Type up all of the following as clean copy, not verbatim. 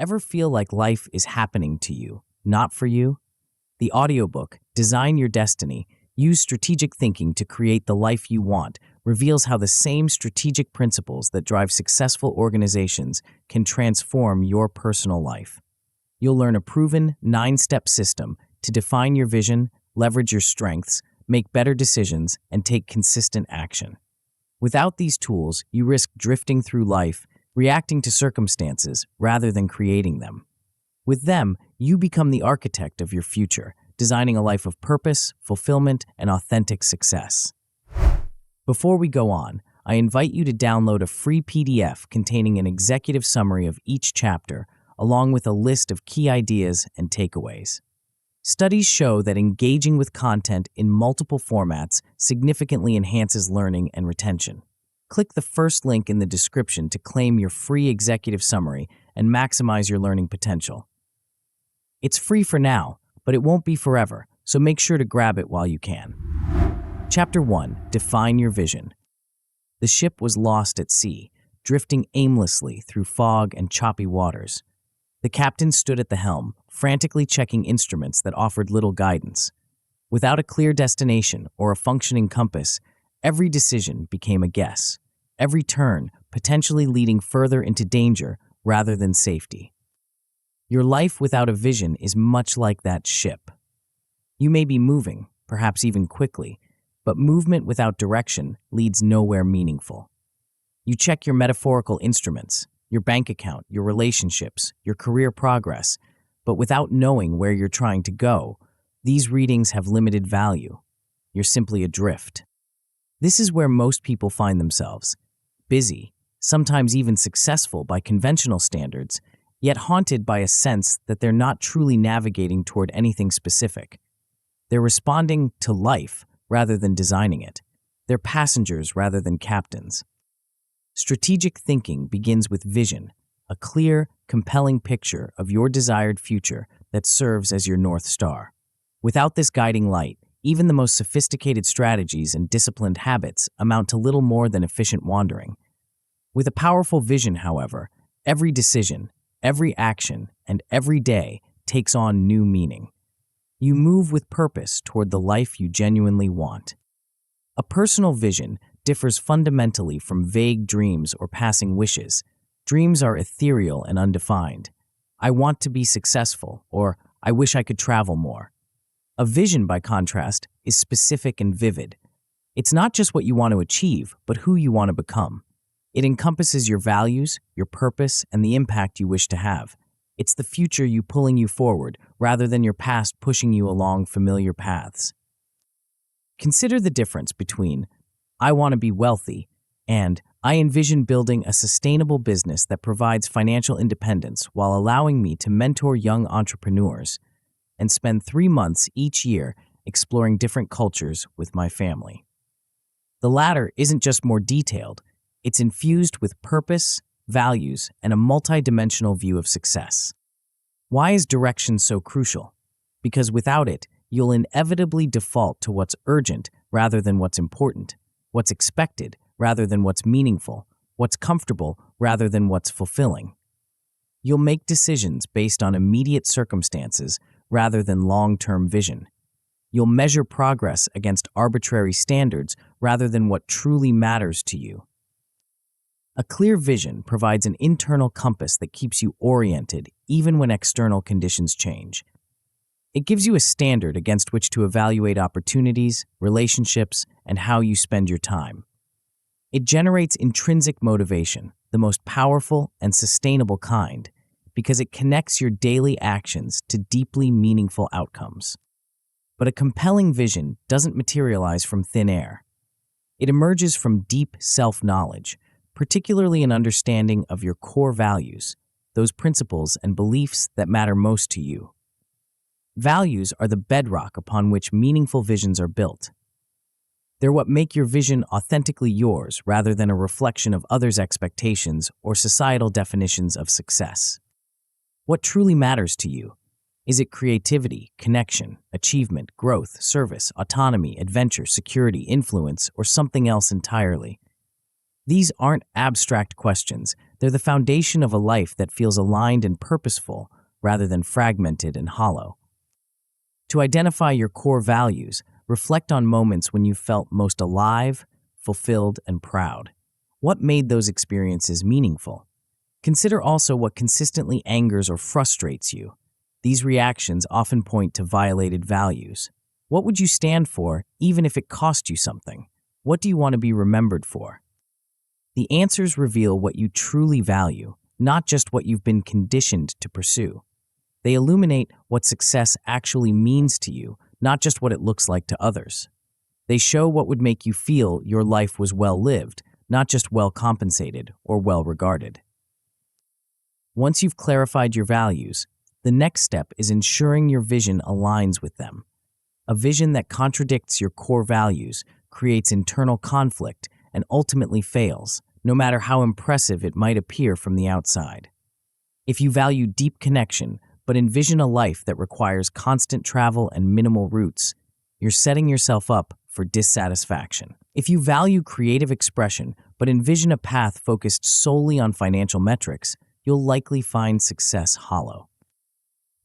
Ever feel like life is happening to you, not for you? The audiobook, Design Your Destiny, Use Strategic Thinking to Create the Life You Want, reveals how the same strategic principles that drive successful organizations can transform your personal life. You'll learn a proven 9-step system to define your vision, leverage your strengths, make better decisions, and take consistent action. Without these tools, you risk drifting through life, reacting to circumstances rather than creating them. With them, you become the architect of your future, designing a life of purpose, fulfillment, and authentic success. Before we go on, I invite you to download a free PDF containing an executive summary of each chapter, along with a list of key ideas and takeaways. Studies show that engaging with content in multiple formats significantly enhances learning and retention. Click the first link in the description to claim your free executive summary and maximize your learning potential. It's free for now, but it won't be forever, so make sure to grab it while you can. Chapter 1. Define Your Vision. The ship was lost at sea, drifting aimlessly through fog and choppy waters. The captain stood at the helm, frantically checking instruments that offered little guidance. Without a clear destination or a functioning compass, every decision became a guess, every turn potentially leading further into danger rather than safety. Your life without a vision is much like that ship. You may be moving, perhaps even quickly, but movement without direction leads nowhere meaningful. You check your metaphorical instruments, your bank account, your relationships, your career progress, but without knowing where you're trying to go, these readings have limited value. You're simply adrift. This is where most people find themselves, busy, sometimes even successful by conventional standards, yet haunted by a sense that they're not truly navigating toward anything specific. They're responding to life rather than designing it. They're passengers rather than captains. Strategic thinking begins with vision, a clear, compelling picture of your desired future that serves as your North Star. Without this guiding light, even the most sophisticated strategies and disciplined habits amount to little more than efficient wandering. With a powerful vision, however, every decision, every action, and every day takes on new meaning. You move with purpose toward the life you genuinely want. A personal vision differs fundamentally from vague dreams or passing wishes. Dreams are ethereal and undefined. I want to be successful, or I wish I could travel more. A vision, by contrast, is specific and vivid. It's not just what you want to achieve, but who you want to become. It encompasses your values, your purpose, and the impact you wish to have. It's the future you pulling you forward, rather than your past pushing you along familiar paths. Consider the difference between I want to be wealthy and I envision building a sustainable business that provides financial independence while allowing me to mentor young entrepreneurs and spend 3 months each year exploring different cultures with my family. The latter isn't just more detailed, it's infused with purpose, values, and a multidimensional view of success. Why is direction so crucial? Because without it, you'll inevitably default to what's urgent rather than what's important, what's expected rather than what's meaningful, what's comfortable rather than what's fulfilling. You'll make decisions based on immediate circumstances rather than long-term vision. You'll measure progress against arbitrary standards rather than what truly matters to you. A clear vision provides an internal compass that keeps you oriented even when external conditions change. It gives you a standard against which to evaluate opportunities, relationships, and how you spend your time. It generates intrinsic motivation, the most powerful and sustainable kind, because it connects your daily actions to deeply meaningful outcomes. But a compelling vision doesn't materialize from thin air. It emerges from deep self-knowledge, particularly an understanding of your core values, those principles and beliefs that matter most to you. Values are the bedrock upon which meaningful visions are built. They're what make your vision authentically yours rather than a reflection of others' expectations or societal definitions of success. What truly matters to you? Is it creativity, connection, achievement, growth, service, autonomy, adventure, security, influence, or something else entirely? These aren't abstract questions. They're the foundation of a life that feels aligned and purposeful rather than fragmented and hollow. To identify your core values, reflect on moments when you felt most alive, fulfilled, and proud. What made those experiences meaningful? Consider also what consistently angers or frustrates you. These reactions often point to violated values. What would you stand for, even if it cost you something? What do you want to be remembered for? The answers reveal what you truly value, not just what you've been conditioned to pursue. They illuminate what success actually means to you, not just what it looks like to others. They show what would make you feel your life was well lived, not just well compensated or well regarded. Once you've clarified your values, the next step is ensuring your vision aligns with them. A vision that contradicts your core values creates internal conflict and ultimately fails, no matter how impressive it might appear from the outside. If you value deep connection, but envision a life that requires constant travel and minimal routes, you're setting yourself up for dissatisfaction. If you value creative expression, but envision a path focused solely on financial metrics, you'll likely find success hollow.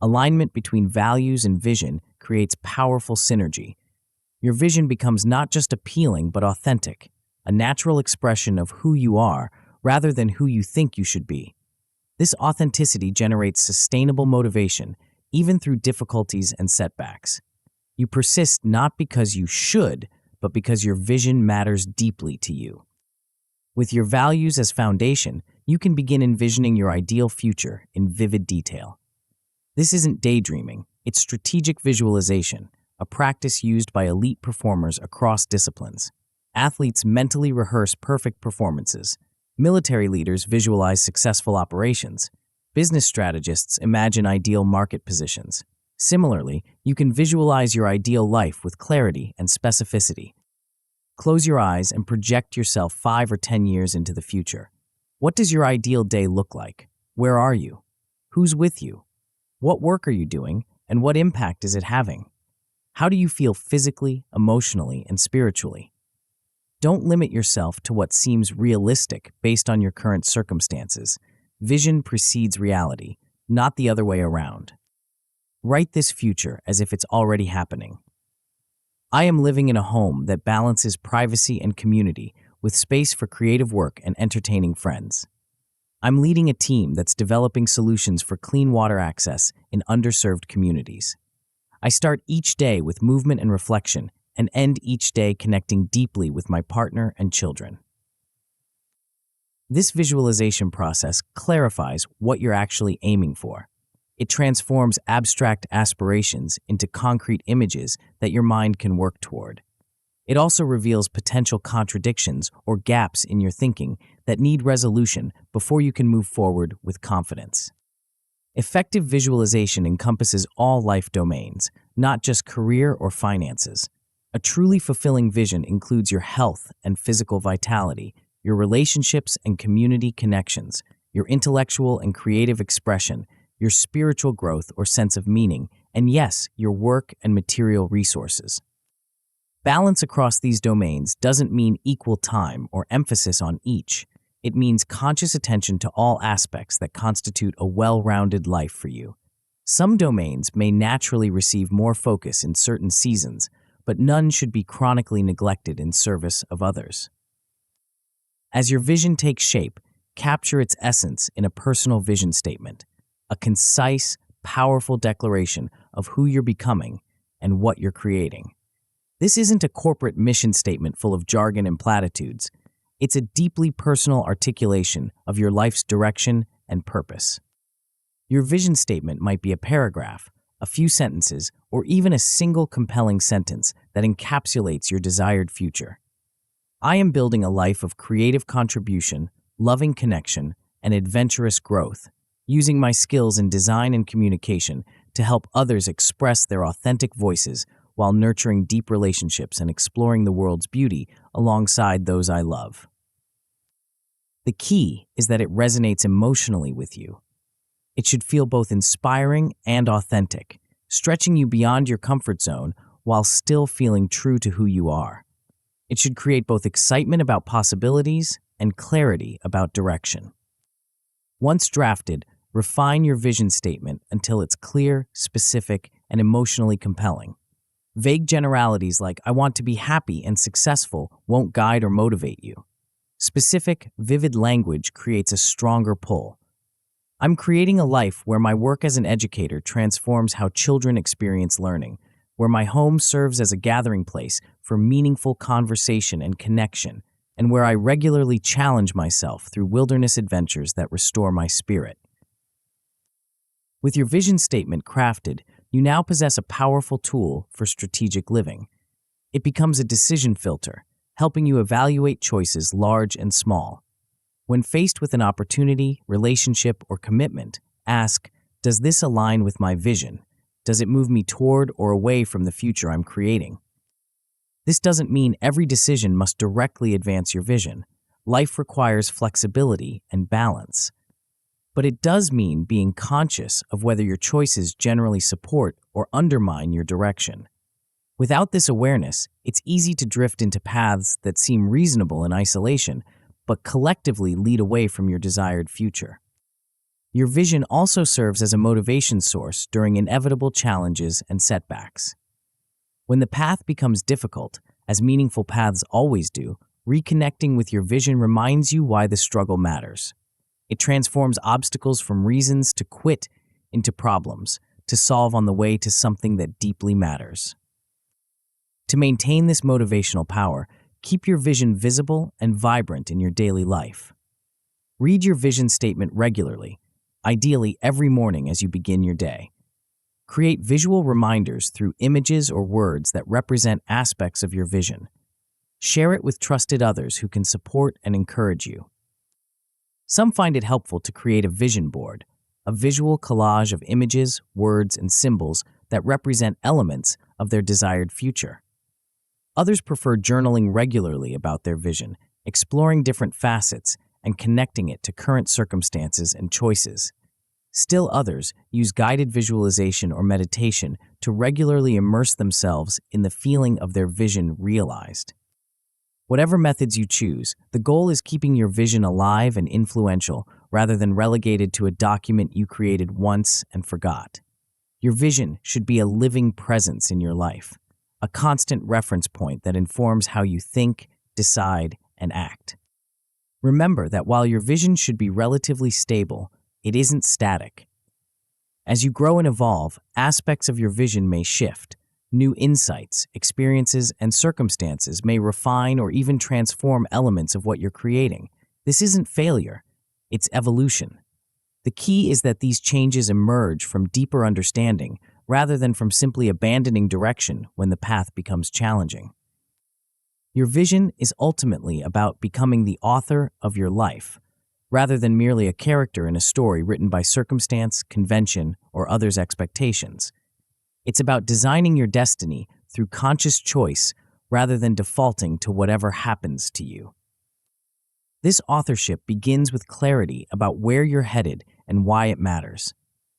Alignment between values and vision creates powerful synergy. Your vision becomes not just appealing but authentic, a natural expression of who you are rather than who you think you should be. This authenticity generates sustainable motivation, even through difficulties and setbacks. You persist not because you should, but because your vision matters deeply to you. With your values as foundation, you can begin envisioning your ideal future in vivid detail. This isn't daydreaming, it's strategic visualization, a practice used by elite performers across disciplines. Athletes mentally rehearse perfect performances. Military leaders visualize successful operations. Business strategists imagine ideal market positions. Similarly, you can visualize your ideal life with clarity and specificity. Close your eyes and project yourself 5 or 10 years into the future. What does your ideal day look like? Where are you? Who's with you? What work are you doing, and what impact is it having? How do you feel physically, emotionally, and spiritually? Don't limit yourself to what seems realistic based on your current circumstances. Vision precedes reality, not the other way around. Write this future as if it's already happening. I am living in a home that balances privacy and community with space for creative work and entertaining friends. I'm leading a team that's developing solutions for clean water access in underserved communities. I start each day with movement and reflection and end each day connecting deeply with my partner and children. This visualization process clarifies what you're actually aiming for. It transforms abstract aspirations into concrete images that your mind can work toward. It also reveals potential contradictions or gaps in your thinking that need resolution before you can move forward with confidence. Effective visualization encompasses all life domains, not just career or finances. A truly fulfilling vision includes your health and physical vitality, your relationships and community connections, your intellectual and creative expression, your spiritual growth or sense of meaning, and yes, your work and material resources. Balance across these domains doesn't mean equal time or emphasis on each. It means conscious attention to all aspects that constitute a well-rounded life for you. Some domains may naturally receive more focus in certain seasons, but none should be chronically neglected in service of others. As your vision takes shape, capture its essence in a personal vision statement, a concise, powerful declaration of who you're becoming and what you're creating. This isn't a corporate mission statement full of jargon and platitudes. It's a deeply personal articulation of your life's direction and purpose. Your vision statement might be a paragraph, a few sentences, or even a single compelling sentence that encapsulates your desired future. I am building a life of creative contribution, loving connection, and adventurous growth, using my skills in design and communication to help others express their authentic voices while nurturing deep relationships and exploring the world's beauty alongside those I love. The key is that it resonates emotionally with you. It should feel both inspiring and authentic, stretching you beyond your comfort zone while still feeling true to who you are. It should create both excitement about possibilities and clarity about direction. Once drafted, refine your vision statement until it's clear, specific, and emotionally compelling. Vague generalities like "I want to be happy and successful" won't guide or motivate you. Specific, vivid language creates a stronger pull. I'm creating a life where my work as an educator transforms how children experience learning, where my home serves as a gathering place for meaningful conversation and connection, and where I regularly challenge myself through wilderness adventures that restore my spirit. With your vision statement crafted, you now possess a powerful tool for strategic living. It becomes a decision filter, helping you evaluate choices large and small. When faced with an opportunity, relationship, or commitment, ask, does this align with my vision? Does it move me toward or away from the future I'm creating? This doesn't mean every decision must directly advance your vision. Life requires flexibility and balance. But it does mean being conscious of whether your choices generally support or undermine your direction. Without this awareness, it's easy to drift into paths that seem reasonable in isolation, but collectively lead away from your desired future. Your vision also serves as a motivation source during inevitable challenges and setbacks. When the path becomes difficult, as meaningful paths always do, reconnecting with your vision reminds you why the struggle matters. It transforms obstacles from reasons to quit into problems to solve on the way to something that deeply matters. To maintain this motivational power, keep your vision visible and vibrant in your daily life. Read your vision statement regularly, ideally every morning as you begin your day. Create visual reminders through images or words that represent aspects of your vision. Share it with trusted others who can support and encourage you. Some find it helpful to create a vision board, a visual collage of images, words, and symbols that represent elements of their desired future. Others prefer journaling regularly about their vision, exploring different facets, and connecting it to current circumstances and choices. Still others use guided visualization or meditation to regularly immerse themselves in the feeling of their vision realized. Whatever methods you choose, the goal is keeping your vision alive and influential rather than relegated to a document you created once and forgot. Your vision should be a living presence in your life, a constant reference point that informs how you think, decide, and act. Remember that while your vision should be relatively stable, it isn't static. As you grow and evolve, aspects of your vision may shift. New insights, experiences, and circumstances may refine or even transform elements of what you're creating. This isn't failure, it's evolution. The key is that these changes emerge from deeper understanding rather than from simply abandoning direction when the path becomes challenging. Your vision is ultimately about becoming the author of your life, rather than merely a character in a story written by circumstance, convention, or others' expectations. It's about designing your destiny through conscious choice rather than defaulting to whatever happens to you. This authorship begins with clarity about where you're headed and why it matters.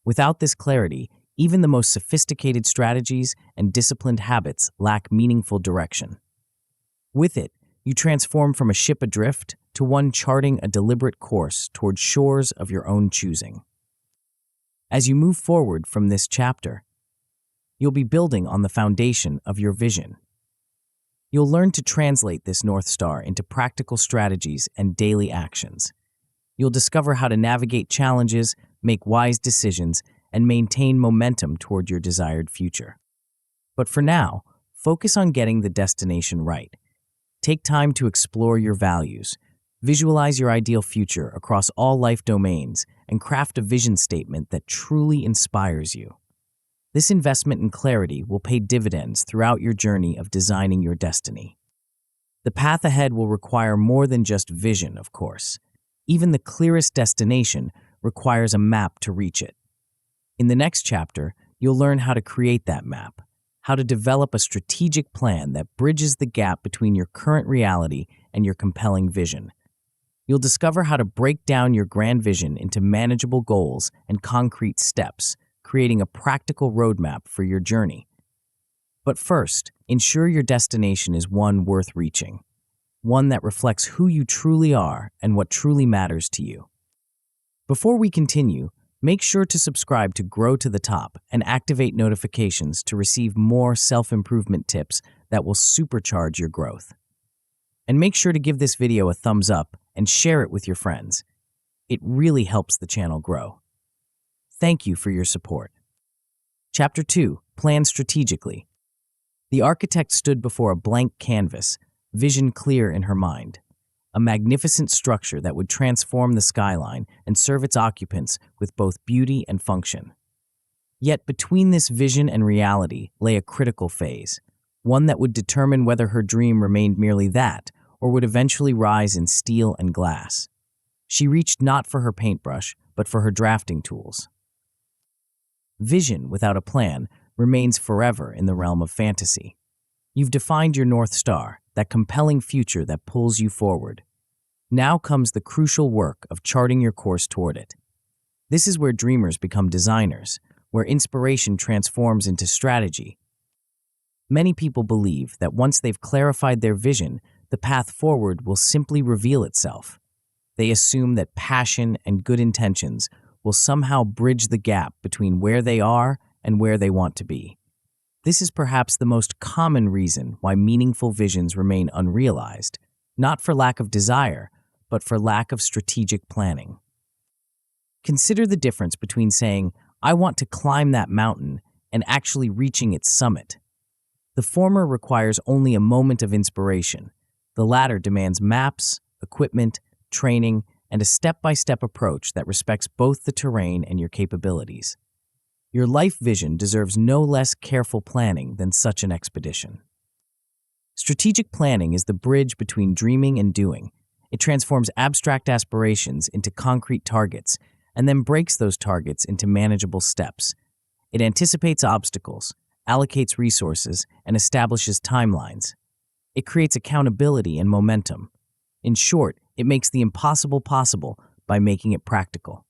Without this clarity, even the most sophisticated strategies and disciplined habits lack meaningful direction. With it, you transform from a ship adrift to one charting a deliberate course toward shores of your own choosing. As you move forward from this chapter, you'll be building on the foundation of your vision. You'll learn to translate this North Star into practical strategies and daily actions. You'll discover how to navigate challenges, make wise decisions, and maintain momentum toward your desired future. But for now, focus on getting the destination right. Take time to explore your values, visualize your ideal future across all life domains, and craft a vision statement that truly inspires you. This investment in clarity will pay dividends throughout your journey of designing your destiny. The path ahead will require more than just vision, of course. Even the clearest destination requires a map to reach it. In the next chapter, you'll learn how to create that map, how to develop a strategic plan that bridges the gap between your current reality and your compelling vision. You'll discover how to break down your grand vision into manageable goals and concrete steps, creating a practical roadmap for your journey. But first, ensure your destination is one worth reaching, one that reflects who you truly are and what truly matters to you. Before we continue, make sure to subscribe to Grow to the Top and activate notifications to receive more self-improvement tips that will supercharge your growth. And make sure to give this video a thumbs up and share it with your friends. It really helps the channel grow. Thank you for your support. Chapter 2. Plan strategically. The architect stood before a blank canvas, vision clear in her mind. A magnificent structure that would transform the skyline and serve its occupants with both beauty and function. Yet between this vision and reality lay a critical phase, one that would determine whether her dream remained merely that or would eventually rise in steel and glass. She reached not for her paintbrush, but for her drafting tools. Vision without a plan remains forever in the realm of fantasy. You've defined your North Star, that compelling future that pulls you forward. Now comes the crucial work of charting your course toward it. This is where dreamers become designers, where inspiration transforms into strategy. Many people believe that once they've clarified their vision, the path forward will simply reveal itself. They assume that passion and good intentions will somehow bridge the gap between where they are and where they want to be. This is perhaps the most common reason why meaningful visions remain unrealized, not for lack of desire, but for lack of strategic planning. Consider the difference between saying, "I want to climb that mountain," and actually reaching its summit. The former requires only a moment of inspiration. The latter demands maps, equipment, training, and a step-by-step approach that respects both the terrain and your capabilities. Your life vision deserves no less careful planning than such an expedition. Strategic planning is the bridge between dreaming and doing. It transforms abstract aspirations into concrete targets and then breaks those targets into manageable steps. It anticipates obstacles, allocates resources, and establishes timelines. It creates accountability and momentum. In short, it makes the impossible possible by making it practical.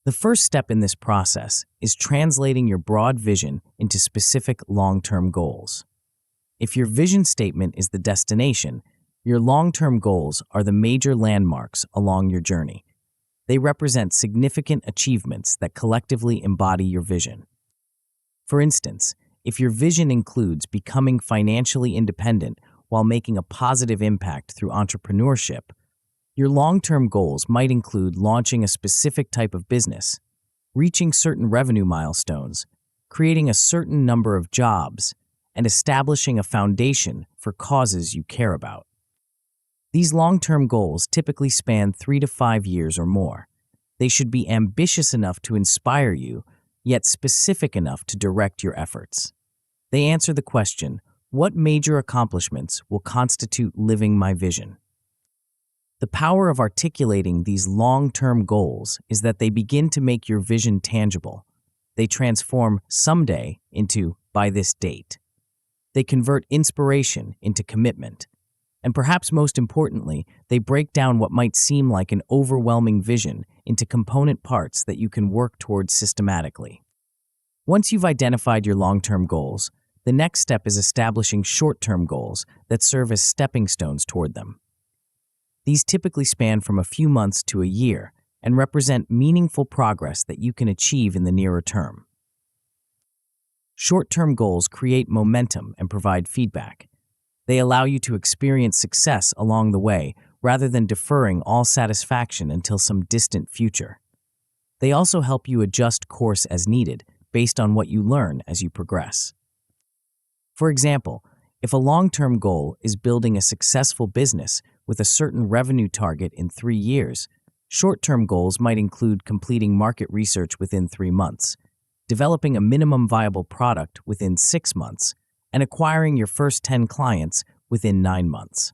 The first step in this process is translating your broad vision into specific long-term goals. If your vision statement is the destination, your long-term goals are the major landmarks along your journey. They represent significant achievements that collectively embody your vision. For instance, if your vision includes becoming financially independent while making a positive impact through entrepreneurship, your long-term goals might include launching a specific type of business, reaching certain revenue milestones, creating a certain number of jobs, and establishing a foundation for causes you care about. These long-term goals typically span 3 to 5 years or more. They should be ambitious enough to inspire you, yet specific enough to direct your efforts. They answer the question, what major accomplishments will constitute living my vision? The power of articulating these long-term goals is that they begin to make your vision tangible. They transform someday into by this date. They convert inspiration into commitment. And perhaps most importantly, they break down what might seem like an overwhelming vision into component parts that you can work towards systematically. Once you've identified your long-term goals, the next step is establishing short-term goals that serve as stepping stones toward them. These typically span from a few months to a year and represent meaningful progress that you can achieve in the nearer term. Short-term goals create momentum and provide feedback. They allow you to experience success along the way rather than deferring all satisfaction until some distant future. They also help you adjust course as needed based on what you learn as you progress. For example, if a long-term goal is building a successful business with a certain revenue target in 3 years, short-term goals might include completing market research within 3 months, developing a minimum viable product within 6 months, and acquiring your first 10 clients within 9 months.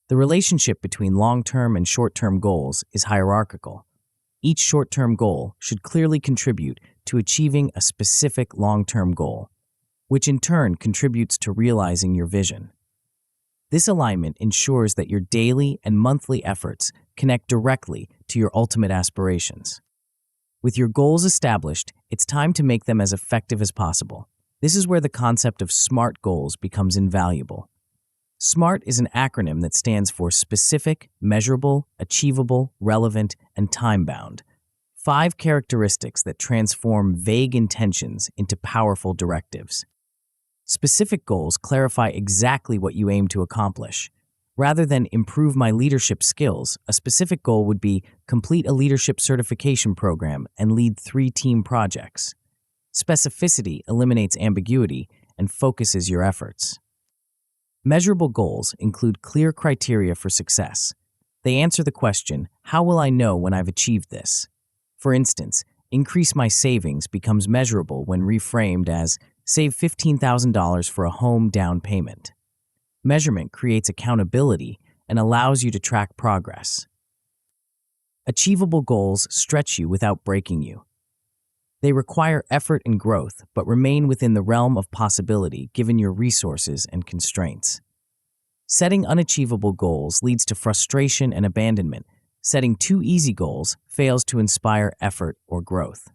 The relationship between long-term and short-term goals is hierarchical. Each short-term goal should clearly contribute to achieving a specific long-term goal, which in turn contributes to realizing your vision. This alignment ensures that your daily and monthly efforts connect directly to your ultimate aspirations. With your goals established, it's time to make them as effective as possible. This is where the concept of SMART goals becomes invaluable. SMART is an acronym that stands for specific, measurable, achievable, relevant, and time-bound. 5 characteristics that transform vague intentions into powerful directives. Specific goals clarify exactly what you aim to accomplish. Rather than improve my leadership skills, a specific goal would be complete a leadership certification program and lead 3 team projects. Specificity eliminates ambiguity and focuses your efforts. Measurable goals include clear criteria for success. They answer the question, how will I know when I've achieved this? For instance, increase my savings becomes measurable when reframed as save $15,000 for a home down payment. Measurement creates accountability and allows you to track progress. Achievable goals stretch you without breaking you. They require effort and growth, but remain within the realm of possibility given your resources and constraints. Setting unachievable goals leads to frustration and abandonment. Setting too easy goals fails to inspire effort or growth.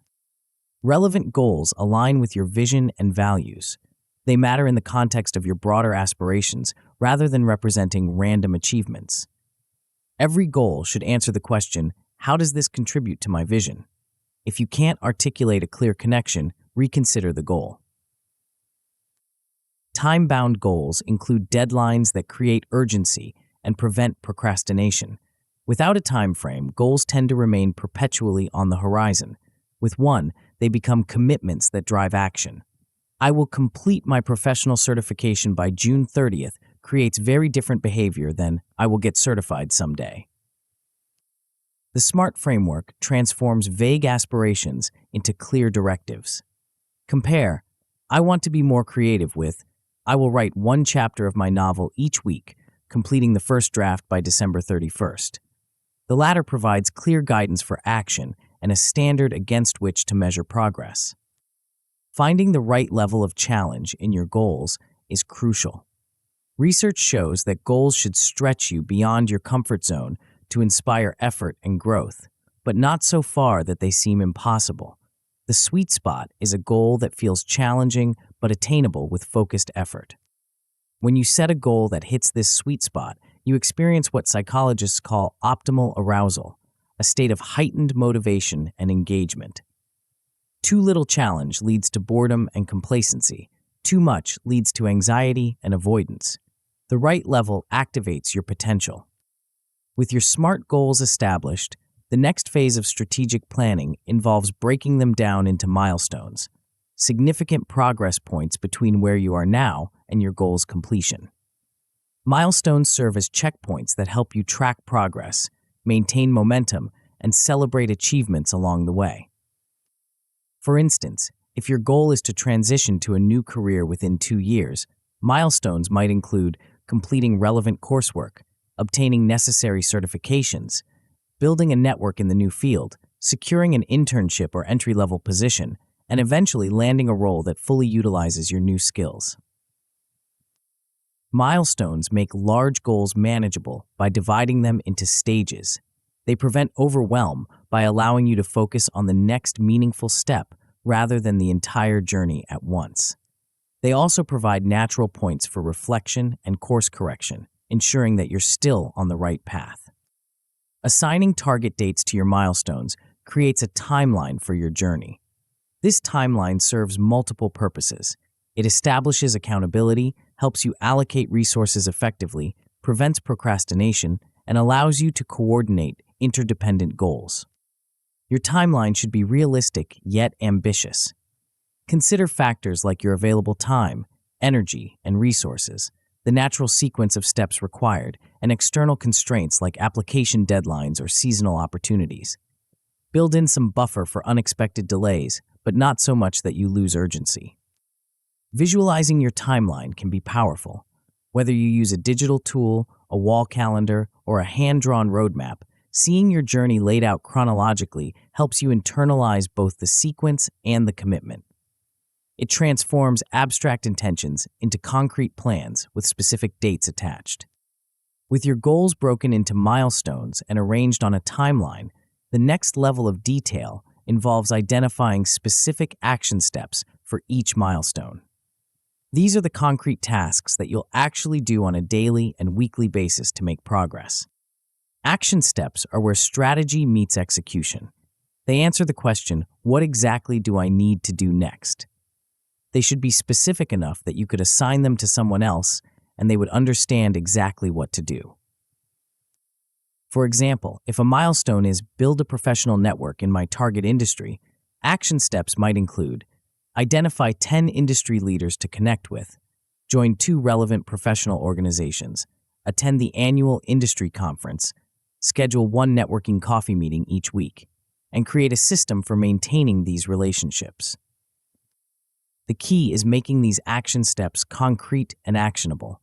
Relevant goals align with your vision and values. They matter in the context of your broader aspirations rather than representing random achievements. Every goal should answer the question, how does this contribute to my vision? If you can't articulate a clear connection, reconsider the goal. Time-bound goals include deadlines that create urgency and prevent procrastination. Without a time frame, goals tend to remain perpetually on the horizon. With one, they become commitments that drive action. I will complete my professional certification by June 30th creates very different behavior than I will get certified someday. The SMART framework transforms vague aspirations into clear directives. Compare, I want to be more creative with, I will write 1 chapter of my novel each week, completing the first draft by December 31st. The latter provides clear guidance for action and a standard against which to measure progress. Finding the right level of challenge in your goals is crucial. Research shows that goals should stretch you beyond your comfort zone to inspire effort and growth, but not so far that they seem impossible. The sweet spot is a goal that feels challenging but attainable with focused effort. When you set a goal that hits this sweet spot, you experience what psychologists call optimal arousal, a state of heightened motivation and engagement. Too little challenge leads to boredom and complacency. Too much leads to anxiety and avoidance. The right level activates your potential. With your SMART goals established, the next phase of strategic planning involves breaking them down into milestones, significant progress points between where you are now and your goal's completion. Milestones serve as checkpoints that help you track progress, maintain momentum, and celebrate achievements along the way. For instance, if your goal is to transition to a new career within 2 years, milestones might include completing relevant coursework, obtaining necessary certifications, building a network in the new field, securing an internship or entry-level position, and eventually landing a role that fully utilizes your new skills. Milestones make large goals manageable by dividing them into stages. They prevent overwhelm by allowing you to focus on the next meaningful step rather than the entire journey at once. They also provide natural points for reflection and course correction, ensuring that you're still on the right path. Assigning target dates to your milestones creates a timeline for your journey. This timeline serves multiple purposes. It establishes accountability, helps you allocate resources effectively, prevents procrastination, and allows you to coordinate interdependent goals. Your timeline should be realistic yet ambitious. Consider factors like your available time, energy, and resources, the natural sequence of steps required, and external constraints like application deadlines or seasonal opportunities. Build in some buffer for unexpected delays, but not so much that you lose urgency. Visualizing your timeline can be powerful. Whether you use a digital tool, a wall calendar, or a hand-drawn roadmap, seeing your journey laid out chronologically helps you internalize both the sequence and the commitment. It transforms abstract intentions into concrete plans with specific dates attached. With your goals broken into milestones and arranged on a timeline, the next level of detail involves identifying specific action steps for each milestone. These are the concrete tasks that you'll actually do on a daily and weekly basis to make progress. Action steps are where strategy meets execution. They answer the question, what exactly do I need to do next? They should be specific enough that you could assign them to someone else and they would understand exactly what to do. For example, if a milestone is build a professional network in my target industry, action steps might include identify 10 industry leaders to connect with, join 2 relevant professional organizations, attend the annual industry conference, schedule 1 networking coffee meeting each week, and create a system for maintaining these relationships. The key is making these action steps concrete and actionable.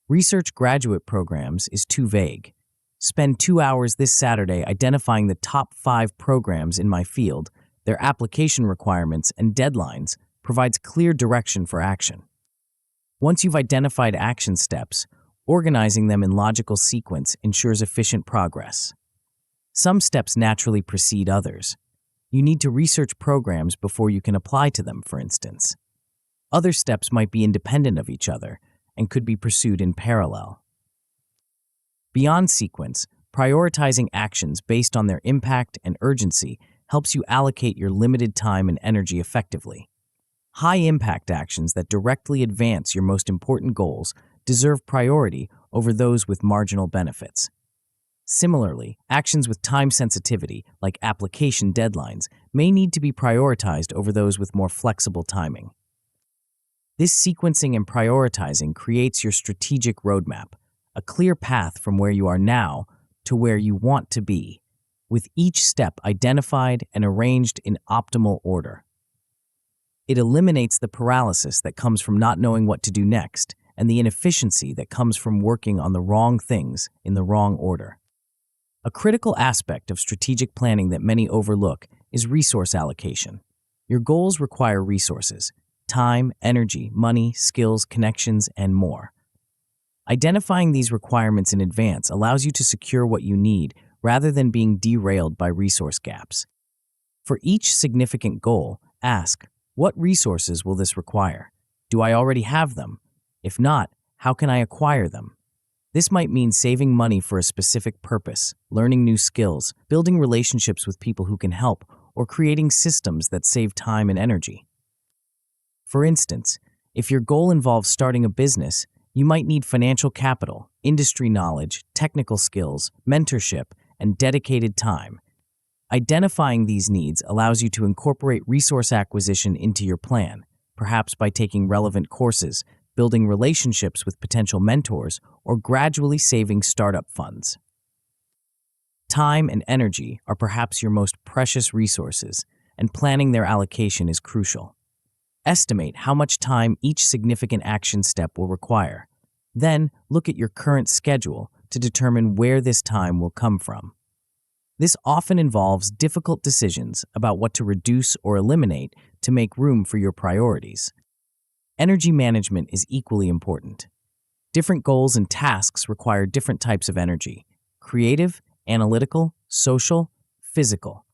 Research graduate programs is too vague. Spend 2 hours this Saturday identifying the top 5 programs in my field. Their application requirements and deadlines provides clear direction for action. Once you've identified action steps, organizing them in logical sequence ensures efficient progress. Some steps naturally precede others. You need to research programs before you can apply to them, for instance. Other steps might be independent of each other and could be pursued in parallel. Beyond sequence, prioritizing actions based on their impact and urgency helps you allocate your limited time and energy effectively. High-impact actions that directly advance your most important goals deserve priority over those with marginal benefits. Similarly, actions with time sensitivity, like application deadlines, may need to be prioritized over those with more flexible timing. This sequencing and prioritizing creates your strategic roadmap, a clear path from where you are now to where you want to be, with each step identified and arranged in optimal order. It eliminates the paralysis that comes from not knowing what to do next and the inefficiency that comes from working on the wrong things in the wrong order. A critical aspect of strategic planning that many overlook is resource allocation. Your goals require resources: time, energy, money, skills, connections, and more. Identifying these requirements in advance allows you to secure what you need rather than being derailed by resource gaps. For each significant goal, ask, what resources will this require? Do I already have them? If not, how can I acquire them? This might mean saving money for a specific purpose, learning new skills, building relationships with people who can help, or creating systems that save time and energy. For instance, if your goal involves starting a business, you might need financial capital, industry knowledge, technical skills, mentorship, and dedicated time. Identifying these needs allows you to incorporate resource acquisition into your plan, perhaps by taking relevant courses, building relationships with potential mentors, or gradually saving startup funds. Time and energy are perhaps your most precious resources, and planning their allocation is crucial. Estimate how much time each significant action step will require. Then, look at your current schedule to determine where this time will come from. This often involves difficult decisions about what to reduce or eliminate to make room for your priorities. Energy management is equally important. Different goals and tasks require different types of energy: creative, analytical, social, physical.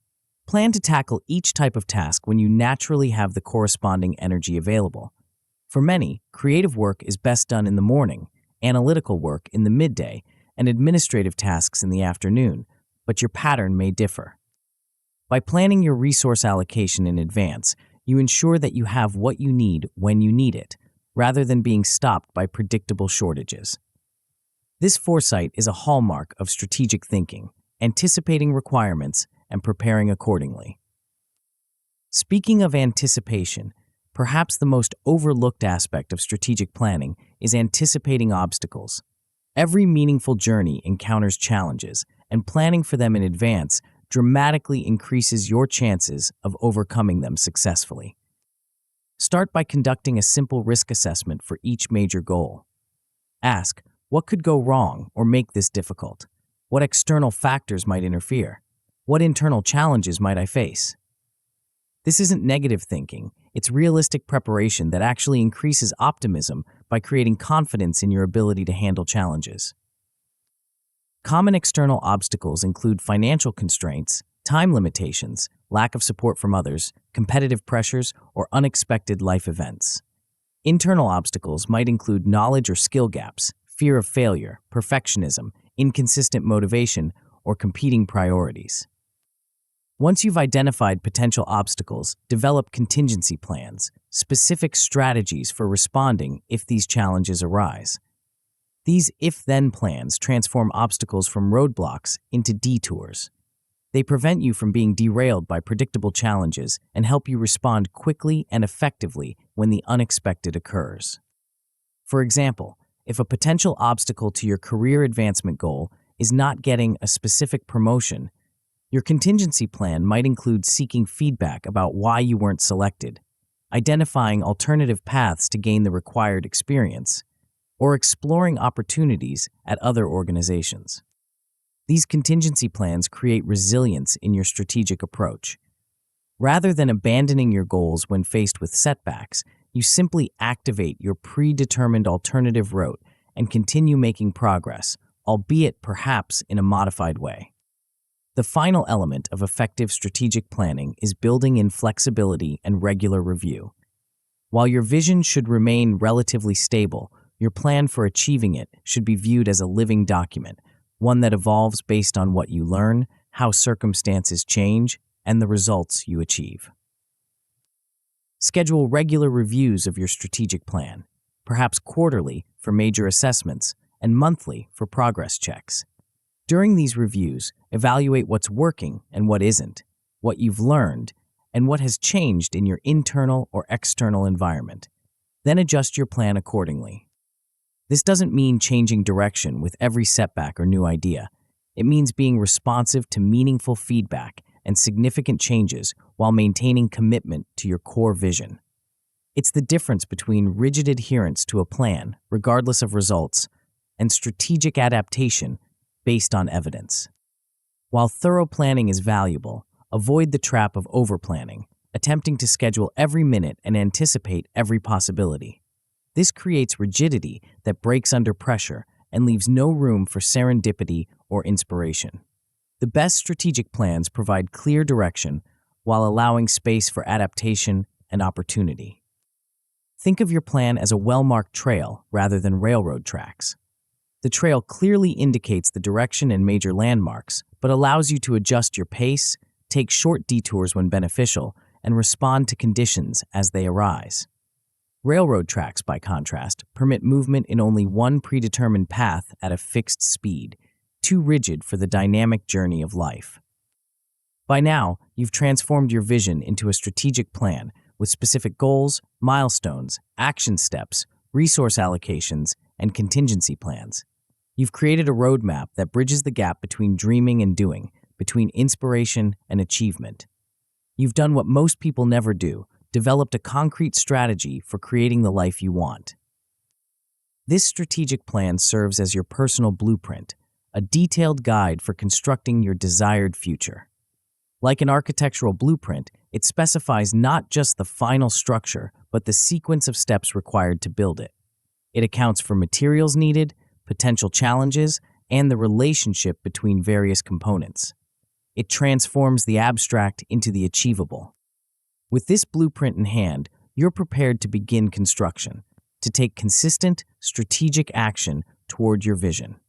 Plan to tackle each type of task when you naturally have the corresponding energy available. For many, creative work is best done in the morning, analytical work in the midday, and administrative tasks in the afternoon, but your pattern may differ. By planning your resource allocation in advance, you ensure that you have what you need when you need it, rather than being stopped by predictable shortages. This foresight is a hallmark of strategic thinking, anticipating requirements and preparing accordingly. Speaking of anticipation, perhaps the most overlooked aspect of strategic planning is anticipating obstacles. Every meaningful journey encounters challenges, and planning for them in advance dramatically increases your chances of overcoming them successfully. Start by conducting a simple risk assessment for each major goal. Ask, what could go wrong or make this difficult? What external factors might interfere? What internal challenges might I face? This isn't negative thinking, it's realistic preparation that actually increases optimism by creating confidence in your ability to handle challenges. Common external obstacles include financial constraints, time limitations, lack of support from others, competitive pressures, or unexpected life events. Internal obstacles might include knowledge or skill gaps, fear of failure, perfectionism, inconsistent motivation, or competing priorities. Once you've identified potential obstacles, develop contingency plans, specific strategies for responding if these challenges arise. These if-then plans transform obstacles from roadblocks into detours. They prevent you from being derailed by predictable challenges and help you respond quickly and effectively when the unexpected occurs. For example, if a potential obstacle to your career advancement goal is not getting a specific promotion, your contingency plan might include seeking feedback about why you weren't selected, identifying alternative paths to gain the required experience, or exploring opportunities at other organizations. These contingency plans create resilience in your strategic approach. Rather than abandoning your goals when faced with setbacks, you simply activate your predetermined alternative route and continue making progress, albeit perhaps in a modified way. The final element of effective strategic planning is building in flexibility and regular review. While your vision should remain relatively stable, your plan for achieving it should be viewed as a living document, one that evolves based on what you learn, how circumstances change, and the results you achieve. Schedule regular reviews of your strategic plan, perhaps quarterly for major assessments and monthly for progress checks. During these reviews, evaluate what's working and what isn't, what you've learned, and what has changed in your internal or external environment. Then adjust your plan accordingly. This doesn't mean changing direction with every setback or new idea. It means being responsive to meaningful feedback and significant changes while maintaining commitment to your core vision. It's the difference between rigid adherence to a plan, regardless of results, and strategic adaptation based on evidence. While thorough planning is valuable, avoid the trap of overplanning, attempting to schedule every minute and anticipate every possibility. This creates rigidity that breaks under pressure and leaves no room for serendipity or inspiration. The best strategic plans provide clear direction while allowing space for adaptation and opportunity. Think of your plan as a well-marked trail rather than railroad tracks. The trail clearly indicates the direction and major landmarks, but allows you to adjust your pace, take short detours when beneficial, and respond to conditions as they arise. Railroad tracks, by contrast, permit movement in only one predetermined path at a fixed speed, too rigid for the dynamic journey of life. By now, you've transformed your vision into a strategic plan with specific goals, milestones, action steps, resource allocations, and contingency plans. You've created a roadmap that bridges the gap between dreaming and doing, between inspiration and achievement. You've done what most people never do, developed a concrete strategy for creating the life you want. This strategic plan serves as your personal blueprint, a detailed guide for constructing your desired future. Like an architectural blueprint, it specifies not just the final structure, but the sequence of steps required to build it. It accounts for materials needed, potential challenges, and the relationship between various components. It transforms the abstract into the achievable. With this blueprint in hand, you're prepared to begin construction, to take consistent, strategic action toward your vision.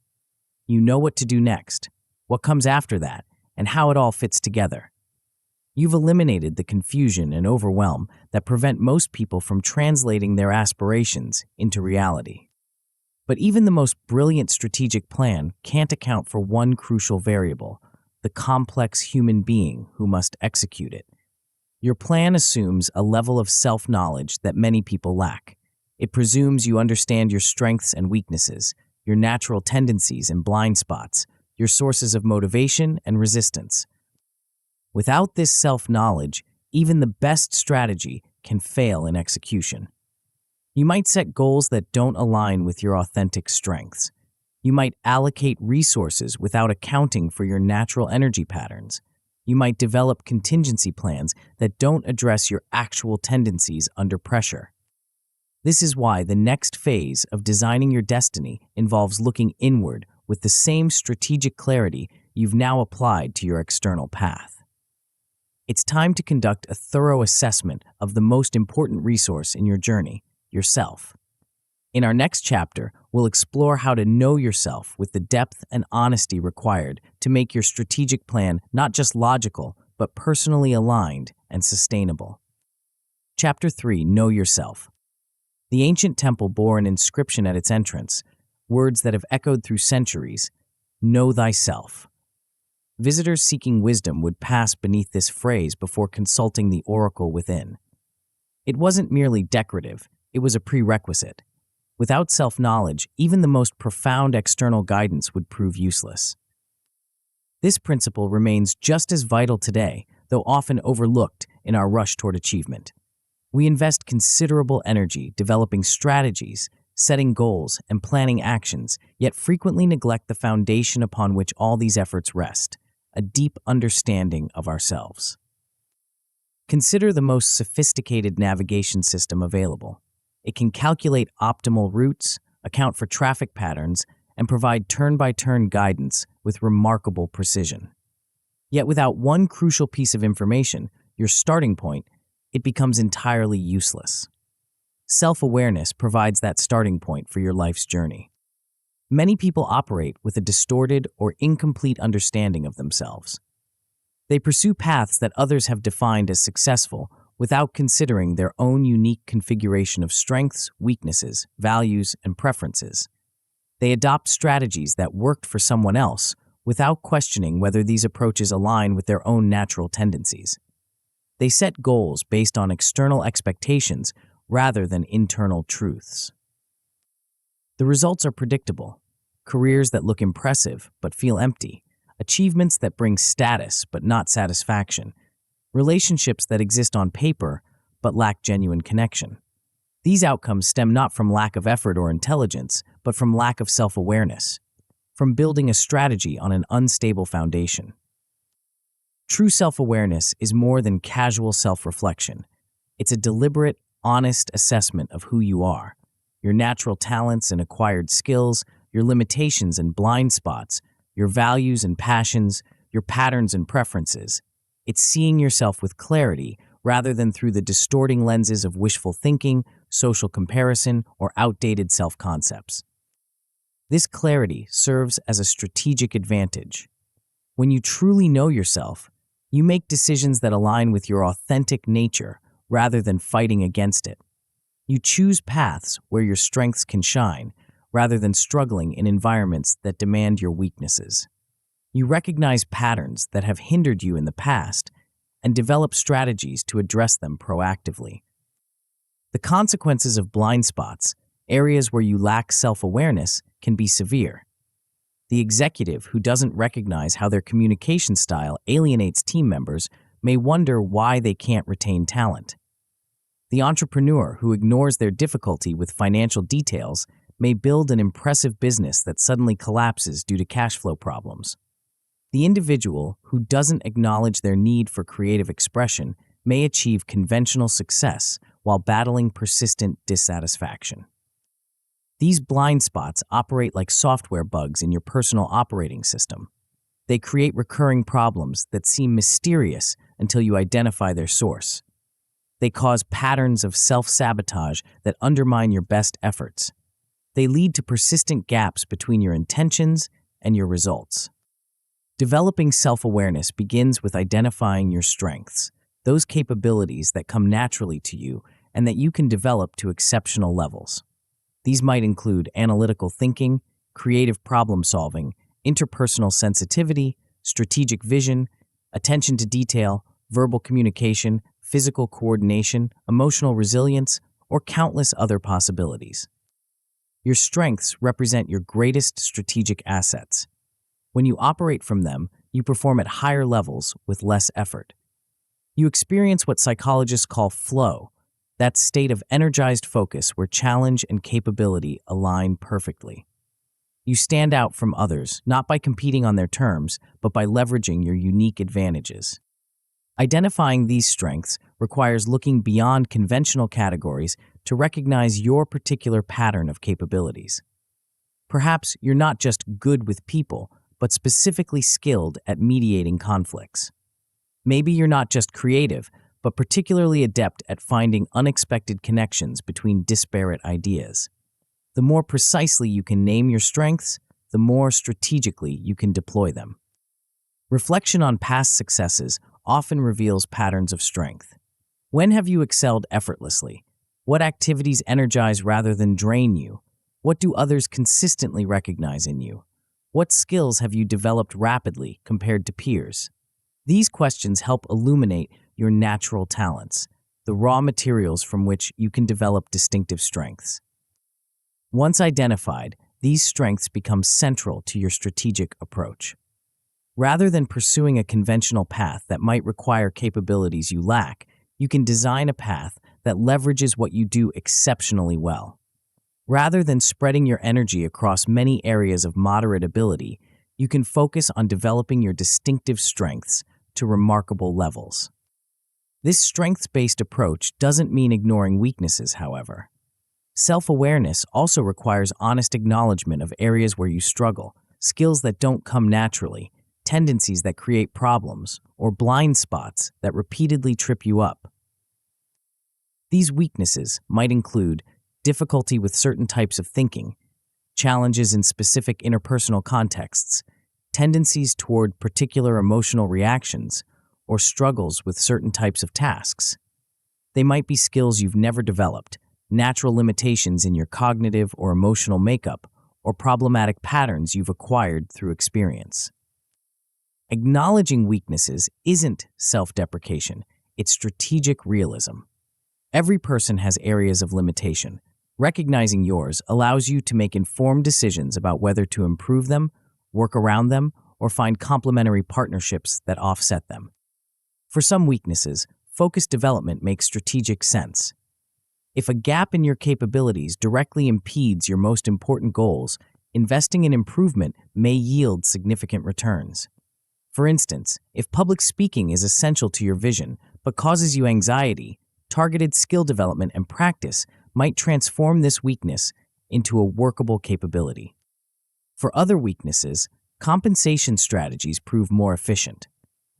You know what to do next, what comes after that, and how it all fits together. You've eliminated the confusion and overwhelm that prevent most people from translating their aspirations into reality. But even the most brilliant strategic plan can't account for one crucial variable, the complex human being who must execute it. Your plan assumes a level of self-knowledge that many people lack. It presumes you understand your strengths and weaknesses, your natural tendencies and blind spots, your sources of motivation and resistance. Without this self-knowledge, even the best strategy can fail in execution. You might set goals that don't align with your authentic strengths. You might allocate resources without accounting for your natural energy patterns. You might develop contingency plans that don't address your actual tendencies under pressure. This is why the next phase of designing your destiny involves looking inward with the same strategic clarity you've now applied to your external path. It's time to conduct a thorough assessment of the most important resource in your journey, yourself. In our next chapter, we'll explore how to know yourself with the depth and honesty required to make your strategic plan not just logical, but personally aligned and sustainable. Chapter 3: Know Yourself. The ancient temple bore an inscription at its entrance, words that have echoed through centuries: "Know thyself." Visitors seeking wisdom would pass beneath this phrase before consulting the oracle within. It wasn't merely decorative, it was a prerequisite. Without self-knowledge, even the most profound external guidance would prove useless. This principle remains just as vital today, though often overlooked in our rush toward achievement. We invest considerable energy developing strategies, setting goals, and planning actions, yet frequently neglect the foundation upon which all these efforts rest: a deep understanding of ourselves. Consider the most sophisticated navigation system available. It can calculate optimal routes, account for traffic patterns, and provide turn-by-turn guidance with remarkable precision. Yet without one crucial piece of information, your starting point, it becomes entirely useless. Self-awareness provides that starting point for your life's journey. Many people operate with a distorted or incomplete understanding of themselves. They pursue paths that others have defined as successful without considering their own unique configuration of strengths, weaknesses, values, and preferences. They adopt strategies that worked for someone else without questioning whether these approaches align with their own natural tendencies. They set goals based on external expectations rather than internal truths. The results are predictable: careers that look impressive but feel empty, achievements that bring status but not satisfaction, relationships that exist on paper but lack genuine connection. These outcomes stem not from lack of effort or intelligence, but from lack of self-awareness, from building a strategy on an unstable foundation. True self-awareness is more than casual self-reflection. It's a deliberate, honest assessment of who you are, your natural talents and acquired skills, your limitations and blind spots, your values and passions, your patterns and preferences. It's seeing yourself with clarity rather than through the distorting lenses of wishful thinking, social comparison, or outdated self-concepts. This clarity serves as a strategic advantage. When you truly know yourself, you make decisions that align with your authentic nature rather than fighting against it. You choose paths where your strengths can shine rather than struggling in environments that demand your weaknesses. You recognize patterns that have hindered you in the past and develop strategies to address them proactively. The consequences of blind spots, areas where you lack self-awareness, can be severe. The executive who doesn't recognize how their communication style alienates team members may wonder why they can't retain talent. The entrepreneur who ignores their difficulty with financial details may build an impressive business that suddenly collapses due to cash flow problems. The individual who doesn't acknowledge their need for creative expression may achieve conventional success while battling persistent dissatisfaction. These blind spots operate like software bugs in your personal operating system. They create recurring problems that seem mysterious until you identify their source. They cause patterns of self-sabotage that undermine your best efforts. They lead to persistent gaps between your intentions and your results. Developing self-awareness begins with identifying your strengths, those capabilities that come naturally to you and that you can develop to exceptional levels. These might include analytical thinking, creative problem-solving, interpersonal sensitivity, strategic vision, attention to detail, verbal communication, physical coordination, emotional resilience, or countless other possibilities. Your strengths represent your greatest strategic assets. When you operate from them, you perform at higher levels with less effort. You experience what psychologists call flow, that state of energized focus where challenge and capability align perfectly. You stand out from others, not by competing on their terms, but by leveraging your unique advantages. Identifying these strengths requires looking beyond conventional categories to recognize your particular pattern of capabilities. Perhaps you're not just good with people, but specifically skilled at mediating conflicts. Maybe you're not just creative, but particularly adept at finding unexpected connections between disparate ideas. The more precisely you can name your strengths, the more strategically you can deploy them. Reflection on past successes often reveals patterns of strength. When have you excelled effortlessly? What activities energize rather than drain you? What do others consistently recognize in you? What skills have you developed rapidly compared to peers? These questions help illuminate your natural talents, the raw materials from which you can develop distinctive strengths. Once identified, these strengths become central to your strategic approach. Rather than pursuing a conventional path that might require capabilities you lack, you can design a path that leverages what you do exceptionally well. Rather than spreading your energy across many areas of moderate ability, you can focus on developing your distinctive strengths to remarkable levels. This strengths-based approach doesn't mean ignoring weaknesses, however. Self-awareness also requires honest acknowledgement of areas where you struggle, skills that don't come naturally, tendencies that create problems, or blind spots that repeatedly trip you up. These weaknesses might include difficulty with certain types of thinking, challenges in specific interpersonal contexts, tendencies toward particular emotional reactions, or struggles with certain types of tasks. They might be skills you've never developed, natural limitations in your cognitive or emotional makeup, or problematic patterns you've acquired through experience. Acknowledging weaknesses isn't self-deprecation, it's strategic realism. Every person has areas of limitation. Recognizing yours allows you to make informed decisions about whether to improve them, work around them, or find complementary partnerships that offset them. For some weaknesses, focused development makes strategic sense. If a gap in your capabilities directly impedes your most important goals, investing in improvement may yield significant returns. For instance, if public speaking is essential to your vision but causes you anxiety, targeted skill development and practice might transform this weakness into a workable capability. For other weaknesses, compensation strategies prove more efficient.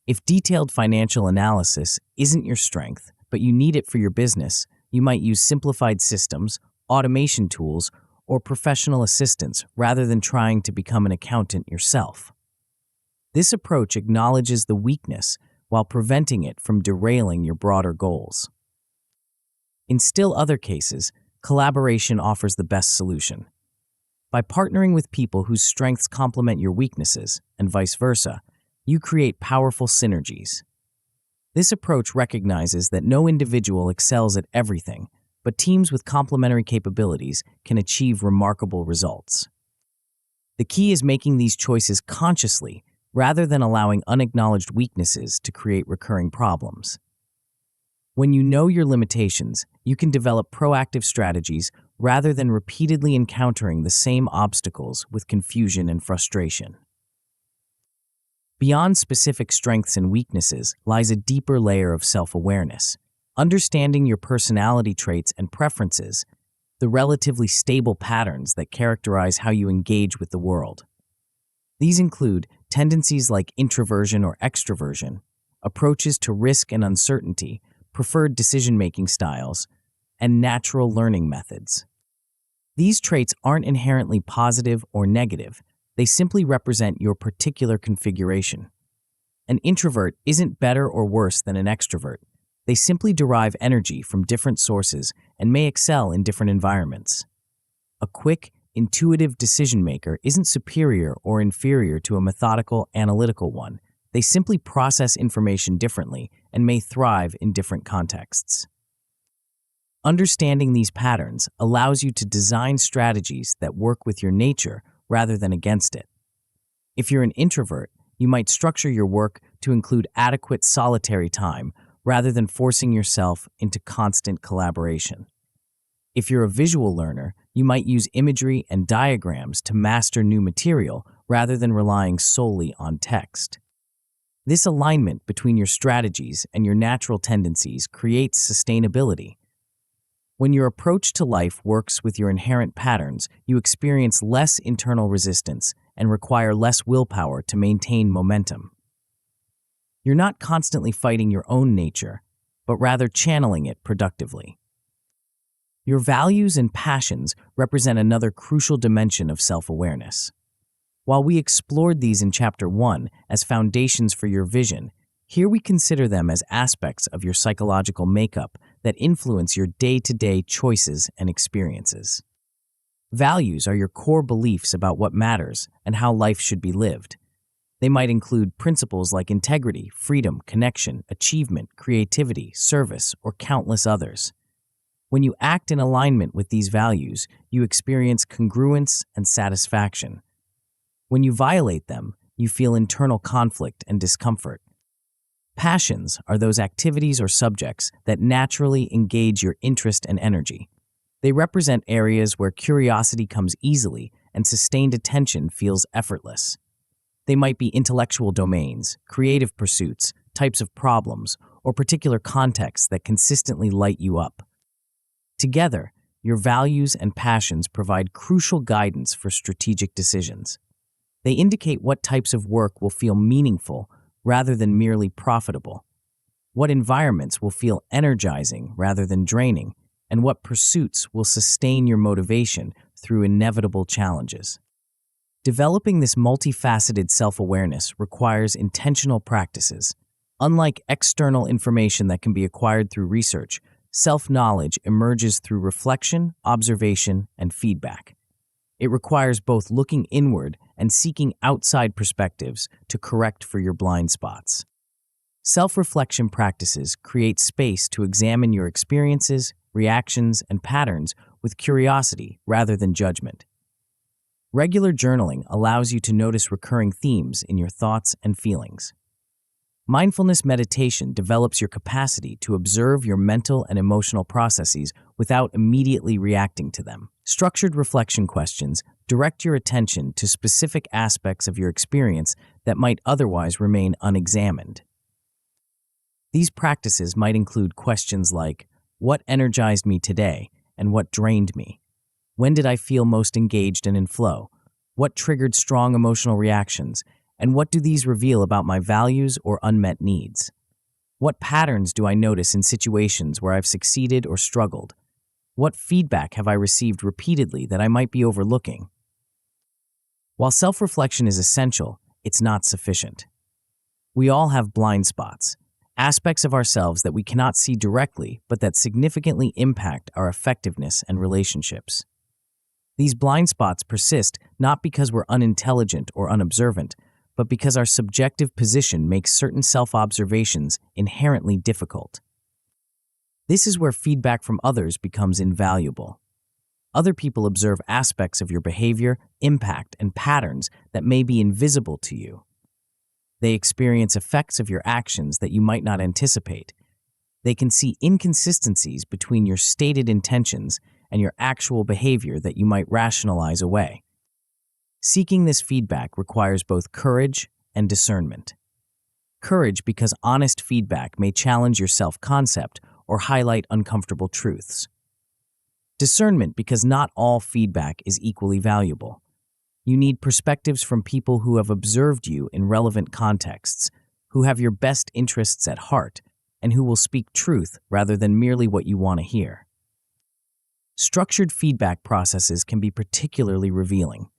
If detailed financial analysis isn't your strength, but you need it for your business, you might use simplified systems, automation tools, or professional assistance rather than trying to become an accountant yourself. This approach acknowledges the weakness while preventing it from derailing your broader goals. In still other cases, collaboration offers the best solution. By partnering with people whose strengths complement your weaknesses, and vice versa, you create powerful synergies. This approach recognizes that no individual excels at everything, but teams with complementary capabilities can achieve remarkable results. The key is making these choices consciously rather than allowing unacknowledged weaknesses to create recurring problems. When you know your limitations, you can develop proactive strategies rather than repeatedly encountering the same obstacles with confusion and frustration. Beyond specific strengths and weaknesses lies a deeper layer of self-awareness. Understanding your personality traits and preferences, the relatively stable patterns that characterize how you engage with the world. These include tendencies like introversion or extroversion, approaches to risk and uncertainty, preferred decision-making styles, and natural learning methods. These traits aren't inherently positive or negative, they simply represent your particular configuration. An introvert isn't better or worse than an extrovert. They simply derive energy from different sources and may excel in different environments. A quick, intuitive decision-maker isn't superior or inferior to a methodical, analytical one. They simply process information differently and may thrive in different contexts. Understanding these patterns allows you to design strategies that work with your nature rather than against it. If you're an introvert, you might structure your work to include adequate solitary time rather than forcing yourself into constant collaboration. If you're a visual learner, you might use imagery and diagrams to master new material rather than relying solely on text. This alignment between your strategies and your natural tendencies creates sustainability. When your approach to life works with your inherent patterns, you experience less internal resistance and require less willpower to maintain momentum. You're not constantly fighting your own nature. but rather channeling it productively. Your values and passions represent another crucial dimension of self-awareness. While we explored these in Chapter 1 as foundations for your vision, here we consider them as aspects of your psychological makeup that influence your day-to-day choices and experiences. Values are your core beliefs about what matters and how life should be lived. They might include principles like integrity, freedom, connection, achievement, creativity, service, or countless others. When you act in alignment with these values, you experience congruence and satisfaction. When you violate them, you feel internal conflict and discomfort. Passions are those activities or subjects that naturally engage your interest and energy. They represent areas where curiosity comes easily and sustained attention feels effortless. They might be intellectual domains, creative pursuits, types of problems, or particular contexts that consistently light you up. Together, your values and passions provide crucial guidance for strategic decisions. They indicate what types of work will feel meaningful rather than merely profitable, what environments will feel energizing rather than draining, and what pursuits will sustain your motivation through inevitable challenges. Developing this multifaceted self-awareness requires intentional practices. Unlike external information that can be acquired through research, self-knowledge emerges through reflection, observation, and feedback. It requires both looking inward and seeking outside perspectives to correct for your blind spots. Self-reflection practices create space to examine your experiences, reactions, and patterns with curiosity rather than judgment. Regular journaling allows you to notice recurring themes in your thoughts and feelings. Mindfulness meditation develops your capacity to observe your mental and emotional processes without immediately reacting to them. Structured reflection questions direct your attention to specific aspects of your experience that might otherwise remain unexamined. These practices might include questions like, what energized me today and what drained me? When did I feel most engaged and in flow? What triggered strong emotional reactions? And what do these reveal about my values or unmet needs? What patterns do I notice in situations where I've succeeded or struggled? What feedback have I received repeatedly that I might be overlooking? While self-reflection is essential, it's not sufficient. We all have blind spots, aspects of ourselves that we cannot see directly but that significantly impact our effectiveness and relationships. These blind spots persist not because we're unintelligent or unobservant, but because our subjective position makes certain self-observations inherently difficult. This is where feedback from others becomes invaluable. Other people observe aspects of your behavior, impact, and patterns that may be invisible to you. They experience effects of your actions that you might not anticipate. They can see inconsistencies between your stated intentions and your actual behavior that you might rationalize away. Seeking this feedback requires both courage and discernment. Courage because honest feedback may challenge your self-concept or highlight uncomfortable truths. Discernment because not all feedback is equally valuable. You need perspectives from people who have observed you in relevant contexts, who have your best interests at heart, and who will speak truth rather than merely what you want to hear. Structured feedback processes can be particularly revealing.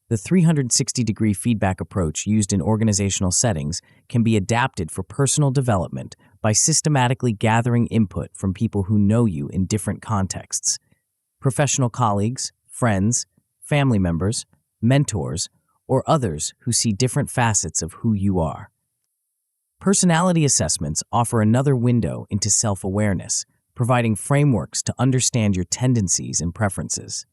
The 360-degree feedback approach used in organizational settings can be adapted for personal development by systematically gathering input from people who know you in different contexts. Professional colleagues, friends, family members, mentors, or others who see different facets of who you are. Personality assessments offer another window into self-awareness, providing frameworks to understand your tendencies and preferences.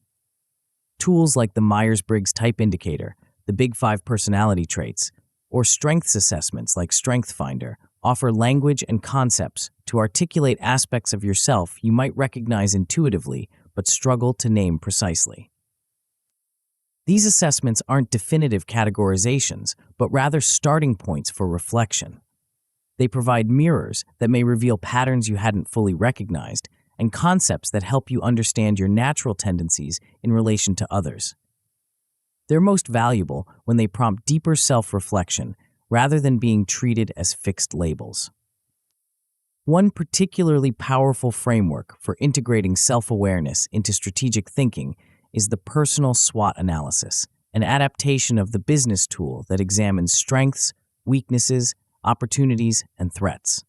Tools like the Myers-Briggs Type Indicator, the Big Five personality traits, or strengths assessments like StrengthsFinder offer language and concepts to articulate aspects of yourself you might recognize intuitively but struggle to name precisely. These assessments aren't definitive categorizations, but rather starting points for reflection. They provide mirrors that may reveal patterns you hadn't fully recognized and concepts that help you understand your natural tendencies in relation to others. They're most valuable when they prompt deeper self-reflection rather than being treated as fixed labels. One particularly powerful framework for integrating self-awareness into strategic thinking is the personal SWOT analysis, an adaptation of the business tool that examines strengths, weaknesses, opportunities, and threats.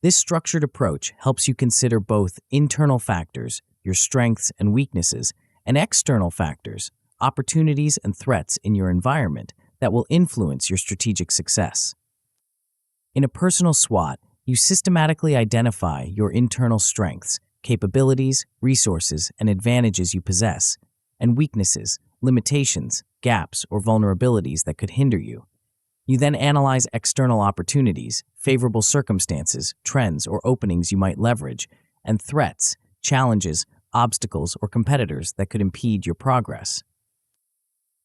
This structured approach helps you consider both internal factors, your strengths and weaknesses, and external factors, opportunities and threats in your environment that will influence your strategic success. In a personal SWOT, you systematically identify your internal strengths, capabilities, resources, and advantages you possess, and weaknesses, limitations, gaps, or vulnerabilities that could hinder you. You then analyze external opportunities, favorable circumstances, trends, or openings you might leverage, and threats, challenges, obstacles, or competitors that could impede your progress.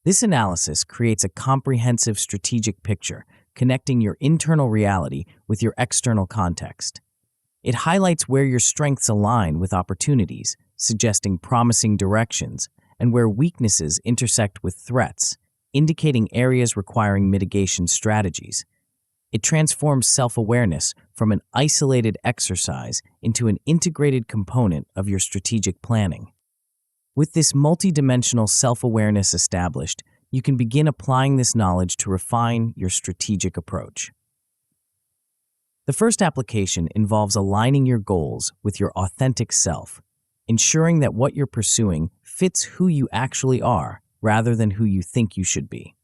This analysis creates a comprehensive strategic picture, connecting your internal reality with your external context. It highlights where your strengths align with opportunities, suggesting promising directions, and where weaknesses intersect with threats, indicating areas requiring mitigation strategies. It transforms self-awareness from an isolated exercise into an integrated component of your strategic planning. With this multidimensional self-awareness established, you can begin applying this knowledge to refine your strategic approach. The first application involves aligning your goals with your authentic self, ensuring that what you're pursuing fits who you actually are rather than who you think you should be.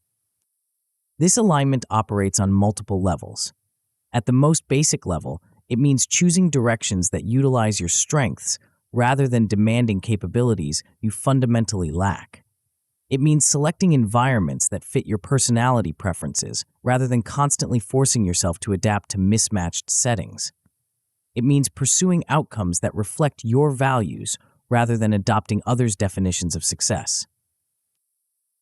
This alignment operates on multiple levels. At the most basic level, it means choosing directions that utilize your strengths rather than demanding capabilities you fundamentally lack. It means selecting environments that fit your personality preferences rather than constantly forcing yourself to adapt to mismatched settings. It means pursuing outcomes that reflect your values rather than adopting others' definitions of success.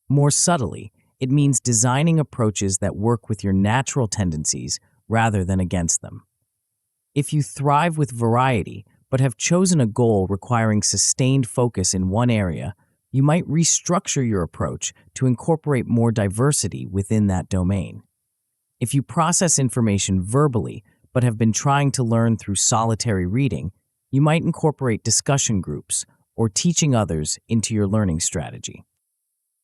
More subtly, it means designing approaches that work with your natural tendencies rather than against them. If you thrive with variety but have chosen a goal requiring sustained focus in one area, you might restructure your approach to incorporate more diversity within that domain. If you process information verbally but have been trying to learn through solitary reading, you might incorporate discussion groups or teaching others into your learning strategy.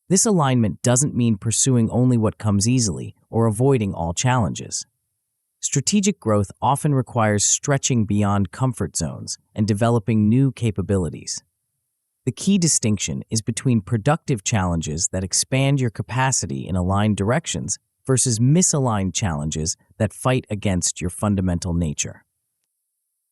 This alignment doesn't mean pursuing only what comes easily or avoiding all challenges. Strategic growth often requires stretching beyond comfort zones and developing new capabilities. The key distinction is between productive challenges that expand your capacity in aligned directions versus misaligned challenges that fight against your fundamental nature.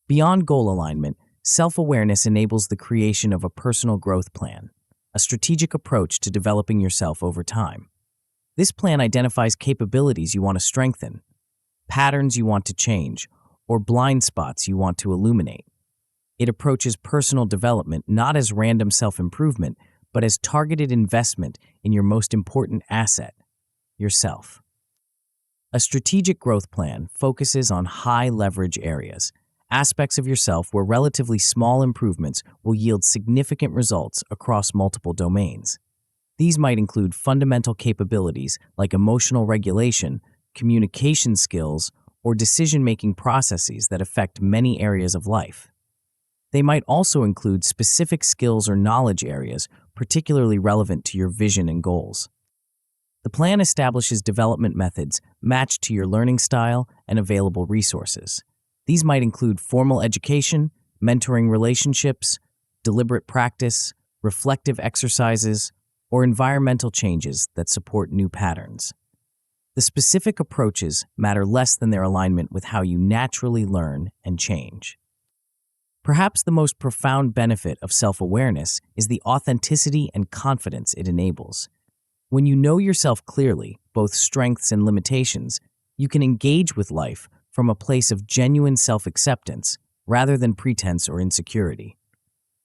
Beyond goal alignment, self-awareness enables the creation of a personal growth plan, a strategic approach to developing yourself over time. This plan identifies capabilities you want to strengthen, patterns you want to change, or blind spots you want to illuminate. It approaches personal development not as random self-improvement, but as targeted investment in your most important asset, yourself. A strategic growth plan focuses on high-leverage areas, aspects of yourself where relatively small improvements will yield significant results across multiple domains. These might include fundamental capabilities like emotional regulation, communication skills, or decision-making processes that affect many areas of life. They might also include specific skills or knowledge areas particularly relevant to your vision and goals. The plan establishes development methods matched to your learning style and available resources. These might include formal education, mentoring relationships, deliberate practice, reflective exercises, or environmental changes that support new patterns. The specific approaches matter less than their alignment with how you naturally learn and change. Perhaps the most profound benefit of self-awareness is the authenticity and confidence it enables. When you know yourself clearly, both strengths and limitations, you can engage with life from a place of genuine self-acceptance rather than pretense or insecurity.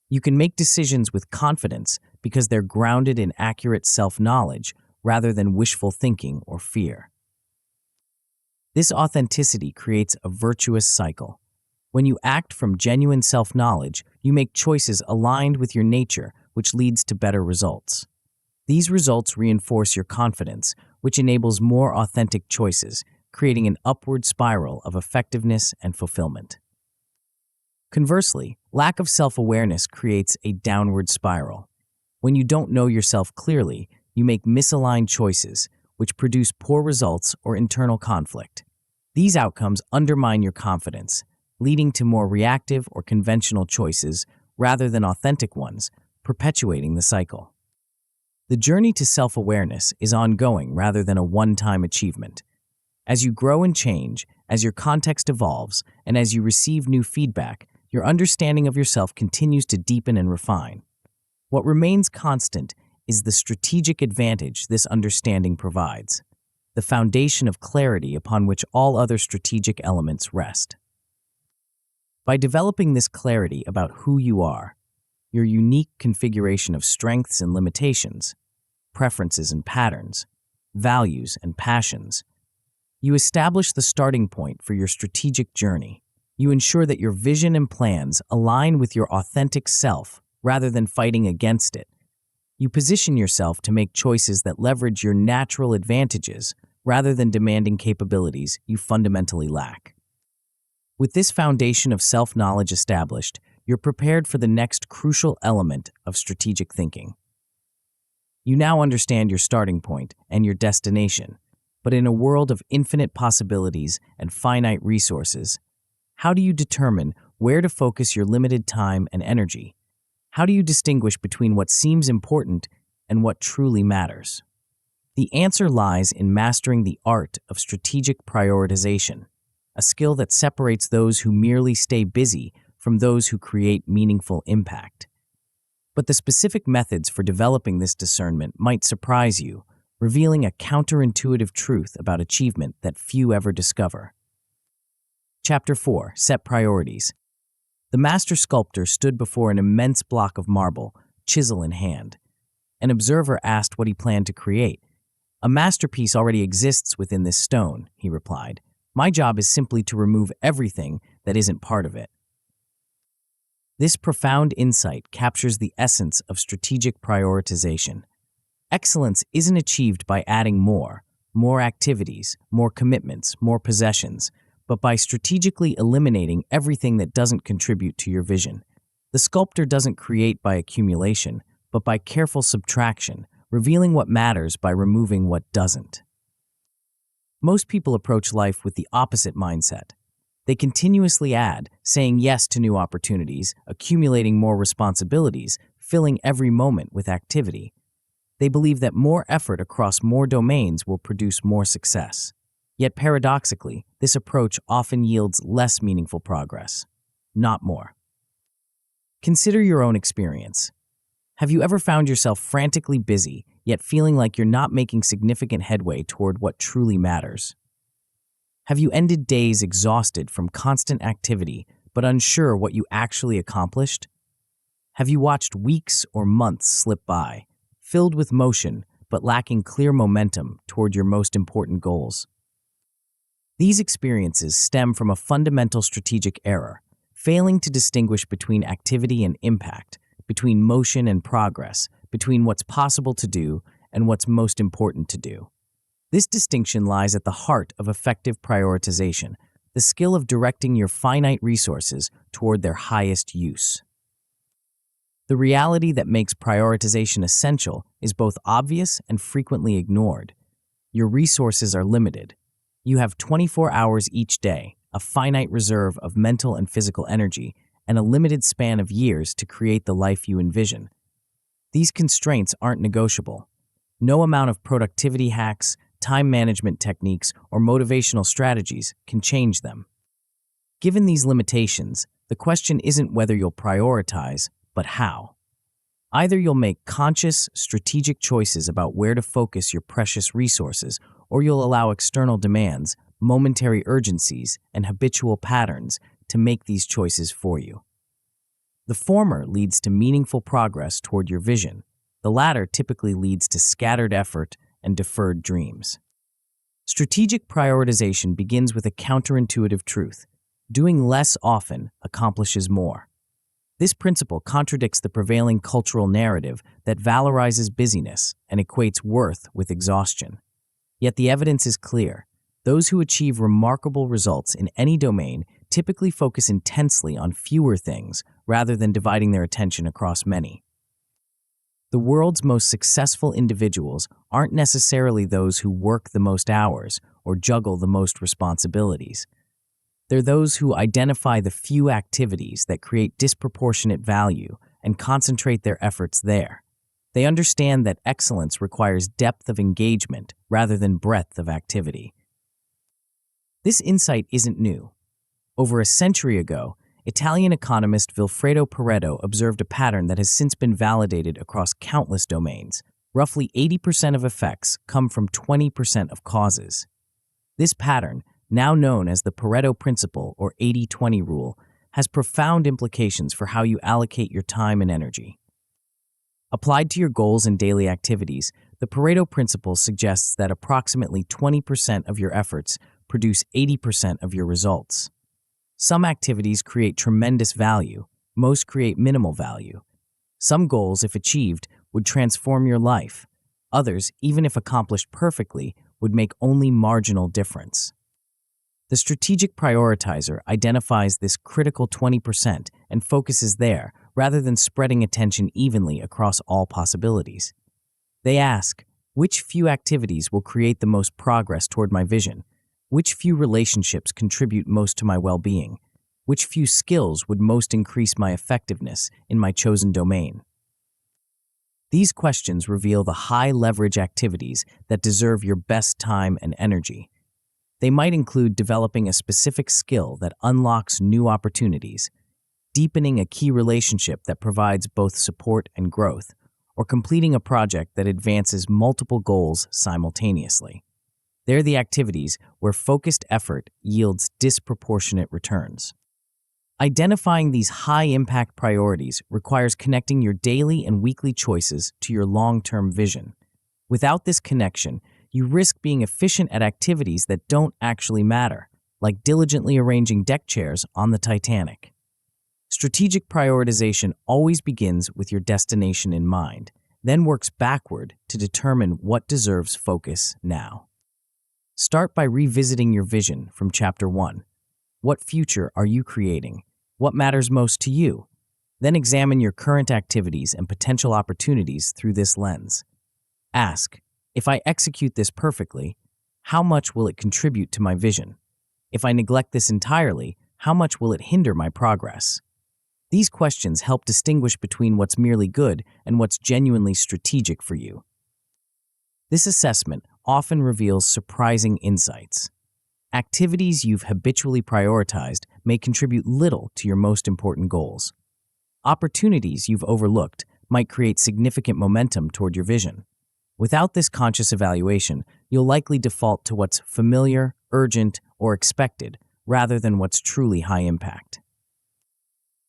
You can make decisions with confidence because they're grounded in accurate self-knowledge rather than wishful thinking or fear. This authenticity creates a virtuous cycle. When you act from genuine self-knowledge, you make choices aligned with your nature, which leads to better results. These results reinforce your confidence, which enables more authentic choices, creating an upward spiral of effectiveness and fulfillment. Conversely, lack of self-awareness creates a downward spiral. When you don't know yourself clearly, you make misaligned choices, which produce poor results or internal conflict. These outcomes undermine your confidence, leading to more reactive or conventional choices rather than authentic ones, perpetuating the cycle. The journey to self-awareness is ongoing rather than a one-time achievement. As you grow and change, as your context evolves, and as you receive new feedback, your understanding of yourself continues to deepen and refine. What remains constant is the strategic advantage this understanding provides, the foundation of clarity upon which all other strategic elements rest. By developing this clarity about who you are, your unique configuration of strengths and limitations, preferences and patterns, values and passions, you establish the starting point for your strategic journey. You ensure that your vision and plans align with your authentic self rather than fighting against it. You position yourself to make choices that leverage your natural advantages rather than demanding capabilities you fundamentally lack. With this foundation of self-knowledge established, you're prepared for the next crucial element of strategic thinking. You now understand your starting point and your destination, but in a world of infinite possibilities and finite resources, how do you determine where to focus your limited time and energy? How do you distinguish between what seems important and what truly matters? The answer lies in mastering the art of strategic prioritization, a skill that separates those who merely stay busy from those who create meaningful impact. But the specific methods for developing this discernment might surprise you, revealing a counterintuitive truth about achievement that few ever discover. Chapter 4. Set Priorities. The master sculptor stood before an immense block of marble, chisel in hand. An observer asked what he planned to create. "A masterpiece already exists within this stone," he replied. "My job is simply to remove everything that isn't part of it." This profound insight captures the essence of strategic prioritization. Excellence isn't achieved by adding more activities, more commitments, more possessions, but by strategically eliminating everything that doesn't contribute to your vision. The sculptor doesn't create by accumulation, but by careful subtraction, revealing what matters by removing what doesn't. Most people approach life with the opposite mindset. They continuously add, saying yes to new opportunities, accumulating more responsibilities, filling every moment with activity. They believe that more effort across more domains will produce more success. Yet paradoxically, this approach often yields less meaningful progress, not more. Consider your own experience. Have you ever found yourself frantically busy, yet feeling like you're not making significant headway toward what truly matters? Have you ended days exhausted from constant activity, but unsure what you actually accomplished? Have you watched weeks or months slip by, filled with motion, but lacking clear momentum toward your most important goals? These experiences stem from a fundamental strategic error, failing to distinguish between activity and impact, between motion and progress, between what's possible to do and what's most important to do. This distinction lies at the heart of effective prioritization, the skill of directing your finite resources toward their highest use. The reality that makes prioritization essential is both obvious and frequently ignored. Your resources are limited. You have 24 hours each day, a finite reserve of mental and physical energy, and a limited span of years to create the life you envision. These constraints aren't negotiable. No amount of productivity hacks, time management techniques, or motivational strategies can change them. Given these limitations, the question isn't whether you'll prioritize, but how. Either you'll make conscious, strategic choices about where to focus your precious resources, or you'll allow external demands, momentary urgencies, and habitual patterns to make these choices for you. The former leads to meaningful progress toward your vision. The latter typically leads to scattered effort and deferred dreams. Strategic prioritization begins with a counterintuitive truth. Doing less often accomplishes more. This principle contradicts the prevailing cultural narrative that valorizes busyness and equates worth with exhaustion. Yet the evidence is clear. Those who achieve remarkable results in any domain typically focus intensely on fewer things rather than dividing their attention across many. The world's most successful individuals aren't necessarily those who work the most hours or juggle the most responsibilities. They're those who identify the few activities that create disproportionate value and concentrate their efforts there. They understand that excellence requires depth of engagement rather than breadth of activity. This insight isn't new. Over a century ago, Italian economist Vilfredo Pareto observed a pattern that has since been validated across countless domains. Roughly 80% of effects come from 20% of causes. This pattern, now known as the Pareto Principle or 80-20 rule, has profound implications for how you allocate your time and energy. Applied to your goals and daily activities, the Pareto Principle suggests that approximately 20% of your efforts produce 80% of your results. Some activities create tremendous value, most create minimal value. Some goals, if achieved, would transform your life. Others, even if accomplished perfectly, would make only marginal difference. The strategic prioritizer identifies this critical 20% and focuses there, rather than spreading attention evenly across all possibilities. They ask, which few activities will create the most progress toward my vision? Which few relationships contribute most to my well-being? Which few skills would most increase my effectiveness in my chosen domain? These questions reveal the high-leverage activities that deserve your best time and energy. They might include developing a specific skill that unlocks new opportunities, deepening a key relationship that provides both support and growth, or completing a project that advances multiple goals simultaneously. They're the activities where focused effort yields disproportionate returns. Identifying these high-impact priorities requires connecting your daily and weekly choices to your long-term vision. Without this connection, you risk being efficient at activities that don't actually matter, like diligently arranging deck chairs on the Titanic. Strategic prioritization always begins with your destination in mind, then works backward to determine what deserves focus now. Start by revisiting your vision from Chapter 1. What future are you creating? What matters most to you? Then examine your current activities and potential opportunities through this lens. Ask, if I execute this perfectly, how much will it contribute to my vision? If I neglect this entirely, how much will it hinder my progress? These questions help distinguish between what's merely good and what's genuinely strategic for you. This assessment often reveals surprising insights. Activities you've habitually prioritized may contribute little to your most important goals. Opportunities you've overlooked might create significant momentum toward your vision. Without this conscious evaluation, you'll likely default to what's familiar, urgent, or expected, rather than what's truly high impact.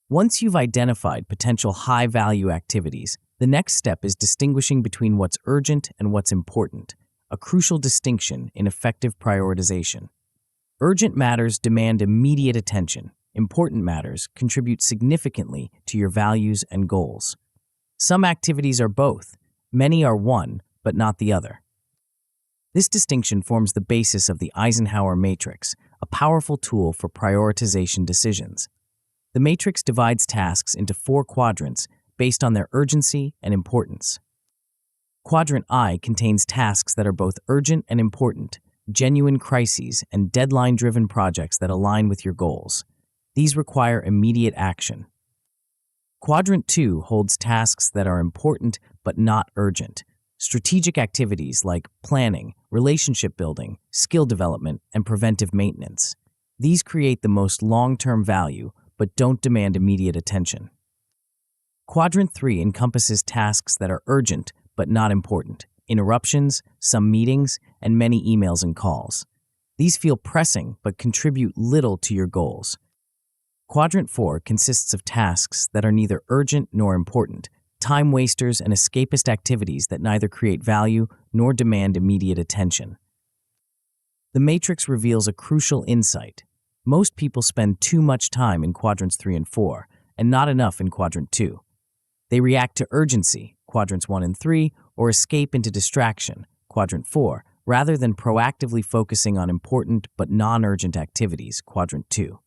Once you've identified potential high-value activities, the next step is distinguishing between what's urgent and what's important, a crucial distinction in effective prioritization. Urgent matters demand immediate attention. Important matters contribute significantly to your values and goals. Some activities are both. Many are one, but not the other. This distinction forms the basis of the Eisenhower matrix, a powerful tool for prioritization decisions. The matrix divides tasks into 4 quadrants based on their urgency and importance. Quadrant I contains tasks that are both urgent and important, genuine crises, and deadline-driven projects that align with your goals. These require immediate action. Quadrant 2 holds tasks that are important but not urgent, strategic activities like planning, relationship building, skill development, and preventive maintenance. These create the most long-term value but don't demand immediate attention. Quadrant 3 encompasses tasks that are urgent but not important, interruptions, some meetings, and many emails and calls. These feel pressing but contribute little to your goals. Quadrant 4 consists of tasks that are neither urgent nor important, time wasters and escapist activities that neither create value nor demand immediate attention. The matrix reveals a crucial insight. Most people spend too much time in quadrants 3 and 4, and not enough in quadrant 2. They react to urgency, quadrants 1 and 3, or escape into distraction, quadrant 4, rather than proactively focusing on important but non-urgent activities, quadrant 2.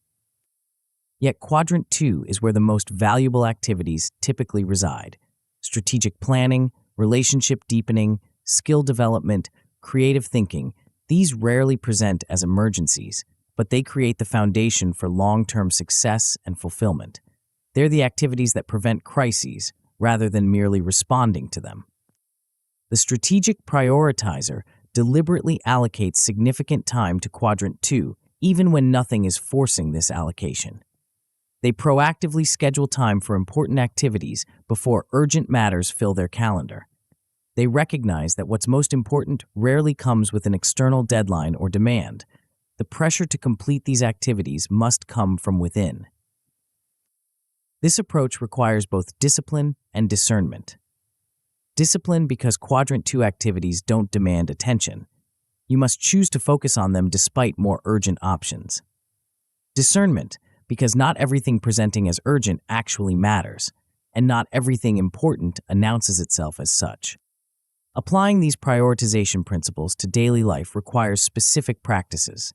Yet Quadrant 2 is where the most valuable activities typically reside. Strategic planning, relationship deepening, skill development, creative thinking, these rarely present as emergencies, but they create the foundation for long-term success and fulfillment. They're the activities that prevent crises rather than merely responding to them. The strategic prioritizer deliberately allocates significant time to Quadrant 2, even when nothing is forcing this allocation. They proactively schedule time for important activities before urgent matters fill their calendar. They recognize that what's most important rarely comes with an external deadline or demand. The pressure to complete these activities must come from within. This approach requires both discipline and discernment. Discipline because Quadrant 2 activities don't demand attention. You must choose to focus on them despite more urgent options. Discernment because not everything presenting as urgent actually matters, and not everything important announces itself as such. Applying these prioritization principles to daily life requires specific practices.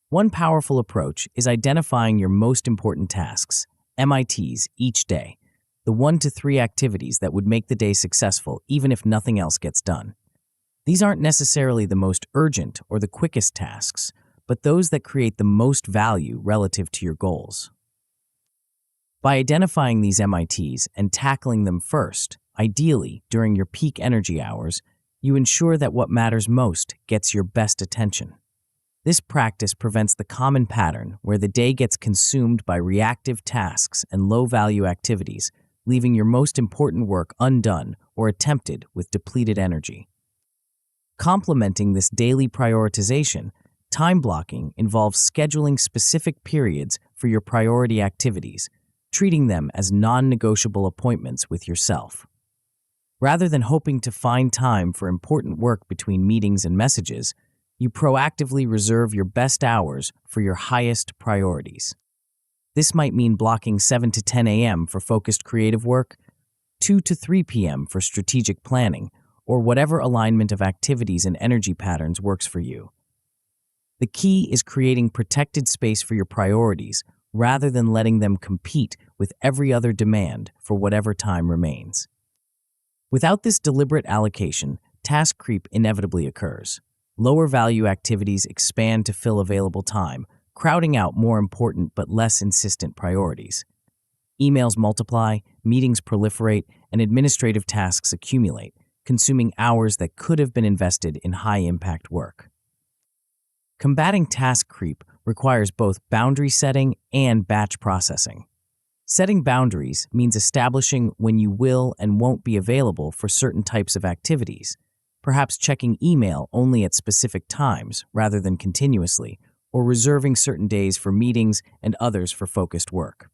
One powerful approach is identifying your most important tasks, MITs, each day, the 1 to 3 activities that would make the day successful even if nothing else gets done. These aren't necessarily the most urgent or the quickest tasks, but those that create the most value relative to your goals. By identifying these MITs and tackling them first, ideally during your peak energy hours, you ensure that what matters most gets your best attention. This practice prevents the common pattern where the day gets consumed by reactive tasks and low-value activities, leaving your most important work undone or attempted with depleted energy. Complementing this daily prioritization, time blocking involves scheduling specific periods for your priority activities, treating them as non-negotiable appointments with yourself. Rather than hoping to find time for important work between meetings and messages, you proactively reserve your best hours for your highest priorities. This might mean blocking 7 to 10 a.m. for focused creative work, 2 to 3 p.m. for strategic planning, or whatever alignment of activities and energy patterns works for you. The key is creating protected space for your priorities rather than letting them compete with every other demand for whatever time remains. Without this deliberate allocation, task creep inevitably occurs. Lower value activities expand to fill available time, crowding out more important but less insistent priorities. Emails multiply, meetings proliferate, and administrative tasks accumulate, consuming hours that could have been invested in high-impact work. Combating task creep requires both boundary setting and batch processing. Setting boundaries means establishing when you will and won't be available for certain types of activities, perhaps checking email only at specific times rather than continuously, or reserving certain days for meetings and others for focused work.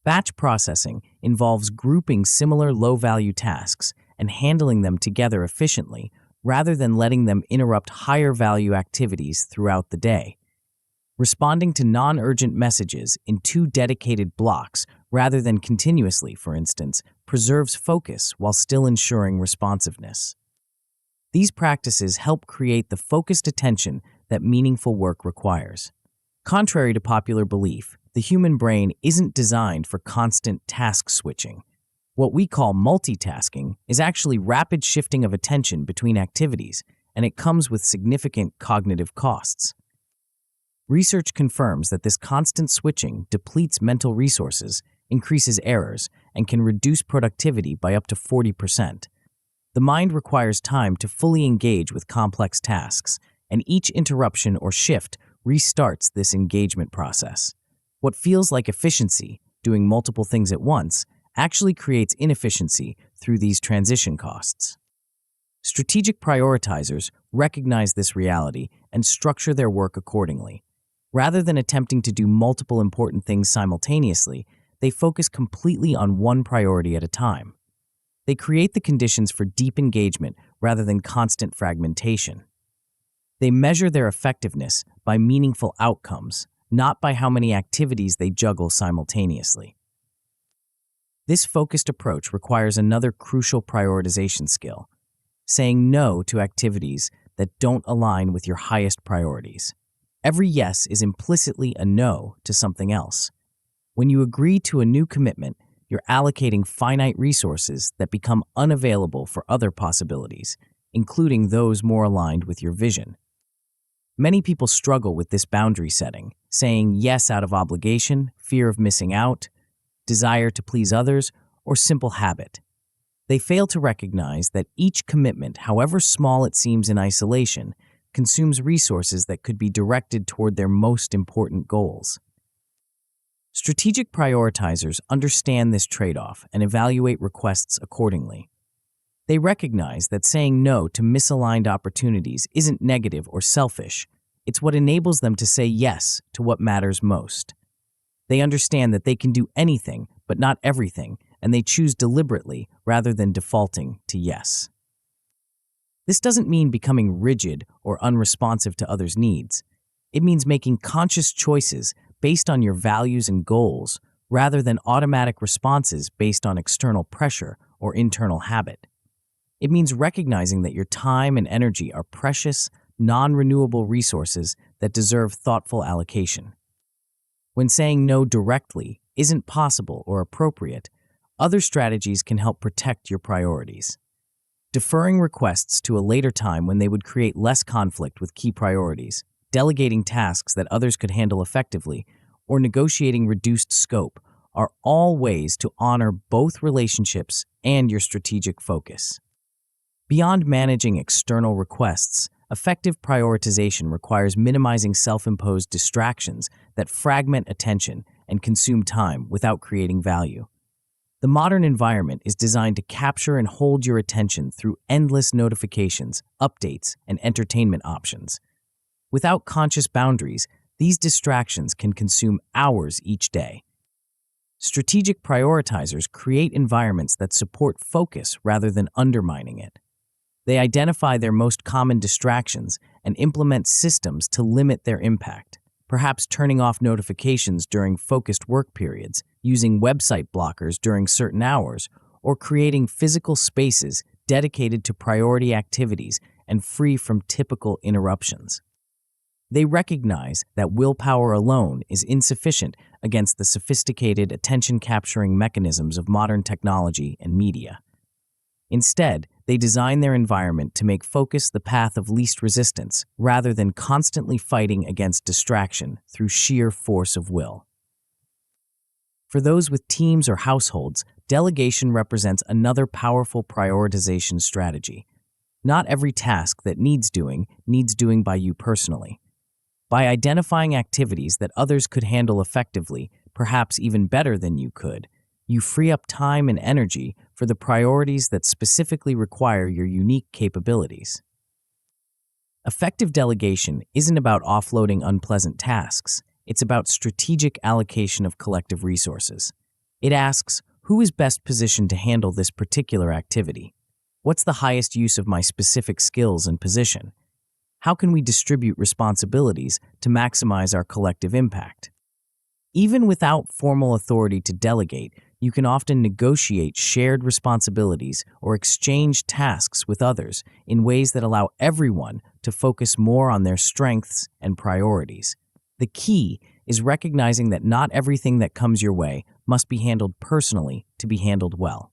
Batch processing involves grouping similar low-value tasks and handling them together efficiently rather than letting them interrupt higher-value activities throughout the day. Responding to non-urgent messages in 2 dedicated blocks rather than continuously, for instance, preserves focus while still ensuring responsiveness. These practices help create the focused attention that meaningful work requires. Contrary to popular belief, the human brain isn't designed for constant task switching. What we call multitasking is actually rapid shifting of attention between activities, and it comes with significant cognitive costs. Research confirms that this constant switching depletes mental resources, increases errors, and can reduce productivity by up to 40%. The mind requires time to fully engage with complex tasks, and each interruption or shift restarts this engagement process. What feels like efficiency, doing multiple things at once, actually creates inefficiency through these transition costs. Strategic prioritizers recognize this reality and structure their work accordingly. Rather than attempting to do multiple important things simultaneously, they focus completely on one priority at a time. They create the conditions for deep engagement rather than constant fragmentation. They measure their effectiveness by meaningful outcomes, not by how many activities they juggle simultaneously. This focused approach requires another crucial prioritization skill: saying no to activities that don't align with your highest priorities. Every yes is implicitly a no to something else. When you agree to a new commitment, you're allocating finite resources that become unavailable for other possibilities, including those more aligned with your vision. Many people struggle with this boundary setting, saying yes out of obligation, fear of missing out, desire to please others, or simple habit. They fail to recognize that each commitment, however small it seems in isolation, consumes resources that could be directed toward their most important goals. Strategic prioritizers understand this trade-off and evaluate requests accordingly. They recognize that saying no to misaligned opportunities isn't negative or selfish. It's what enables them to say yes to what matters most. They understand that they can do anything, but not everything, and they choose deliberately rather than defaulting to yes. This doesn't mean becoming rigid or unresponsive to others' needs. It means making conscious choices based on your values and goals rather than automatic responses based on external pressure or internal habit. It means recognizing that your time and energy are precious, non-renewable resources that deserve thoughtful allocation. When saying no directly isn't possible or appropriate, other strategies can help protect your priorities. Deferring requests to a later time when they would create less conflict with key priorities, delegating tasks that others could handle effectively, or negotiating reduced scope are all ways to honor both relationships and your strategic focus. Beyond managing external requests, effective prioritization requires minimizing self-imposed distractions that fragment attention and consume time without creating value. The modern environment is designed to capture and hold your attention through endless notifications, updates, and entertainment options. Without conscious boundaries, these distractions can consume hours each day. Strategic prioritizers create environments that support focus rather than undermining it. They identify their most common distractions and implement systems to limit their impact, perhaps turning off notifications during focused work periods, using website blockers during certain hours, or creating physical spaces dedicated to priority activities and free from typical interruptions. They recognize that willpower alone is insufficient against the sophisticated attention-capturing mechanisms of modern technology and media. Instead, they design their environment to make focus the path of least resistance rather than constantly fighting against distraction through sheer force of will. For those with teams or households, delegation represents another powerful prioritization strategy. Not every task that needs doing by you personally. By identifying activities that others could handle effectively, perhaps even better than you could, you free up time and energy for the priorities that specifically require your unique capabilities. Effective delegation isn't about offloading unpleasant tasks. It's about strategic allocation of collective resources. It asks, who is best positioned to handle this particular activity? What's the highest use of my specific skills and position? How can we distribute responsibilities to maximize our collective impact? Even without formal authority to delegate, you can often negotiate shared responsibilities or exchange tasks with others in ways that allow everyone to focus more on their strengths and priorities. The key is recognizing that not everything that comes your way must be handled personally to be handled well.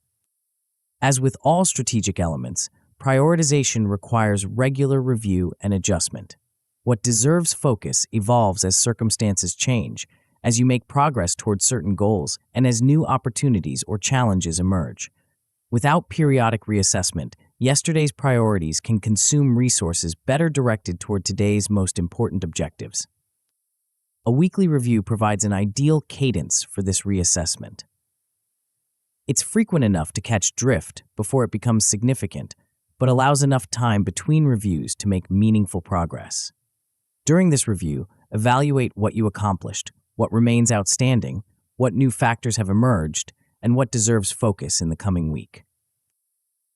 As with all strategic elements, prioritization requires regular review and adjustment. What deserves focus evolves as circumstances change, as you make progress towards certain goals, and as new opportunities or challenges emerge. Without periodic reassessment, yesterday's priorities can consume resources better directed toward today's most important objectives. A weekly review provides an ideal cadence for this reassessment. It's frequent enough to catch drift before it becomes significant, but allows enough time between reviews to make meaningful progress. During this review, evaluate what you accomplished, what remains outstanding, what new factors have emerged, and what deserves focus in the coming week.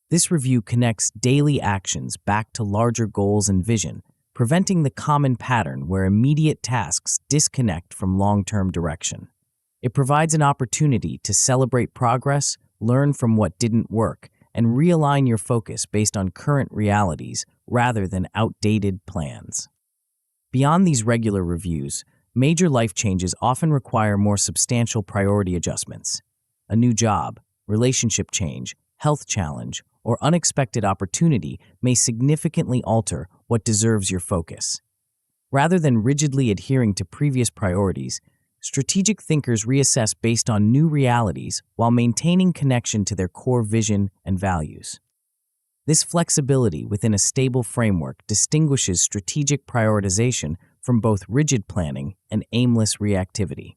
This review connects daily actions back to larger goals and vision, preventing the common pattern where immediate tasks disconnect from long-term direction. It provides an opportunity to celebrate progress, learn from what didn't work, and realign your focus based on current realities rather than outdated plans. Beyond these regular reviews, major life changes often require more substantial priority adjustments. A new job, relationship change, health challenge, or unexpected opportunity may significantly alter what deserves your focus. Rather than rigidly adhering to previous priorities, strategic thinkers reassess based on new realities while maintaining connection to their core vision and values. This flexibility within a stable framework distinguishes strategic prioritization from both rigid planning and aimless reactivity.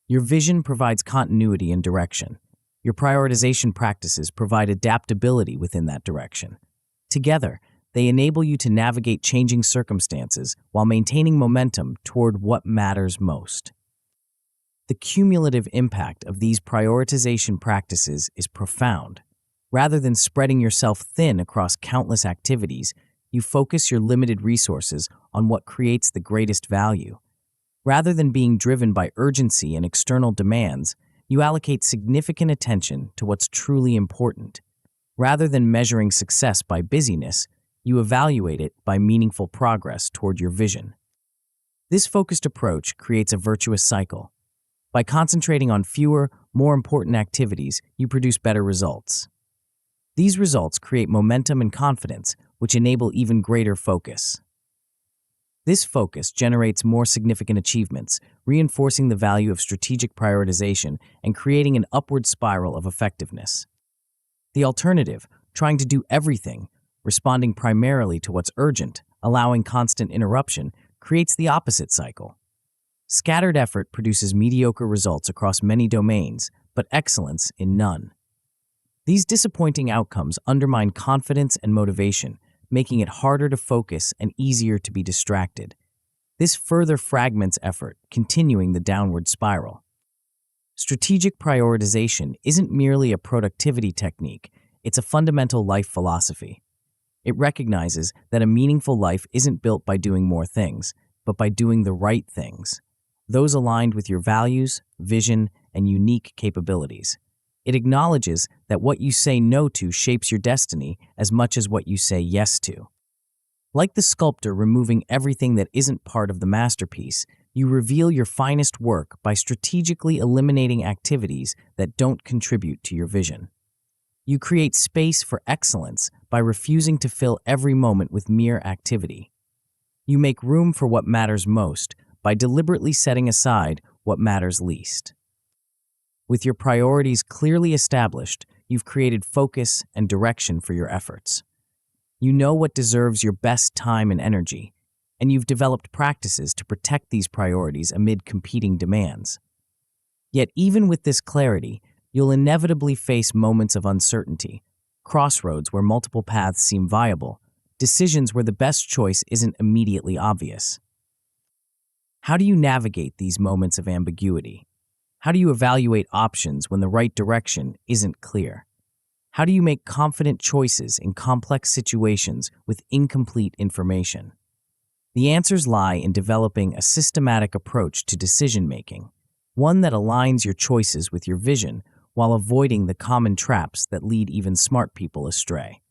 Your vision provides continuity and direction. Your prioritization practices provide adaptability within that direction. Together, they enable you to navigate changing circumstances while maintaining momentum toward what matters most. The cumulative impact of these prioritization practices is profound. Rather than spreading yourself thin across countless activities, you focus your limited resources on what creates the greatest value. Rather than being driven by urgency and external demands, you allocate significant attention to what's truly important. Rather than measuring success by busyness, you evaluate it by meaningful progress toward your vision. This focused approach creates a virtuous cycle. By concentrating on fewer, more important activities, you produce better results. These results create momentum and confidence, which enable even greater focus. This focus generates more significant achievements, reinforcing the value of strategic prioritization and creating an upward spiral of effectiveness. The alternative, trying to do everything, responding primarily to what's urgent, allowing constant interruption, creates the opposite cycle. Scattered effort produces mediocre results across many domains, but excellence in none. These disappointing outcomes undermine confidence and motivation, making it harder to focus and easier to be distracted. This further fragments effort, continuing the downward spiral. Strategic prioritization isn't merely a productivity technique, it's a fundamental life philosophy. It recognizes that a meaningful life isn't built by doing more things, but by doing the right things, those aligned with your values, vision, and unique capabilities. It acknowledges that what you say no to shapes your destiny as much as what you say yes to. Like the sculptor removing everything that isn't part of the masterpiece, you reveal your finest work by strategically eliminating activities that don't contribute to your vision. You create space for excellence by refusing to fill every moment with mere activity. You make room for what matters most by deliberately setting aside what matters least. With your priorities clearly established, you've created focus and direction for your efforts. You know what deserves your best time and energy, and you've developed practices to protect these priorities amid competing demands. Yet even with this clarity, you'll inevitably face moments of uncertainty, crossroads where multiple paths seem viable, decisions where the best choice isn't immediately obvious. How do you navigate these moments of ambiguity? How do you evaluate options when the right direction isn't clear? How do you make confident choices in complex situations with incomplete information? The answers lie in developing a systematic approach to decision-making, one that aligns your choices with your vision while avoiding the common traps that lead even smart people astray.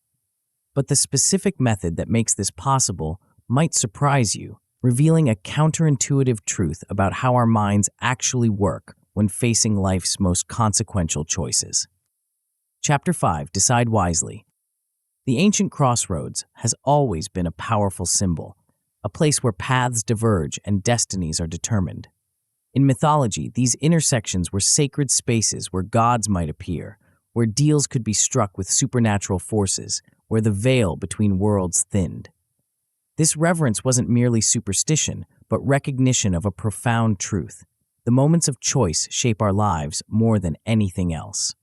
But the specific method that makes this possible might surprise you, revealing a counterintuitive truth about how our minds actually work when facing life's most consequential choices. Chapter 5. Decide Wisely. The ancient crossroads has always been a powerful symbol, a place where paths diverge and destinies are determined. In mythology, these intersections were sacred spaces where gods might appear, where deals could be struck with supernatural forces, where the veil between worlds thinned. This reverence wasn't merely superstition, but recognition of a profound truth. The moments of choice shape our lives more than anything else.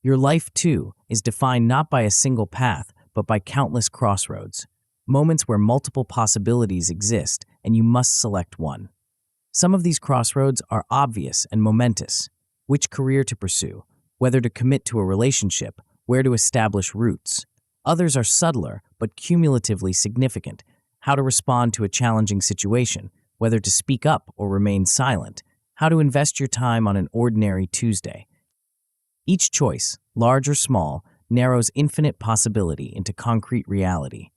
Your life, too, is defined not by a single path, but by countless crossroads, moments where multiple possibilities exist and you must select one. Some of these crossroads are obvious and momentous: which career to pursue, whether to commit to a relationship, where to establish roots. Others are subtler, but cumulatively significant: how to respond to a challenging situation, whether to speak up or remain silent, how to invest your time on an ordinary Tuesday. Each choice, large or small, narrows infinite possibility into concrete reality.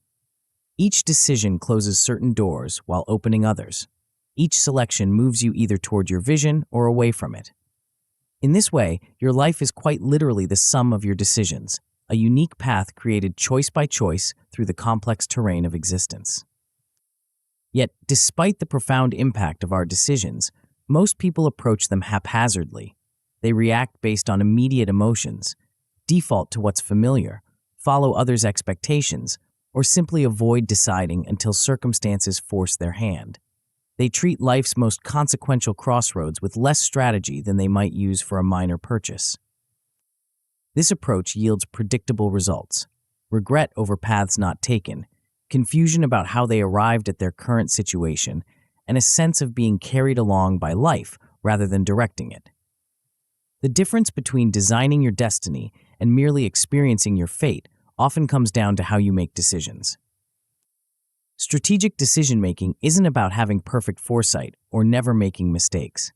Each decision closes certain doors while opening others. Each selection moves you either toward your vision or away from it. In this way, your life is quite literally the sum of your decisions, a unique path created choice by choice through the complex terrain of existence. Yet, despite the profound impact of our decisions, most people approach them haphazardly. They react based on immediate emotions, default to what's familiar, follow others' expectations, or simply avoid deciding until circumstances force their hand. They treat life's most consequential crossroads with less strategy than they might use for a minor purchase. This approach yields predictable results: regret over paths not taken, confusion about how they arrived at their current situation, and a sense of being carried along by life rather than directing it. The difference between designing your destiny and merely experiencing your fate often comes down to how you make decisions. Strategic decision-making isn't about having perfect foresight or never making mistakes.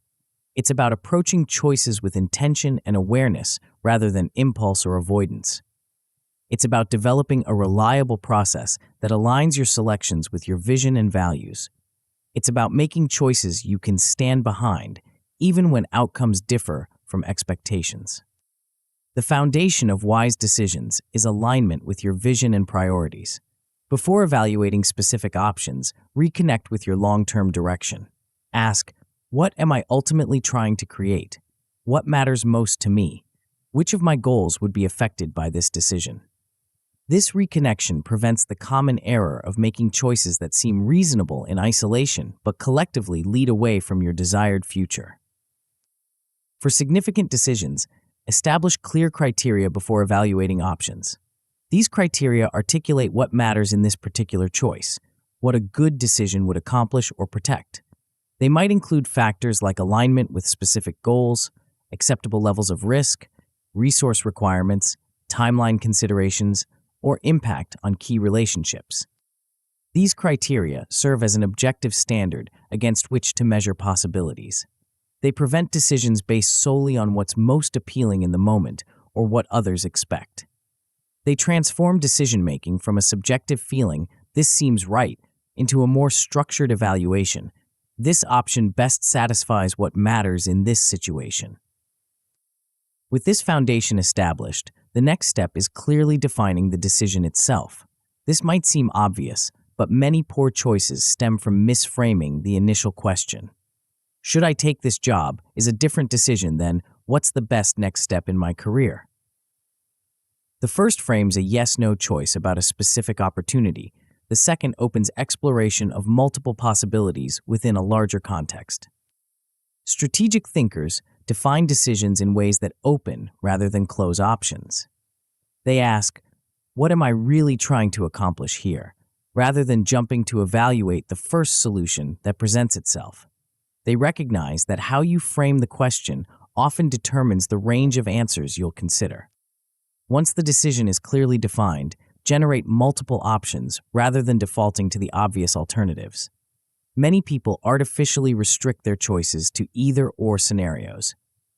It's about approaching choices with intention and awareness rather than impulse or avoidance. It's about developing a reliable process that aligns your selections with your vision and values. It's about making choices you can stand behind, even when outcomes differ from expectations. The foundation of wise decisions is alignment with your vision and priorities. Before evaluating specific options, reconnect with your long-term direction. Ask, what am I ultimately trying to create? What matters most to me? Which of my goals would be affected by this decision? This reconnection prevents the common error of making choices that seem reasonable in isolation but collectively lead away from your desired future. For significant decisions, establish clear criteria before evaluating options. These criteria articulate what matters in this particular choice, what a good decision would accomplish or protect. They might include factors like alignment with specific goals, acceptable levels of risk, resource requirements, timeline considerations, or impact on key relationships. These criteria serve as an objective standard against which to measure possibilities. They prevent decisions based solely on what's most appealing in the moment or what others expect. They transform decision-making from a subjective feeling, "this seems right," into a more structured evaluation. This option best satisfies what matters in this situation. With this foundation established, the next step is clearly defining the decision itself. This might seem obvious, but many poor choices stem from misframing the initial question. Should I take this job is a different decision than what's the best next step in my career. The first frames a yes-no choice about a specific opportunity. The second opens exploration of multiple possibilities within a larger context. Strategic thinkers define decisions in ways that open rather than close options. They ask, what am I really trying to accomplish here, rather than jumping to evaluate the first solution that presents itself. They recognize that how you frame the question often determines the range of answers you'll consider. Once the decision is clearly defined, generate multiple options rather than defaulting to the obvious alternatives. Many people artificially restrict their choices to either-or scenarios.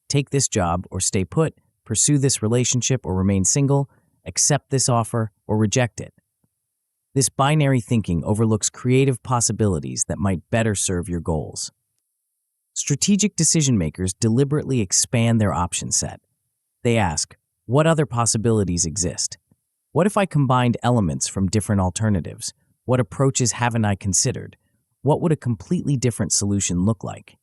Take this job or stay put, pursue this relationship or remain single, accept this offer or reject it. This binary thinking overlooks creative possibilities that might better serve your goals. Strategic decision-makers deliberately expand their option set. They ask, what other possibilities exist? What if I combined elements from different alternatives? What approaches haven't I considered? What would a completely different solution look like?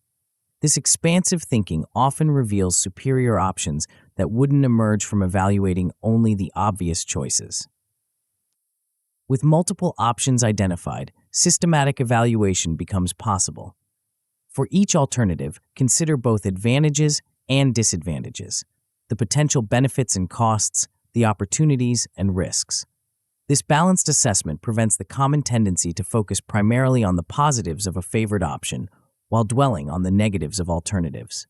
This expansive thinking often reveals superior options that wouldn't emerge from evaluating only the obvious choices. With multiple options identified, systematic evaluation becomes possible. For each alternative, consider both advantages and disadvantages, the potential benefits and costs, the opportunities and risks. This balanced assessment prevents the common tendency to focus primarily on the positives of a favored option while dwelling on the negatives of alternatives.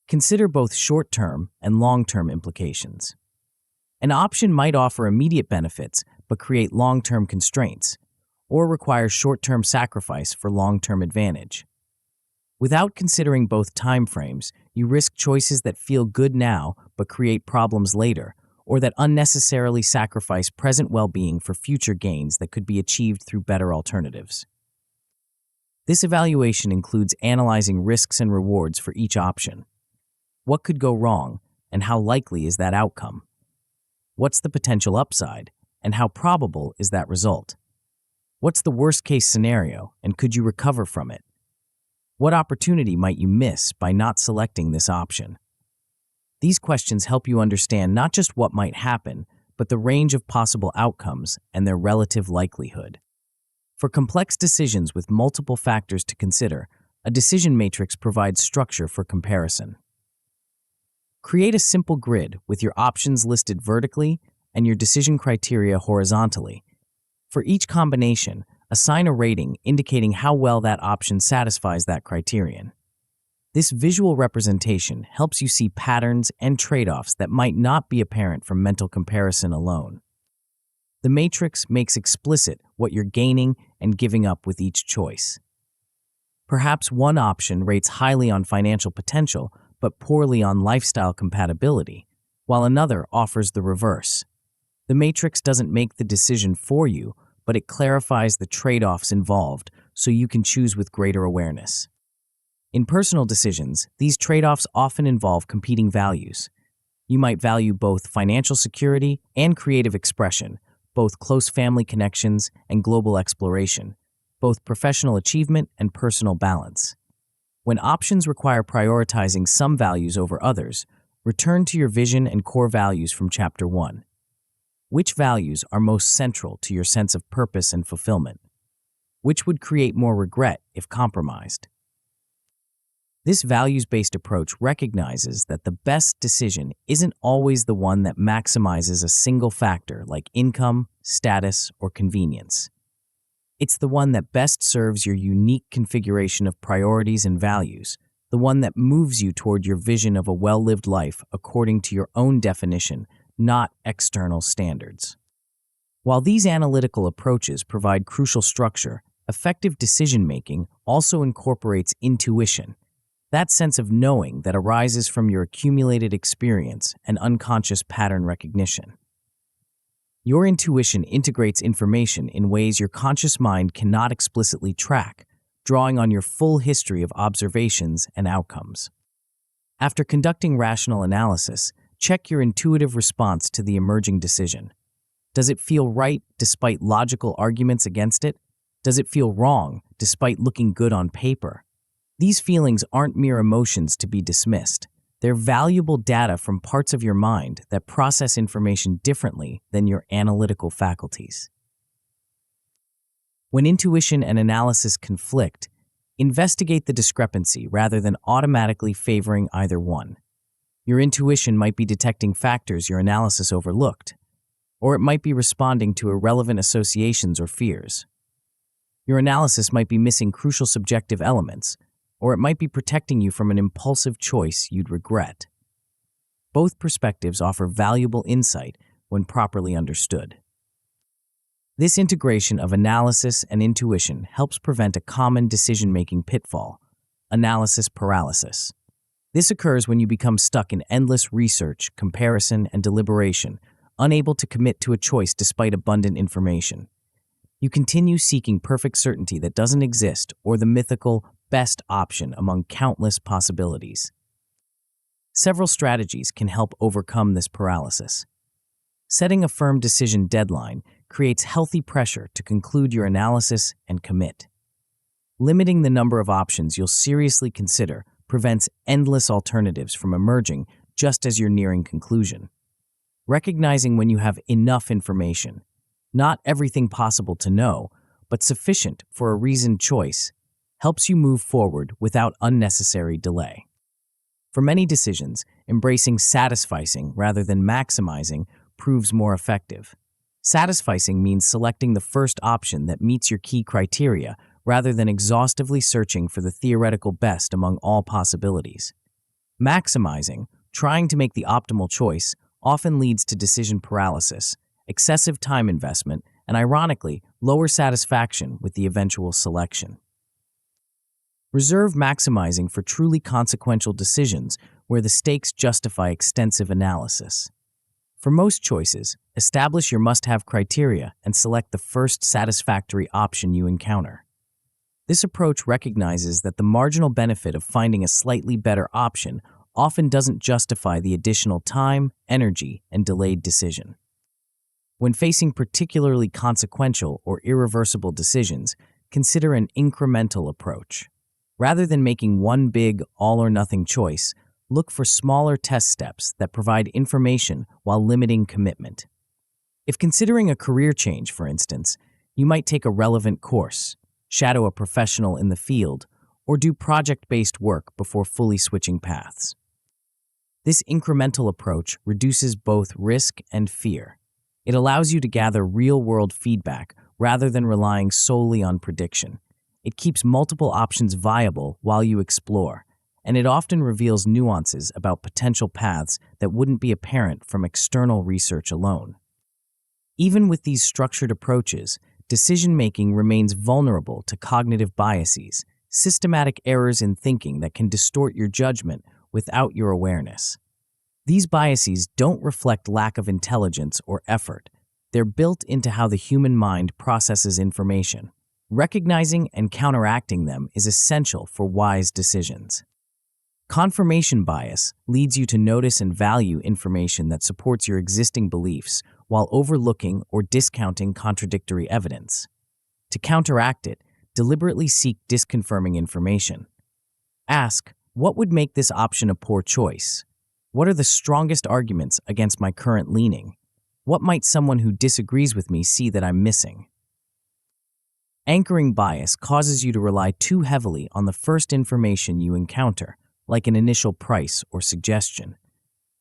Consider both short-term and long-term implications. An option might offer immediate benefits but create long-term constraints, or require short-term sacrifice for long-term advantage. Without considering both timeframes, you risk choices that feel good now but create problems later, or that unnecessarily sacrifice present well-being for future gains that could be achieved through better alternatives. This evaluation includes analyzing risks and rewards for each option. What could go wrong, and how likely is that outcome? What's the potential upside, and how probable is that result? What's the worst-case scenario, and could you recover from it? What opportunity might you miss by not selecting this option? These questions help you understand not just what might happen, but the range of possible outcomes and their relative likelihood. For complex decisions with multiple factors to consider, a decision matrix provides structure for comparison. Create a simple grid with your options listed vertically and your decision criteria horizontally. For each combination, assign a rating indicating how well that option satisfies that criterion. This visual representation helps you see patterns and trade-offs that might not be apparent from mental comparison alone. The matrix makes explicit what you're gaining and giving up with each choice. Perhaps one option rates highly on financial potential but poorly on lifestyle compatibility, while another offers the reverse. The matrix doesn't make the decision for you, but it clarifies the trade-offs involved so you can choose with greater awareness. In personal decisions, these trade-offs often involve competing values. You might value both financial security and creative expression, both close family connections and global exploration, both professional achievement and personal balance. When options require prioritizing some values over others, return to your vision and core values from Chapter 1. Which values are most central to your sense of purpose and fulfillment? Which would create more regret if compromised? This values-based approach recognizes that the best decision isn't always the one that maximizes a single factor like income, status, or convenience. It's the one that best serves your unique configuration of priorities and values, the one that moves you toward your vision of a well-lived life according to your own definition, not external standards. While these analytical approaches provide crucial structure, effective decision-making also incorporates intuition, that sense of knowing that arises from your accumulated experience and unconscious pattern recognition. Your intuition integrates information in ways your conscious mind cannot explicitly track, drawing on your full history of observations and outcomes. After conducting rational analysis, check your intuitive response to the emerging decision. Does it feel right despite logical arguments against it? Does it feel wrong despite looking good on paper? These feelings aren't mere emotions to be dismissed. They're valuable data from parts of your mind that process information differently than your analytical faculties. When intuition and analysis conflict, investigate the discrepancy rather than automatically favoring either one. Your intuition might be detecting factors your analysis overlooked, or it might be responding to irrelevant associations or fears. Your analysis might be missing crucial subjective elements, or it might be protecting you from an impulsive choice you'd regret. Both perspectives offer valuable insight when properly understood. This integration of analysis and intuition helps prevent a common decision-making pitfall, analysis paralysis. This occurs when you become stuck in endless research, comparison, and deliberation, unable to commit to a choice despite abundant information. You continue seeking perfect certainty that doesn't exist or the mythical best option among countless possibilities. Several strategies can help overcome this paralysis. Setting a firm decision deadline creates healthy pressure to conclude your analysis and commit. Limiting the number of options you'll seriously consider prevents endless alternatives from emerging just as you're nearing conclusion. Recognizing when you have enough information, not everything possible to know, but sufficient for a reasoned choice, helps you move forward without unnecessary delay. For many decisions, embracing satisficing rather than maximizing proves more effective. Satisficing means selecting the first option that meets your key criteria rather than exhaustively searching for the theoretical best among all possibilities. Maximizing, trying to make the optimal choice, often leads to decision paralysis, excessive time investment, and ironically, lower satisfaction with the eventual selection. Reserve maximizing for truly consequential decisions where the stakes justify extensive analysis. For most choices, establish your must-have criteria and select the first satisfactory option you encounter. This approach recognizes that the marginal benefit of finding a slightly better option often doesn't justify the additional time, energy, and delayed decision. When facing particularly consequential or irreversible decisions, consider an incremental approach. Rather than making one big, all-or-nothing choice, look for smaller test steps that provide information while limiting commitment. If considering a career change, for instance, you might take a relevant course, shadow a professional in the field, or do project-based work before fully switching paths. This incremental approach reduces both risk and fear. It allows you to gather real-world feedback rather than relying solely on prediction. It keeps multiple options viable while you explore, and it often reveals nuances about potential paths that wouldn't be apparent from external research alone. Even with these structured approaches, decision-making remains vulnerable to cognitive biases, systematic errors in thinking that can distort your judgment without your awareness. These biases don't reflect lack of intelligence or effort. They're built into how the human mind processes information. Recognizing and counteracting them is essential for wise decisions. Confirmation bias leads you to notice and value information that supports your existing beliefs while overlooking or discounting contradictory evidence. To counteract it, deliberately seek disconfirming information. Ask, what would make this option a poor choice? What are the strongest arguments against my current leaning? What might someone who disagrees with me see that I'm missing? Anchoring bias causes you to rely too heavily on the first information you encounter, like an initial price or suggestion.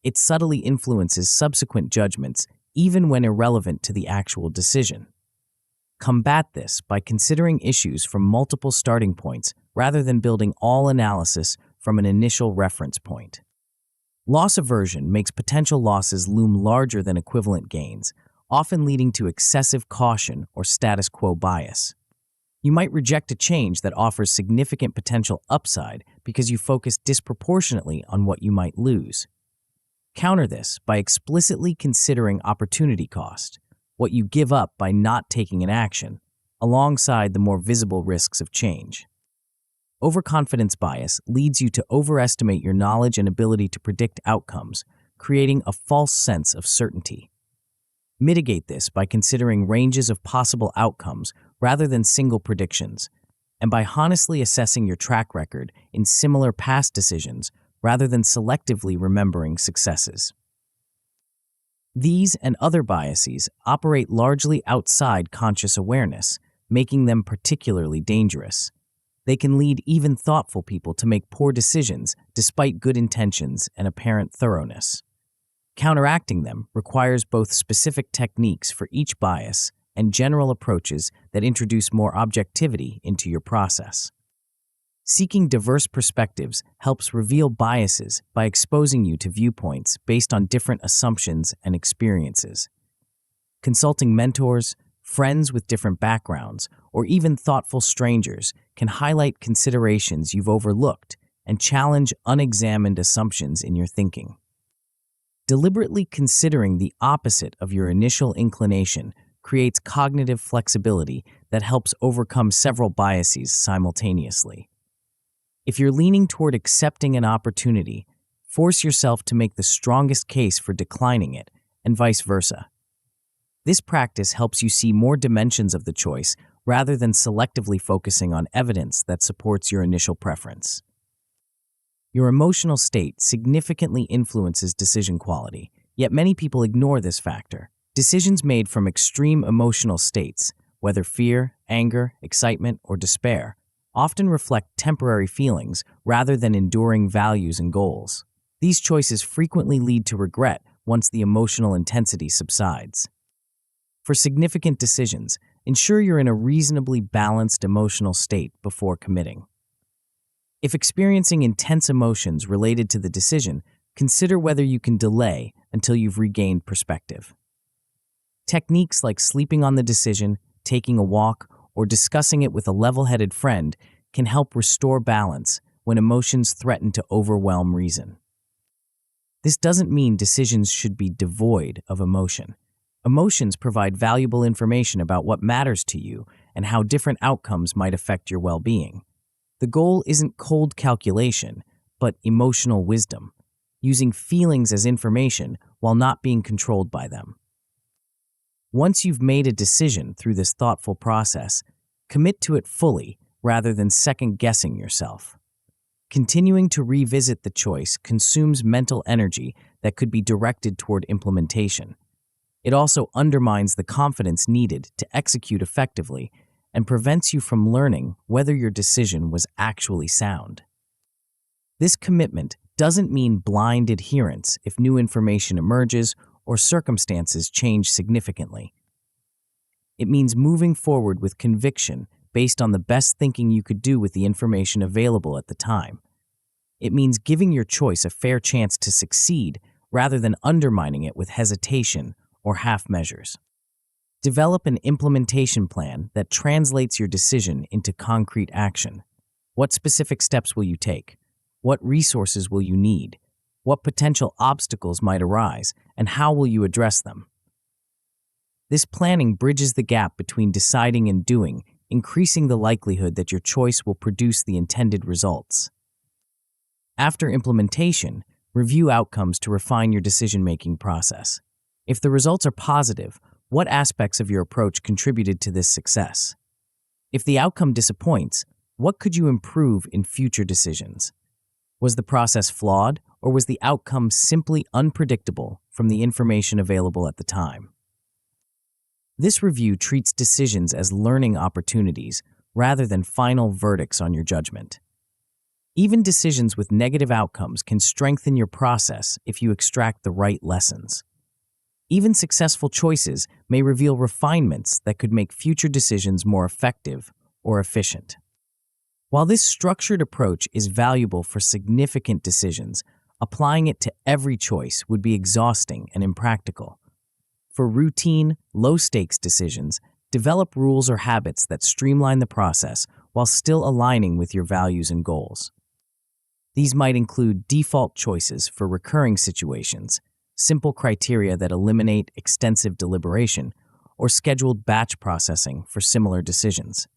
It subtly influences subsequent judgments, even when irrelevant to the actual decision. Combat this by considering issues from multiple starting points rather than building all analysis from an initial reference point. Loss aversion makes potential losses loom larger than equivalent gains, often leading to excessive caution or status quo bias. You might reject a change that offers significant potential upside because you focus disproportionately on what you might lose. Counter this by explicitly considering opportunity cost, what you give up by not taking an action, alongside the more visible risks of change. Overconfidence bias leads you to overestimate your knowledge and ability to predict outcomes, creating a false sense of certainty. Mitigate this by considering ranges of possible outcomes rather than single predictions, and by honestly assessing your track record in similar past decisions rather than selectively remembering successes. These and other biases operate largely outside conscious awareness, making them particularly dangerous. They can lead even thoughtful people to make poor decisions despite good intentions and apparent thoroughness. Counteracting them requires both specific techniques for each bias and general approaches that introduce more objectivity into your process. Seeking diverse perspectives helps reveal biases by exposing you to viewpoints based on different assumptions and experiences. Consulting mentors, friends with different backgrounds, or even thoughtful strangers can highlight considerations you've overlooked and challenge unexamined assumptions in your thinking. Deliberately considering the opposite of your initial inclination creates cognitive flexibility that helps overcome several biases simultaneously. If you're leaning toward accepting an opportunity, force yourself to make the strongest case for declining it, and vice versa. This practice helps you see more dimensions of the choice rather than selectively focusing on evidence that supports your initial preference. Your emotional state significantly influences decision quality, yet many people ignore this factor. Decisions made from extreme emotional states, whether fear, anger, excitement, or despair, often reflect temporary feelings rather than enduring values and goals. These choices frequently lead to regret once the emotional intensity subsides. For significant decisions, ensure you're in a reasonably balanced emotional state before committing. If experiencing intense emotions related to the decision, consider whether you can delay until you've regained perspective. Techniques like sleeping on the decision, taking a walk, or discussing it with a level-headed friend can help restore balance when emotions threaten to overwhelm reason. This doesn't mean decisions should be devoid of emotion. Emotions provide valuable information about what matters to you and how different outcomes might affect your well-being. The goal isn't cold calculation, but emotional wisdom, using feelings as information while not being controlled by them. Once you've made a decision through this thoughtful process, commit to it fully rather than second-guessing yourself. Continuing to revisit the choice consumes mental energy that could be directed toward implementation. It also undermines the confidence needed to execute effectively and prevents you from learning whether your decision was actually sound. This commitment doesn't mean blind adherence if new information emerges or circumstances change significantly. It means moving forward with conviction based on the best thinking you could do with the information available at the time. It means giving your choice a fair chance to succeed rather than undermining it with hesitation or half measures. Develop an implementation plan that translates your decision into concrete action. What specific steps will you take? What resources will you need? What potential obstacles might arise, and how will you address them? This planning bridges the gap between deciding and doing, increasing the likelihood that your choice will produce the intended results. After implementation, review outcomes to refine your decision-making process. If the results are positive, what aspects of your approach contributed to this success? If the outcome disappoints, what could you improve in future decisions? Was the process flawed, or was the outcome simply unpredictable from the information available at the time? This review treats decisions as learning opportunities rather than final verdicts on your judgment. Even decisions with negative outcomes can strengthen your process if you extract the right lessons. Even successful choices may reveal refinements that could make future decisions more effective or efficient. While this structured approach is valuable for significant decisions, applying it to every choice would be exhausting and impractical. For routine, low-stakes decisions, develop rules or habits that streamline the process while still aligning with your values and goals. These might include default choices for recurring situations, simple criteria that eliminate extensive deliberation, or scheduled batch processing for similar decisions.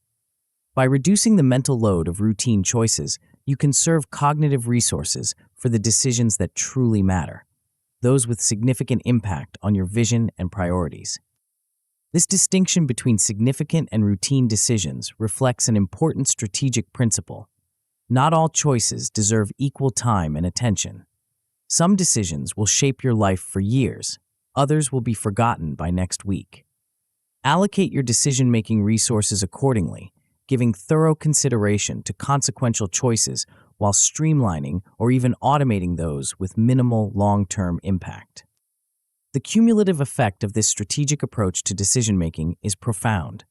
By reducing the mental load of routine choices, you conserve cognitive resources for the decisions that truly matter, those with significant impact on your vision and priorities. This distinction between significant and routine decisions reflects an important strategic principle. Not all choices deserve equal time and attention. Some decisions will shape your life for years, others will be forgotten by next week. Allocate your decision-making resources accordingly, giving thorough consideration to consequential choices while streamlining or even automating those with minimal long-term impact. The cumulative effect of this strategic approach to decision-making is profound.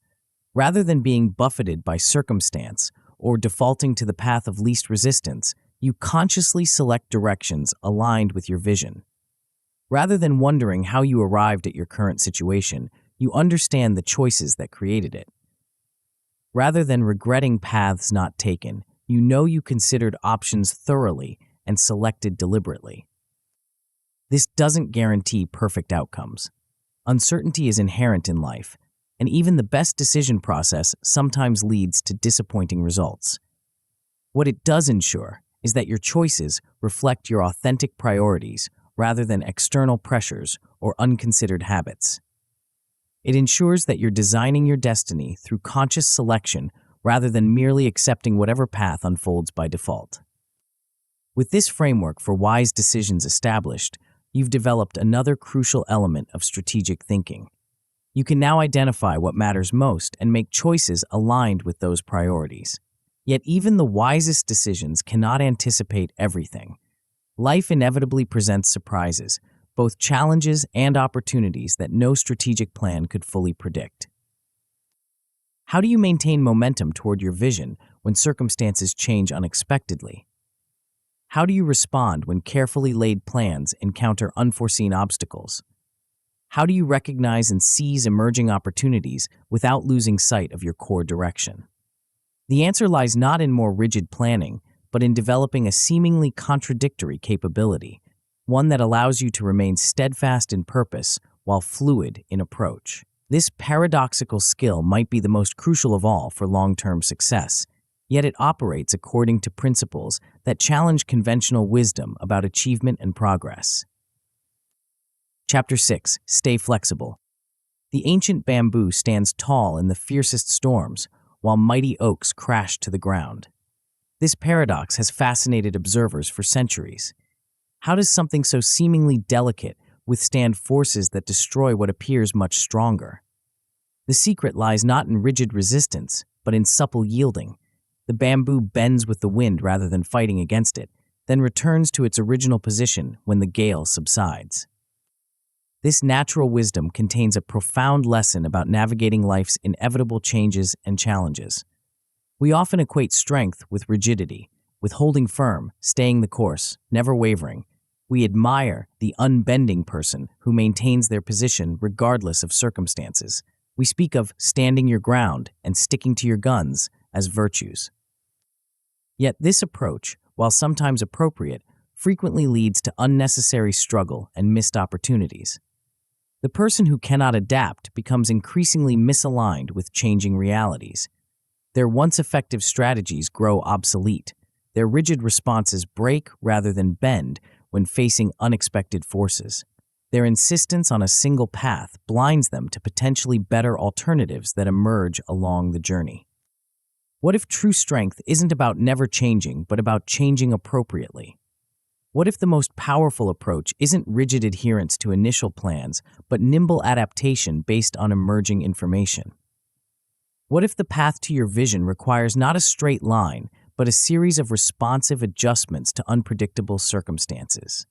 Rather than being buffeted by circumstance or defaulting to the path of least resistance, you consciously select directions aligned with your vision. Rather than wondering how you arrived at your current situation, you understand the choices that created it. Rather than regretting paths not taken, you know you considered options thoroughly and selected deliberately. This doesn't guarantee perfect outcomes. Uncertainty is inherent in life, and even the best decision process sometimes leads to disappointing results. What it does ensure is that your choices reflect your authentic priorities rather than external pressures or unconsidered habits. It ensures that you're designing your destiny through conscious selection rather than merely accepting whatever path unfolds by default. With this framework for wise decisions established, you've developed another crucial element of strategic thinking. You can now identify what matters most and make choices aligned with those priorities. Yet even the wisest decisions cannot anticipate everything. Life inevitably presents surprises, both challenges and opportunities that no strategic plan could fully predict. How do you maintain momentum toward your vision when circumstances change unexpectedly? How do you respond when carefully laid plans encounter unforeseen obstacles? How do you recognize and seize emerging opportunities without losing sight of your core direction? The answer lies not in more rigid planning, but in developing a seemingly contradictory capability, one that allows you to remain steadfast in purpose while fluid in approach. This paradoxical skill might be the most crucial of all for long-term success, yet it operates according to principles that challenge conventional wisdom about achievement and progress. Chapter 6. Stay flexible. The ancient bamboo stands tall in the fiercest storms, while mighty oaks crash to the ground. This paradox has fascinated observers for centuries. How does something so seemingly delicate withstand forces that destroy what appears much stronger? The secret lies not in rigid resistance, but in supple yielding. The bamboo bends with the wind rather than fighting against it, then returns to its original position when the gale subsides. This natural wisdom contains a profound lesson about navigating life's inevitable changes and challenges. We often equate strength with rigidity, with holding firm, staying the course, never wavering. We admire the unbending person who maintains their position regardless of circumstances. We speak of standing your ground and sticking to your guns as virtues. Yet this approach, while sometimes appropriate, frequently leads to unnecessary struggle and missed opportunities. The person who cannot adapt becomes increasingly misaligned with changing realities. Their once effective strategies grow obsolete. Their rigid responses break rather than bend when facing unexpected forces. Their insistence on a single path blinds them to potentially better alternatives that emerge along the journey. What if true strength isn't about never changing, but about changing appropriately? What if the most powerful approach isn't rigid adherence to initial plans, but nimble adaptation based on emerging information? What if the path to your vision requires not a straight line, but a series of responsive adjustments to unpredictable circumstances?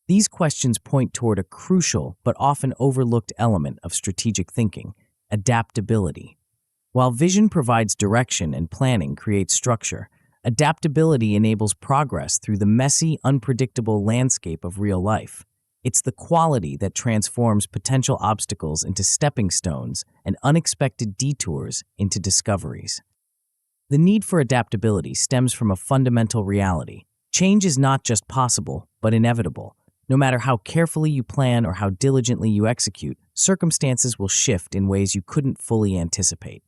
These questions point toward a crucial but often overlooked element of strategic thinking: adaptability. While vision provides direction and planning creates structure, adaptability enables progress through the messy, unpredictable landscape of real life. It's the quality that transforms potential obstacles into stepping stones and unexpected detours into discoveries. The need for adaptability stems from a fundamental reality. Change is not just possible, but inevitable. No matter how carefully you plan or how diligently you execute, circumstances will shift in ways you couldn't fully anticipate.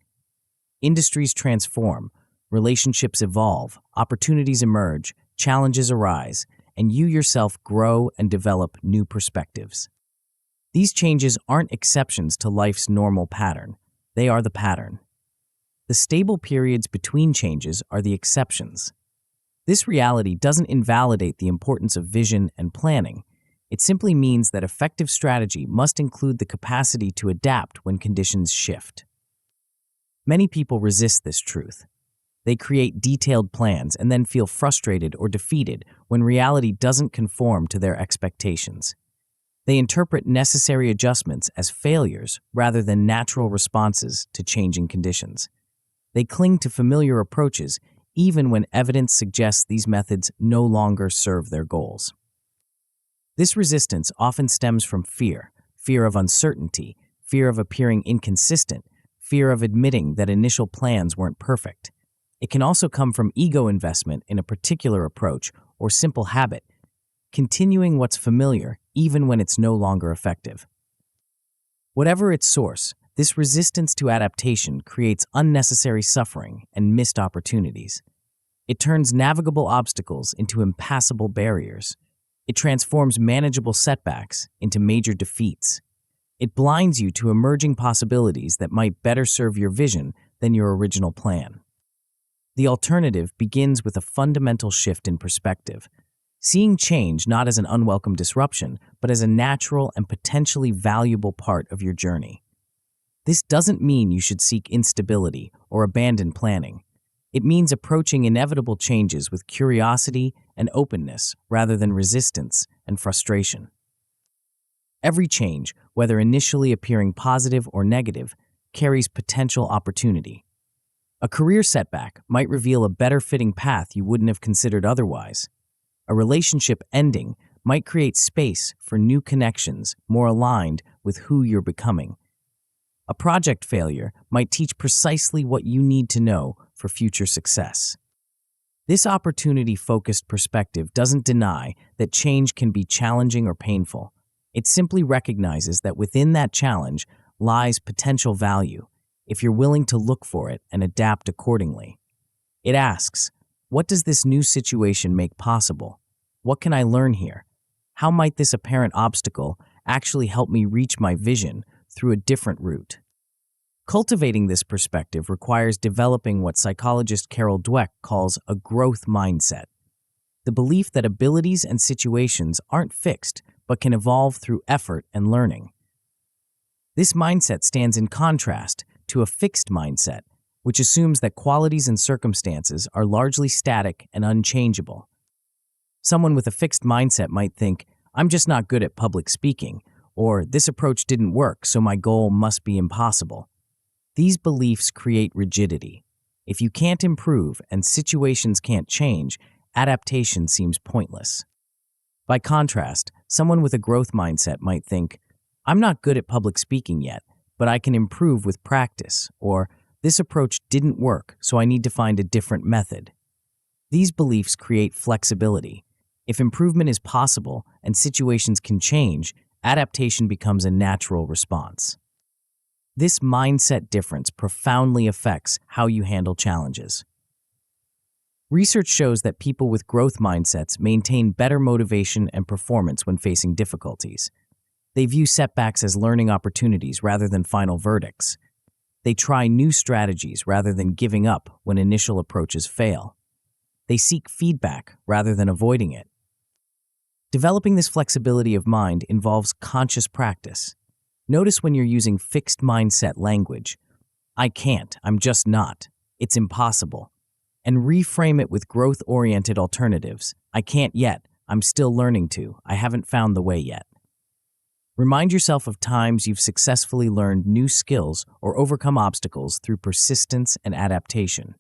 Industries transform, relationships evolve, opportunities emerge, challenges arise, and you yourself grow and develop new perspectives. These changes aren't exceptions to life's normal pattern. They are the pattern. The stable periods between changes are the exceptions. This reality doesn't invalidate the importance of vision and planning. It simply means that effective strategy must include the capacity to adapt when conditions shift. Many people resist this truth. They create detailed plans and then feel frustrated or defeated when reality doesn't conform to their expectations. They interpret necessary adjustments as failures rather than natural responses to changing conditions. They cling to familiar approaches even when evidence suggests these methods no longer serve their goals. This resistance often stems from fear of uncertainty, fear of appearing inconsistent, fear of admitting that initial plans weren't perfect. It can also come from ego investment in a particular approach or simple habit, continuing what's familiar even when it's no longer effective. Whatever its source, this resistance to adaptation creates unnecessary suffering and missed opportunities. It turns navigable obstacles into impassable barriers. It transforms manageable setbacks into major defeats. It blinds you to emerging possibilities that might better serve your vision than your original plan. The alternative begins with a fundamental shift in perspective, seeing change not as an unwelcome disruption, but as a natural and potentially valuable part of your journey. This doesn't mean you should seek instability or abandon planning. It means approaching inevitable changes with curiosity and openness rather than resistance and frustration. Every change, whether initially appearing positive or negative, carries potential opportunity. A career setback might reveal a better fitting path you wouldn't have considered otherwise. A relationship ending might create space for new connections more aligned with who you're becoming. A project failure might teach precisely what you need to know for future success. This opportunity-focused perspective doesn't deny that change can be challenging or painful. It simply recognizes that within that challenge lies potential value, if you're willing to look for it and adapt accordingly. It asks, what does this new situation make possible? What can I learn here? How might this apparent obstacle actually help me reach my vision through a different route? Cultivating this perspective requires developing what psychologist Carol Dweck calls a growth mindset, the belief that abilities and situations aren't fixed but can evolve through effort and learning. This mindset stands in contrast to a fixed mindset, which assumes that qualities and circumstances are largely static and unchangeable. Someone with a fixed mindset might think, I'm just not good at public speaking, or this approach didn't work, so my goal must be impossible. These beliefs create rigidity. If you can't improve and situations can't change, adaptation seems pointless. By contrast, someone with a growth mindset might think, I'm not good at public speaking yet, but I can improve with practice, or this approach didn't work, so I need to find a different method. These beliefs create flexibility. If improvement is possible and situations can change, adaptation becomes a natural response. This mindset difference profoundly affects how you handle challenges. Research shows that people with growth mindsets maintain better motivation and performance when facing difficulties. They view setbacks as learning opportunities rather than final verdicts. They try new strategies rather than giving up when initial approaches fail. They seek feedback rather than avoiding it. Developing this flexibility of mind involves conscious practice. Notice when you're using fixed mindset language. I can't, I'm just not, it's impossible. And reframe it with growth-oriented alternatives. I can't yet, I'm still learning to, I haven't found the way yet. Remind yourself of times you've successfully learned new skills or overcome obstacles through persistence and adaptation.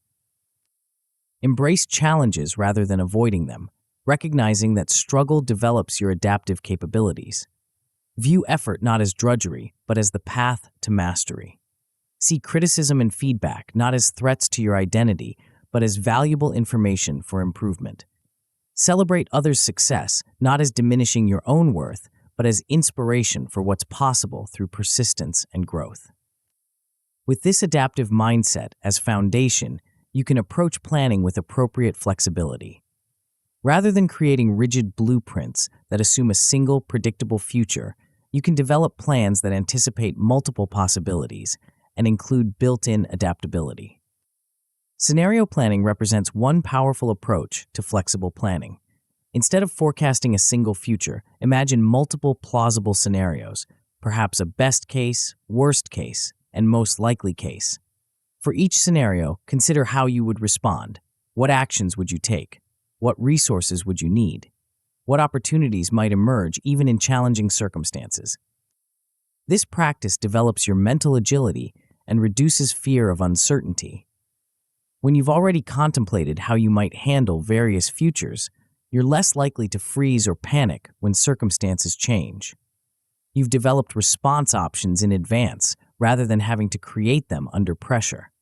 Embrace challenges rather than avoiding them, recognizing that struggle develops your adaptive capabilities. View effort not as drudgery, but as the path to mastery. See criticism and feedback not as threats to your identity, but as valuable information for improvement. Celebrate others' success not as diminishing your own worth, but as inspiration for what's possible through persistence and growth. With this adaptive mindset as foundation, you can approach planning with appropriate flexibility. Rather than creating rigid blueprints that assume a single, predictable future, you can develop plans that anticipate multiple possibilities and include built-in adaptability. Scenario planning represents one powerful approach to flexible planning. Instead of forecasting a single future, imagine multiple plausible scenarios, perhaps a best case, worst case, and most likely case. For each scenario, consider how you would respond. What actions would you take? What resources would you need? What opportunities might emerge even in challenging circumstances? This practice develops your mental agility and reduces fear of uncertainty. When you've already contemplated how you might handle various futures, you're less likely to freeze or panic when circumstances change. You've developed response options in advance rather than having to create them under pressure.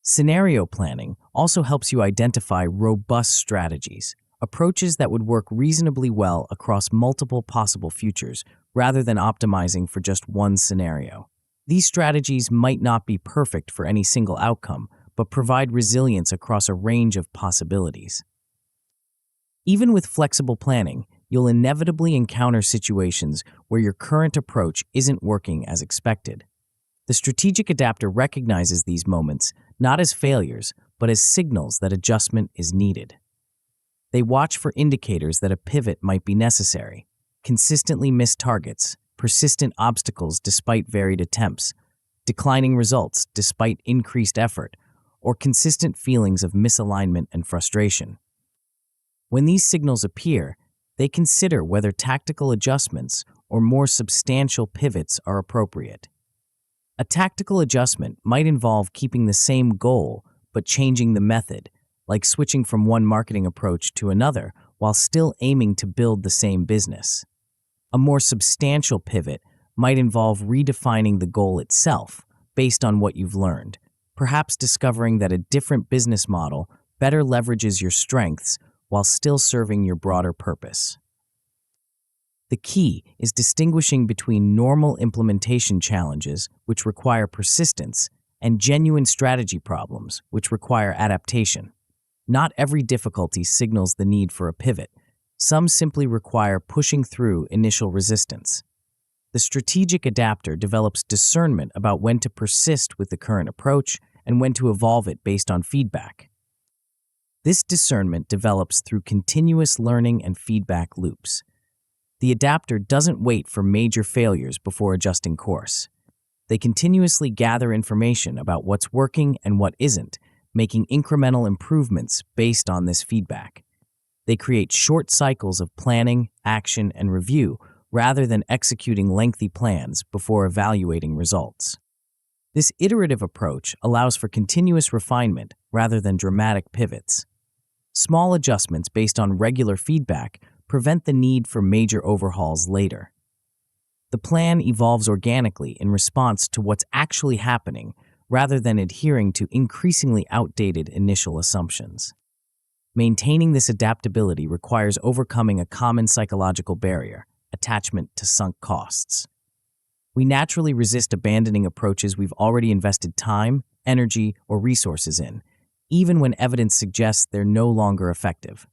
Scenario planning also helps you identify robust strategies, approaches that would work reasonably well across multiple possible futures rather than optimizing for just one scenario. These strategies might not be perfect for any single outcome, but provide resilience across a range of possibilities. Even with flexible planning, you'll inevitably encounter situations where your current approach isn't working as expected. The strategic adapter recognizes these moments not as failures, but as signals that adjustment is needed. They watch for indicators that a pivot might be necessary: consistently missed targets, persistent obstacles despite varied attempts, declining results despite increased effort, or consistent feelings of misalignment and frustration. When these signals appear, they consider whether tactical adjustments or more substantial pivots are appropriate. A tactical adjustment might involve keeping the same goal but changing the method, like switching from one marketing approach to another while still aiming to build the same business. A more substantial pivot might involve redefining the goal itself based on what you've learned, perhaps discovering that a different business model better leverages your strengths while still serving your broader purpose. The key is distinguishing between normal implementation challenges, which require persistence, and genuine strategy problems, which require adaptation. Not every difficulty signals the need for a pivot. Some simply require pushing through initial resistance. The strategic adapter develops discernment about when to persist with the current approach and when to evolve it based on feedback. This discernment develops through continuous learning and feedback loops. The adapter doesn't wait for major failures before adjusting course. They continuously gather information about what's working and what isn't, making incremental improvements based on this feedback. They create short cycles of planning, action, and review rather than executing lengthy plans before evaluating results. This iterative approach allows for continuous refinement rather than dramatic pivots. Small adjustments based on regular feedback prevent the need for major overhauls later. The plan evolves organically in response to what's actually happening rather than adhering to increasingly outdated initial assumptions. Maintaining this adaptability requires overcoming a common psychological barrier: attachment to sunk costs. We naturally resist abandoning approaches we've already invested time, energy, or resources in, even when evidence suggests they're no longer effective.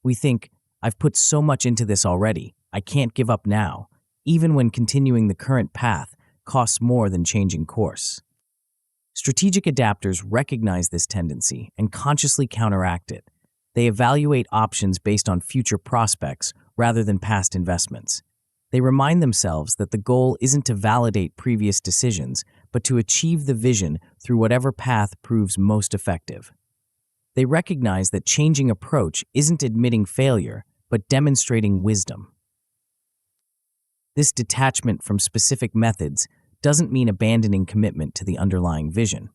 We think, "I've put so much into this already, I can't give up now," even when continuing the current path costs more than changing course. Strategic adapters recognize this tendency and consciously counteract it. They evaluate options based on future prospects rather than past investments. They remind themselves that the goal isn't to validate previous decisions, but to achieve the vision through whatever path proves most effective. They recognize that changing approach isn't admitting failure, but demonstrating wisdom. This detachment from specific methods doesn't mean abandoning commitment to the underlying vision.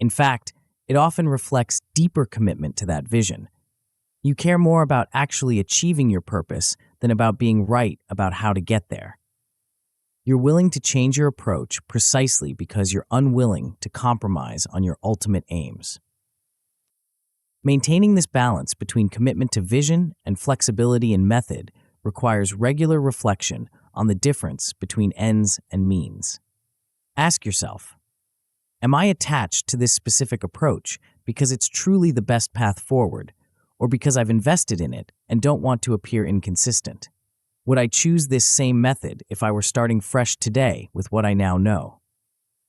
In fact, it often reflects deeper commitment to that vision. You care more about actually achieving your purpose than about being right about how to get there. You're willing to change your approach precisely because you're unwilling to compromise on your ultimate aims. Maintaining this balance between commitment to vision and flexibility in method requires regular reflection on the difference between ends and means. Ask yourself, am I attached to this specific approach because it's truly the best path forward, or because I've invested in it and don't want to appear inconsistent? Would I choose this same method if I were starting fresh today with what I now know?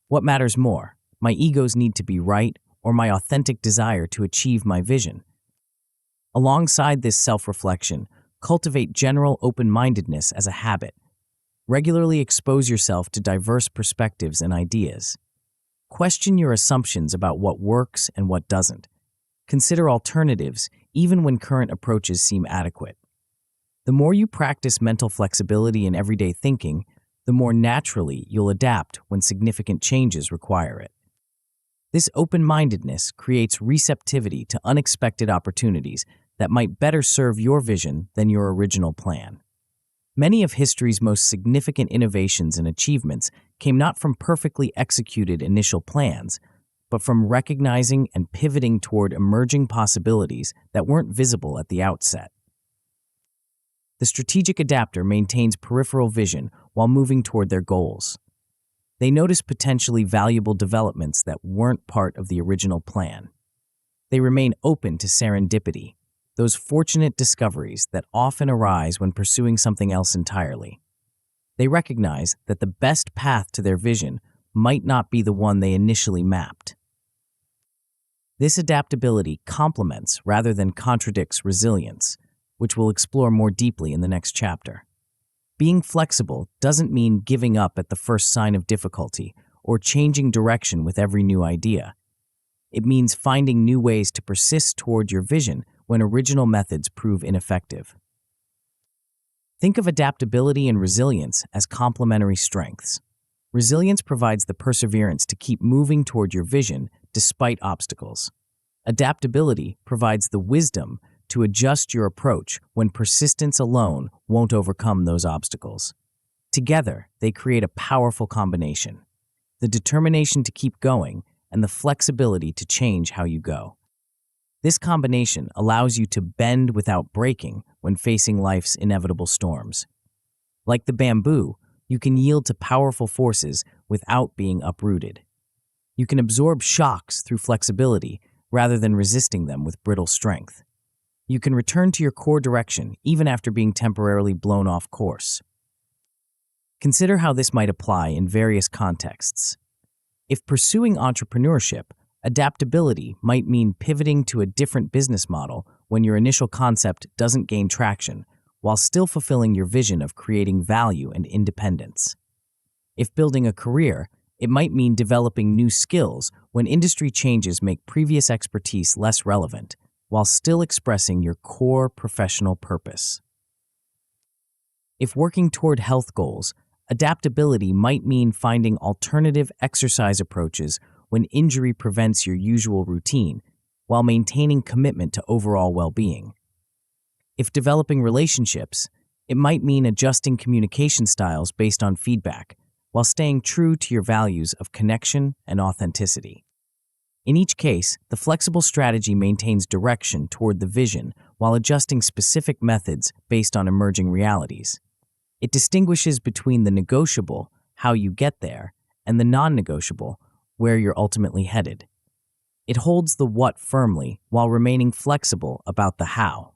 What matters more, my ego's need to be right or my authentic desire to achieve my vision? Alongside this self-reflection, cultivate general open-mindedness as a habit. Regularly expose yourself to diverse perspectives and ideas. Question your assumptions about what works and what doesn't. Consider alternatives, even when current approaches seem adequate. The more you practice mental flexibility in everyday thinking, the more naturally you'll adapt when significant changes require it. This open-mindedness creates receptivity to unexpected opportunities that might better serve your vision than your original plan. Many of history's most significant innovations and achievements came not from perfectly executed initial plans, but from recognizing and pivoting toward emerging possibilities that weren't visible at the outset. The strategic adapter maintains peripheral vision while moving toward their goals. They notice potentially valuable developments that weren't part of the original plan. They remain open to serendipity, those fortunate discoveries that often arise when pursuing something else entirely. They recognize that the best path to their vision might not be the one they initially mapped. This adaptability complements rather than contradicts resilience, which we'll explore more deeply in the next chapter. Being flexible doesn't mean giving up at the first sign of difficulty or changing direction with every new idea. It means finding new ways to persist toward your vision when original methods prove ineffective. Think of adaptability and resilience as complementary strengths. Resilience provides the perseverance to keep moving toward your vision despite obstacles. Adaptability provides the wisdom to adjust your approach when persistence alone won't overcome those obstacles. Together, they create a powerful combination: the determination to keep going and the flexibility to change how you go. This combination allows you to bend without breaking when facing life's inevitable storms. Like the bamboo, you can yield to powerful forces without being uprooted. You can absorb shocks through flexibility rather than resisting them with brittle strength. You can return to your core direction even after being temporarily blown off course. Consider how this might apply in various contexts. If pursuing entrepreneurship, adaptability might mean pivoting to a different business model when your initial concept doesn't gain traction, while still fulfilling your vision of creating value and independence. If building a career, it might mean developing new skills when industry changes make previous expertise less relevant, while still expressing your core professional purpose. If working toward health goals, adaptability might mean finding alternative exercise approaches when injury prevents your usual routine, while maintaining commitment to overall well-being. If developing relationships, it might mean adjusting communication styles based on feedback, while staying true to your values of connection and authenticity. In each case, the flexible strategy maintains direction toward the vision while adjusting specific methods based on emerging realities. It distinguishes between the negotiable, how you get there, and the non-negotiable, where you're ultimately headed. It holds the what firmly while remaining flexible about the how.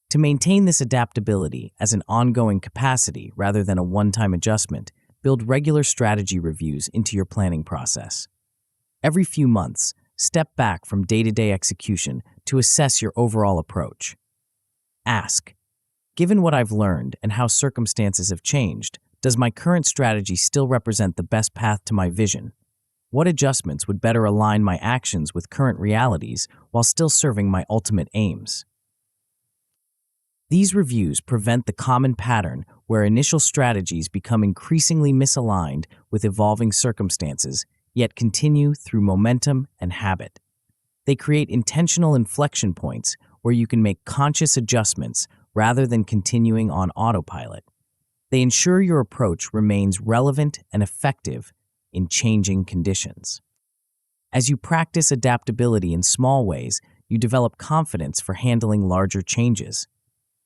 To maintain this adaptability as an ongoing capacity rather than a one-time adjustment, build regular strategy reviews into your planning process. Every few months, step back from day-to-day execution to assess your overall approach. Ask, given what I've learned and how circumstances have changed, does my current strategy still represent the best path to my vision? What adjustments would better align my actions with current realities while still serving my ultimate aims? These reviews prevent the common pattern where initial strategies become increasingly misaligned with evolving circumstances, yet continue through momentum and habit. They create intentional inflection points where you can make conscious adjustments rather than continuing on autopilot. They ensure your approach remains relevant and effective in changing conditions. As you practice adaptability in small ways, you develop confidence for handling larger changes.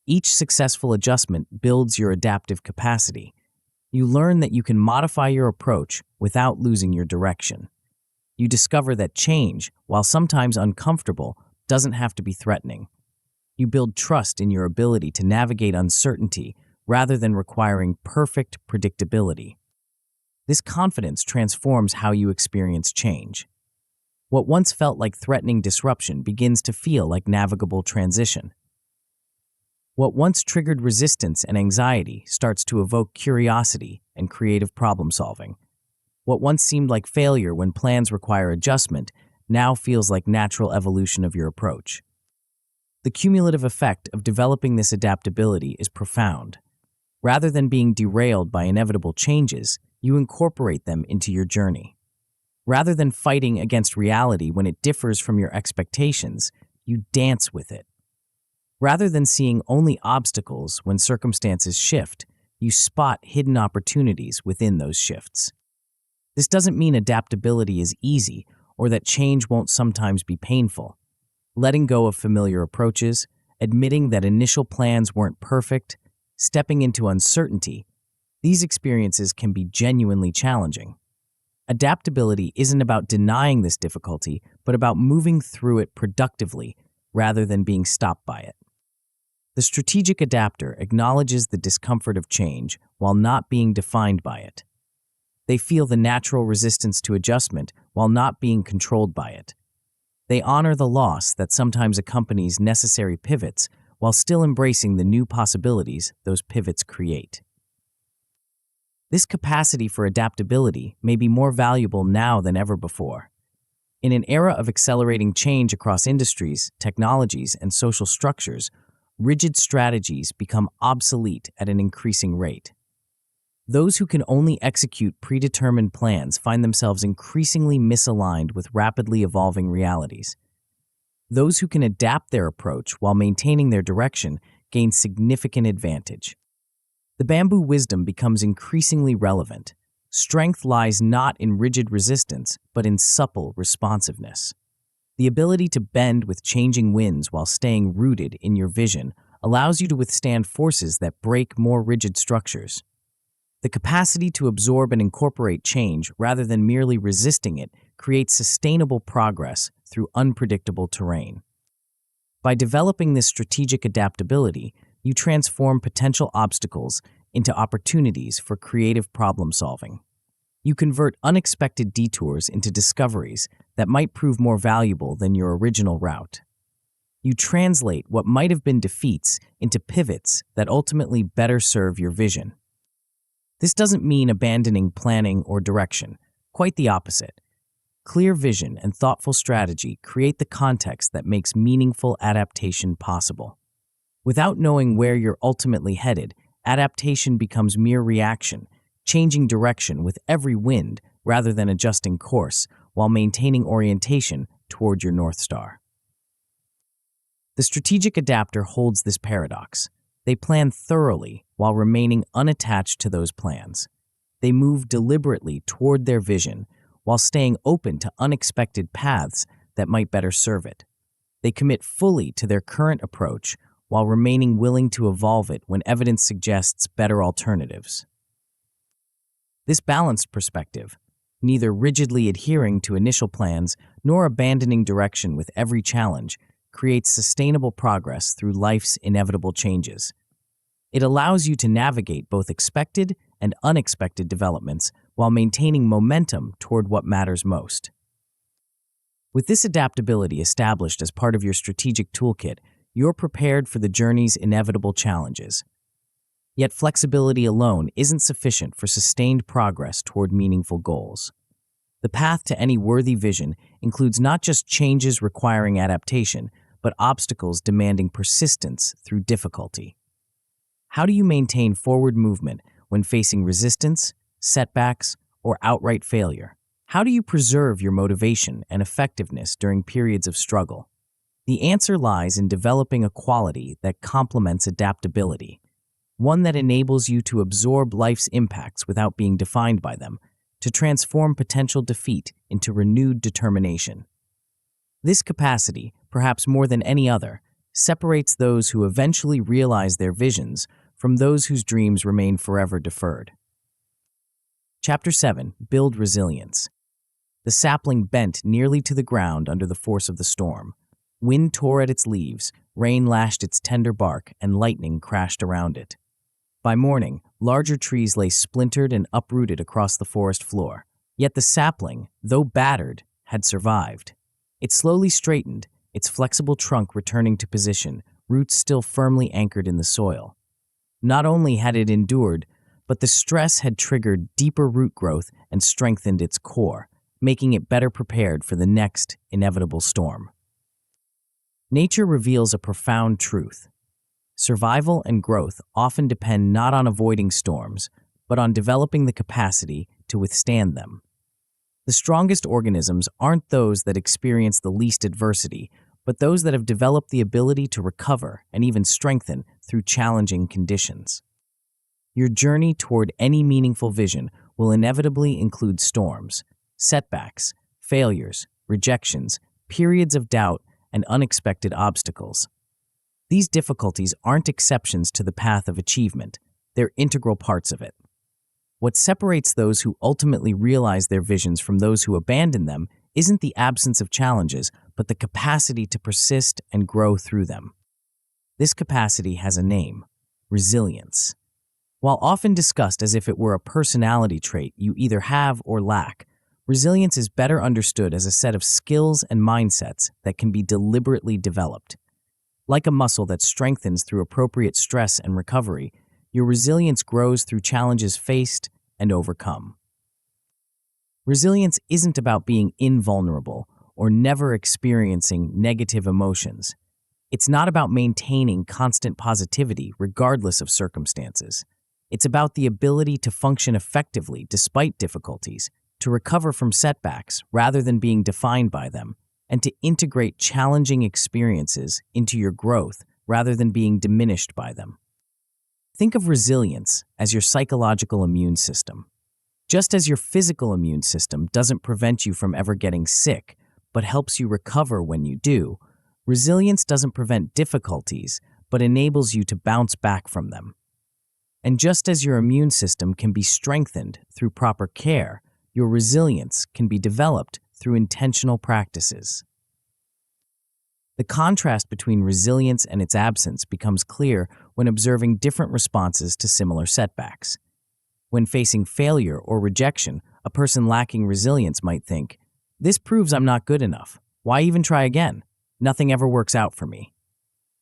Each successful adjustment builds your adaptive capacity. You learn that you can modify your approach without losing your direction. You discover that change, while sometimes uncomfortable, doesn't have to be threatening. You build trust in your ability to navigate uncertainty rather than requiring perfect predictability. This confidence transforms how you experience change. What once felt like threatening disruption begins to feel like navigable transition. What once triggered resistance and anxiety starts to evoke curiosity and creative problem-solving. What once seemed like failure when plans require adjustment now feels like natural evolution of your approach. The cumulative effect of developing this adaptability is profound. Rather than being derailed by inevitable changes, you incorporate them into your journey. Rather than fighting against reality when it differs from your expectations, you dance with it. Rather than seeing only obstacles when circumstances shift, you spot hidden opportunities within those shifts. This doesn't mean adaptability is easy or that change won't sometimes be painful. Letting go of familiar approaches, admitting that initial plans weren't perfect, stepping into uncertainty, these experiences can be genuinely challenging. Adaptability isn't about denying this difficulty, but about moving through it productively rather than being stopped by it. The strategic adapter acknowledges the discomfort of change while not being defined by it. They feel the natural resistance to adjustment while not being controlled by it. They honor the loss that sometimes accompanies necessary pivots while still embracing the new possibilities those pivots create. This capacity for adaptability may be more valuable now than ever before. In an era of accelerating change across industries, technologies, and social structures, rigid strategies become obsolete at an increasing rate. Those who can only execute predetermined plans find themselves increasingly misaligned with rapidly evolving realities. Those who can adapt their approach while maintaining their direction gain significant advantage. The bamboo wisdom becomes increasingly relevant. Strength lies not in rigid resistance, but in supple responsiveness. The ability to bend with changing winds while staying rooted in your vision allows you to withstand forces that break more rigid structures. The capacity to absorb and incorporate change rather than merely resisting it creates sustainable progress through unpredictable terrain. By developing this strategic adaptability, you transform potential obstacles into opportunities for creative problem solving. You convert unexpected detours into discoveries that might prove more valuable than your original route. You translate what might have been defeats into pivots that ultimately better serve your vision. This doesn't mean abandoning planning or direction, quite the opposite. Clear vision and thoughtful strategy create the context that makes meaningful adaptation possible. Without knowing where you're ultimately headed, adaptation becomes mere reaction, changing direction with every wind rather than adjusting course while maintaining orientation toward your North Star. The strategic adapter holds this paradox. They plan thoroughly while remaining unattached to those plans. They move deliberately toward their vision while staying open to unexpected paths that might better serve it. They commit fully to their current approach while remaining willing to evolve it when evidence suggests better alternatives. This balanced perspective, neither rigidly adhering to initial plans nor abandoning direction with every challenge, creates sustainable progress through life's inevitable changes. It allows you to navigate both expected and unexpected developments while maintaining momentum toward what matters most. With this adaptability established as part of your strategic toolkit, you're prepared for the journey's inevitable challenges. Yet flexibility alone isn't sufficient for sustained progress toward meaningful goals. The path to any worthy vision includes not just changes requiring adaptation, but obstacles demanding persistence through difficulty. How do you maintain forward movement when facing resistance, setbacks, or outright failure? How do you preserve your motivation and effectiveness during periods of struggle? The answer lies in developing a quality that complements adaptability, one that enables you to absorb life's impacts without being defined by them, to transform potential defeat into renewed determination. This capacity, perhaps more than any other, separates those who eventually realize their visions from those whose dreams remain forever deferred. Chapter 7. Build Resilience. The sapling bent nearly to the ground under the force of the storm. Wind tore at its leaves, rain lashed its tender bark, and lightning crashed around it. By morning, larger trees lay splintered and uprooted across the forest floor. Yet the sapling, though battered, had survived. It slowly straightened, its flexible trunk returning to position, roots still firmly anchored in the soil. Not only had it endured, but the stress had triggered deeper root growth and strengthened its core, making it better prepared for the next inevitable storm. Nature reveals a profound truth. Survival and growth often depend not on avoiding storms, but on developing the capacity to withstand them. The strongest organisms aren't those that experience the least adversity, but those that have developed the ability to recover and even strengthen through challenging conditions. Your journey toward any meaningful vision will inevitably include storms, setbacks, failures, rejections, periods of doubt, and unexpected obstacles. These difficulties aren't exceptions to the path of achievement, they're integral parts of it. What separates those who ultimately realize their visions from those who abandon them isn't the absence of challenges, but the capacity to persist and grow through them. This capacity has a name: resilience. While often discussed as if it were a personality trait you either have or lack, resilience is better understood as a set of skills and mindsets that can be deliberately developed. Like a muscle that strengthens through appropriate stress and recovery, your resilience grows through challenges faced and overcome. Resilience isn't about being invulnerable or never experiencing negative emotions. It's not about maintaining constant positivity regardless of circumstances. It's about the ability to function effectively despite difficulties, to recover from setbacks rather than being defined by them, and to integrate challenging experiences into your growth rather than being diminished by them. Think of resilience as your psychological immune system. Just as your physical immune system doesn't prevent you from ever getting sick, but helps you recover when you do, resilience doesn't prevent difficulties, but enables you to bounce back from them. And just as your immune system can be strengthened through proper care, your resilience can be developed through intentional practices. The contrast between resilience and its absence becomes clear when observing different responses to similar setbacks. When facing failure or rejection, a person lacking resilience might think, "This proves I'm not good enough. Why even try again? Nothing ever works out for me."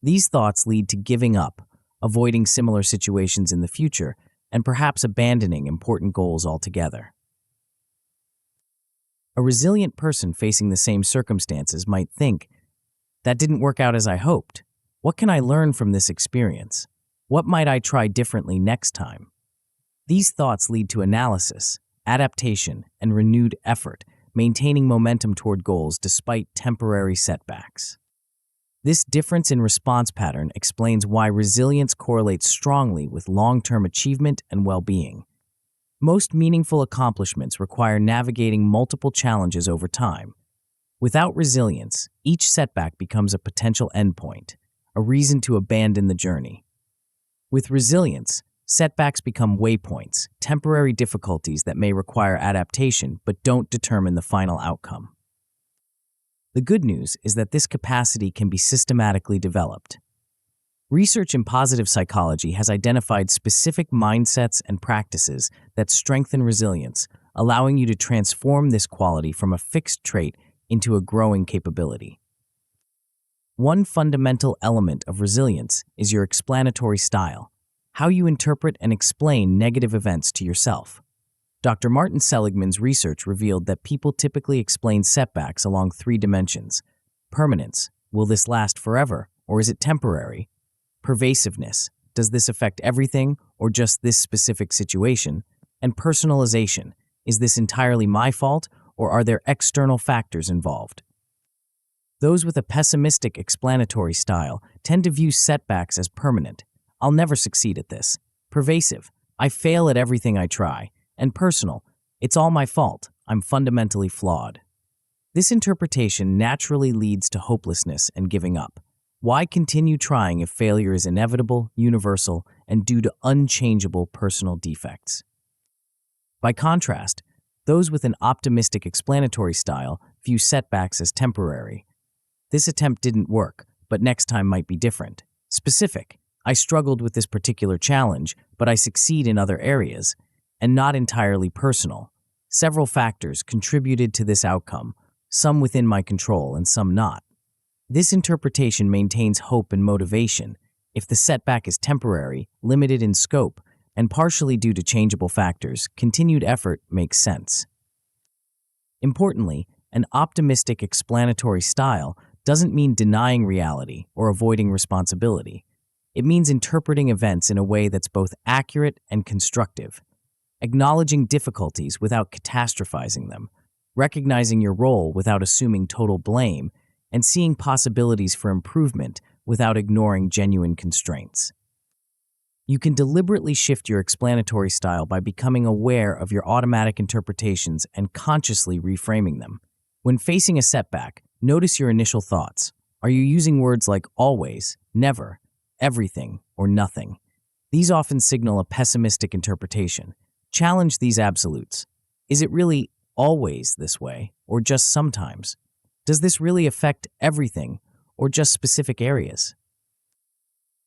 These thoughts lead to giving up, avoiding similar situations in the future, and perhaps abandoning important goals altogether. A resilient person facing the same circumstances might think, "That didn't work out as I hoped. What can I learn from this experience? What might I try differently next time?" These thoughts lead to analysis, adaptation, and renewed effort, maintaining momentum toward goals despite temporary setbacks. This difference in response pattern explains why resilience correlates strongly with long-term achievement and well-being. Most meaningful accomplishments require navigating multiple challenges over time. Without resilience, each setback becomes a potential endpoint, a reason to abandon the journey. With resilience, setbacks become waypoints, temporary difficulties that may require adaptation but don't determine the final outcome. The good news is that this capacity can be systematically developed. Research in positive psychology has identified specific mindsets and practices that strengthen resilience, allowing you to transform this quality from a fixed trait into a growing capability. One fundamental element of resilience is your explanatory style, how you interpret and explain negative events to yourself. Dr. Martin Seligman's research revealed that people typically explain setbacks along 3 dimensions: permanence, will this last forever, or is it temporary? Pervasiveness, does this affect everything or just this specific situation? And personalization, is this entirely my fault or are there external factors involved? Those with a pessimistic explanatory style tend to view setbacks as permanent. I'll never succeed at this. Pervasive, I fail at everything I try. And personal, it's all my fault. I'm fundamentally flawed. This interpretation naturally leads to hopelessness and giving up. Why continue trying if failure is inevitable, universal, and due to unchangeable personal defects? By contrast, those with an optimistic explanatory style view setbacks as temporary. This attempt didn't work, but next time might be different. Specific, I struggled with this particular challenge, but I succeed in other areas. And not entirely personal. Several factors contributed to this outcome, some within my control and some not. This interpretation maintains hope and motivation. If the setback is temporary, limited in scope, and partially due to changeable factors, continued effort makes sense. Importantly, an optimistic explanatory style doesn't mean denying reality or avoiding responsibility. It means interpreting events in a way that's both accurate and constructive. Acknowledging difficulties without catastrophizing them, recognizing your role without assuming total blame, and seeing possibilities for improvement without ignoring genuine constraints. You can deliberately shift your explanatory style by becoming aware of your automatic interpretations and consciously reframing them. When facing a setback, notice your initial thoughts. Are you using words like always, never, everything, or nothing? These often signal a pessimistic interpretation. Challenge these absolutes. Is it really always this way, or just sometimes? Does this really affect everything, or just specific areas?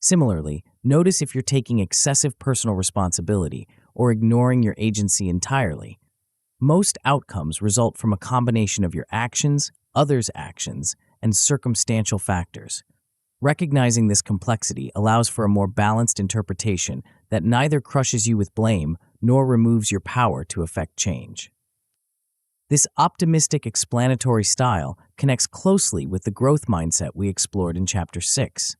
Similarly, notice if you're taking excessive personal responsibility or ignoring your agency entirely. Most outcomes result from a combination of your actions, others' actions, and circumstantial factors. Recognizing this complexity allows for a more balanced interpretation that neither crushes you with blame nor removes your power to affect change. This optimistic explanatory style connects closely with the growth mindset we explored in Chapter 6.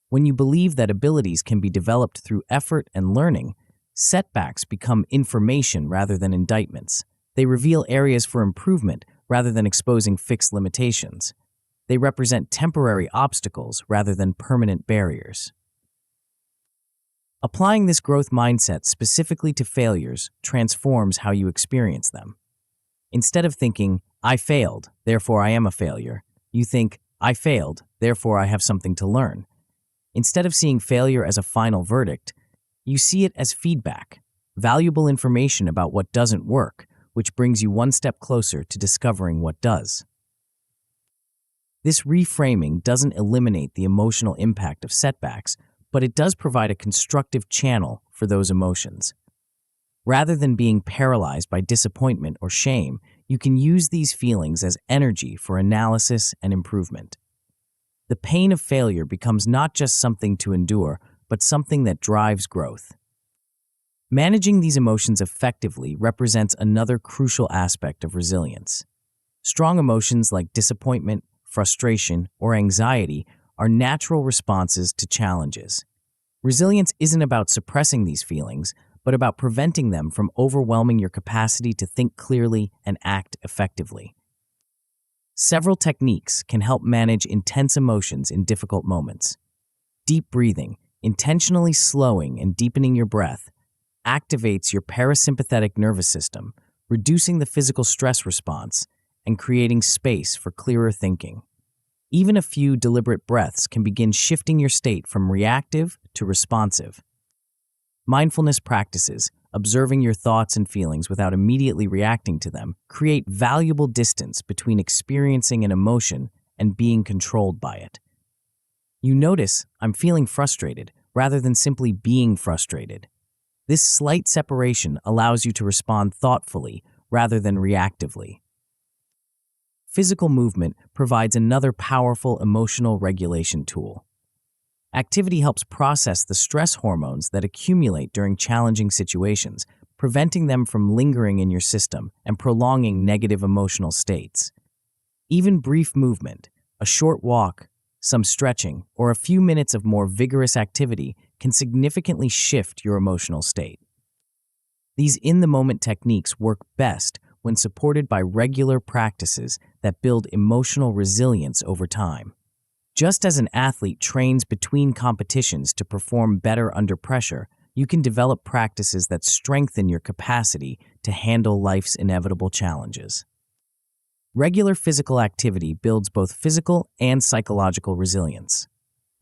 When you believe that abilities can be developed through effort and learning, setbacks become information rather than indictments. They reveal areas for improvement rather than exposing fixed limitations. They represent temporary obstacles rather than permanent barriers. Applying this growth mindset specifically to failures transforms how you experience them. Instead of thinking, I failed, therefore I am a failure. You think, I failed, therefore I have something to learn. Instead of seeing failure as a final verdict, you see it as feedback, valuable information about what doesn't work, which brings you one step closer to discovering what does. This reframing doesn't eliminate the emotional impact of setbacks, but it does provide a constructive channel for those emotions. Rather than being paralyzed by disappointment or shame, you can use these feelings as energy for analysis and improvement. The pain of failure becomes not just something to endure, but something that drives growth. Managing these emotions effectively represents another crucial aspect of resilience. Strong emotions like disappointment, frustration, or anxiety are natural responses to challenges. Resilience isn't about suppressing these feelings, but about preventing them from overwhelming your capacity to think clearly and act effectively. Several techniques can help manage intense emotions in difficult moments. Deep breathing, intentionally slowing and deepening your breath, activates your parasympathetic nervous system, reducing the physical stress response and creating space for clearer thinking. Even a few deliberate breaths can begin shifting your state from reactive to responsive. Mindfulness practices, observing your thoughts and feelings without immediately reacting to them, create valuable distance between experiencing an emotion and being controlled by it. You notice, I'm feeling frustrated, rather than simply being frustrated. This slight separation allows you to respond thoughtfully rather than reactively. Physical movement provides another powerful emotional regulation tool. Activity helps process the stress hormones that accumulate during challenging situations, preventing them from lingering in your system and prolonging negative emotional states. Even brief movement, a short walk, some stretching, or a few minutes of more vigorous activity can significantly shift your emotional state. These in-the-moment techniques work best when supported by regular practices that build emotional resilience over time. Just as an athlete trains between competitions to perform better under pressure, you can develop practices that strengthen your capacity to handle life's inevitable challenges. Regular physical activity builds both physical and psychological resilience.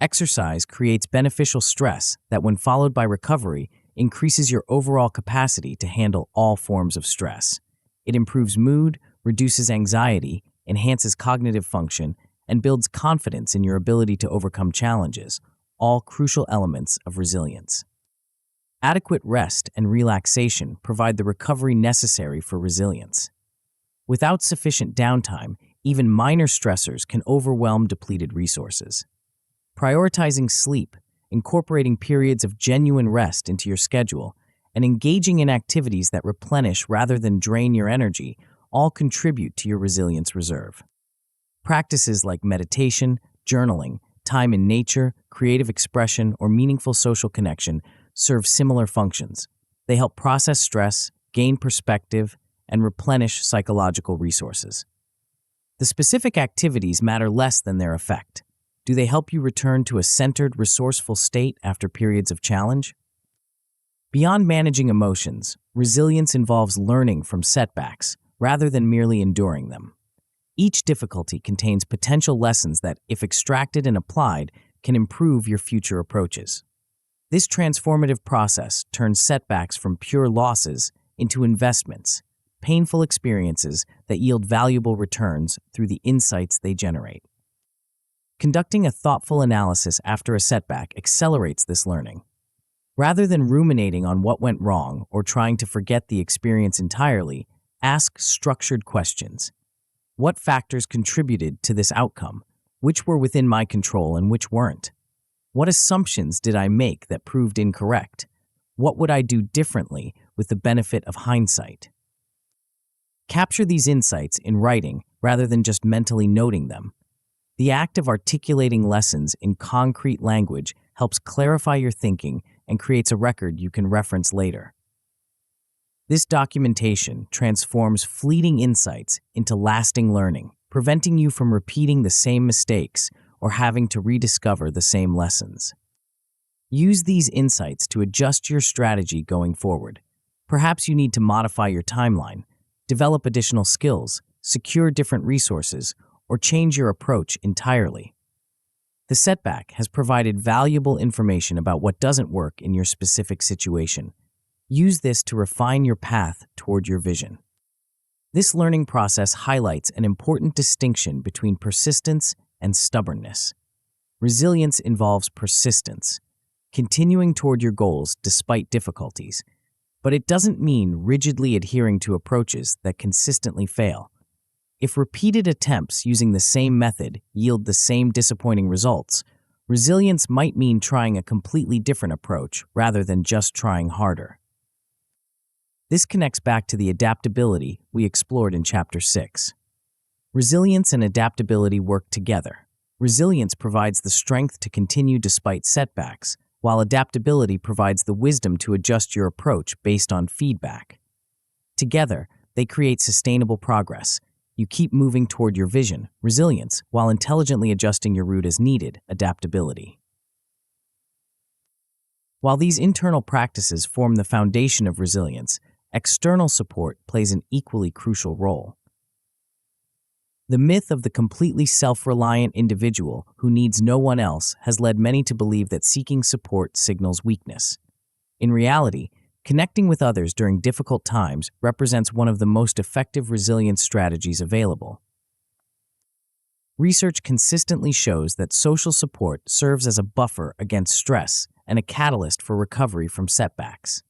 Exercise creates beneficial stress that, when followed by recovery, increases your overall capacity to handle all forms of stress. It improves mood, reduces anxiety, enhances cognitive function, and builds confidence in your ability to overcome challenges, all crucial elements of resilience. Adequate rest and relaxation provide the recovery necessary for resilience. Without sufficient downtime, even minor stressors can overwhelm depleted resources. Prioritizing sleep, incorporating periods of genuine rest into your schedule, and engaging in activities that replenish rather than drain your energy all contribute to your resilience reserve. Practices like meditation, journaling, time in nature, creative expression, or meaningful social connection serve similar functions. They help process stress, gain perspective, and replenish psychological resources. The specific activities matter less than their effect. Do they help you return to a centered, resourceful state after periods of challenge? Beyond managing emotions, resilience involves learning from setbacks rather than merely enduring them. Each difficulty contains potential lessons that, if extracted and applied, can improve your future approaches. This transformative process turns setbacks from pure losses into investments, painful experiences that yield valuable returns through the insights they generate. Conducting a thoughtful analysis after a setback accelerates this learning. Rather than ruminating on what went wrong or trying to forget the experience entirely, ask structured questions. What factors contributed to this outcome? Which were within my control and which weren't? What assumptions did I make that proved incorrect? What would I do differently with the benefit of hindsight? Capture these insights in writing rather than just mentally noting them. The act of articulating lessons in concrete language helps clarify your thinking and creates a record you can reference later. This documentation transforms fleeting insights into lasting learning, preventing you from repeating the same mistakes or having to rediscover the same lessons. Use these insights to adjust your strategy going forward. Perhaps you need to modify your timeline, develop additional skills, secure different resources, or change your approach entirely. The setback has provided valuable information about what doesn't work in your specific situation. Use this to refine your path toward your vision. This learning process highlights an important distinction between persistence and stubbornness. Resilience involves persistence, continuing toward your goals despite difficulties, but it doesn't mean rigidly adhering to approaches that consistently fail. If repeated attempts using the same method yield the same disappointing results, resilience might mean trying a completely different approach rather than just trying harder. This connects back to the adaptability we explored in Chapter 6. Resilience and adaptability work together. Resilience provides the strength to continue despite setbacks, while adaptability provides the wisdom to adjust your approach based on feedback. Together, they create sustainable progress. You keep moving toward your vision, resilience, while intelligently adjusting your route as needed, adaptability. While these internal practices form the foundation of resilience, external support plays an equally crucial role. The myth of the completely self-reliant individual who needs no one else has led many to believe that seeking support signals weakness. In reality, connecting with others during difficult times represents one of the most effective resilience strategies available. Research consistently shows that social support serves as a buffer against stress and a catalyst for recovery from setbacks.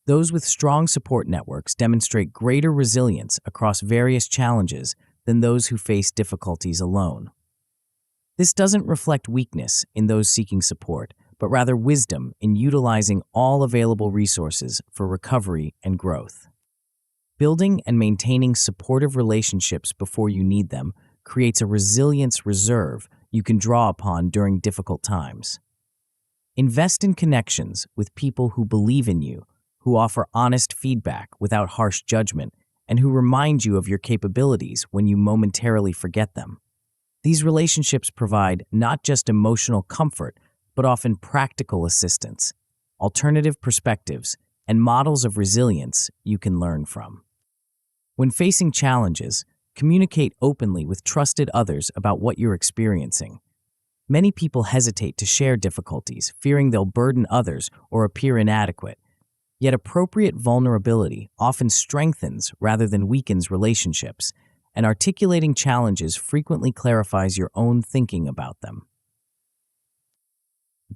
Those with strong support networks demonstrate greater resilience across various challenges than those who face difficulties alone. This doesn't reflect weakness in those seeking support, but rather wisdom in utilizing all available resources for recovery and growth. Building and maintaining supportive relationships before you need them creates a resilience reserve you can draw upon during difficult times. Invest in connections with people who believe in you, who offer honest feedback without harsh judgment, and who remind you of your capabilities when you momentarily forget them. These relationships provide not just emotional comfort, but often practical assistance, alternative perspectives, and models of resilience you can learn from. When facing challenges, communicate openly with trusted others about what you're experiencing. Many people hesitate to share difficulties, fearing they'll burden others or appear inadequate. Yet appropriate vulnerability often strengthens rather than weakens relationships, and articulating challenges frequently clarifies your own thinking about them.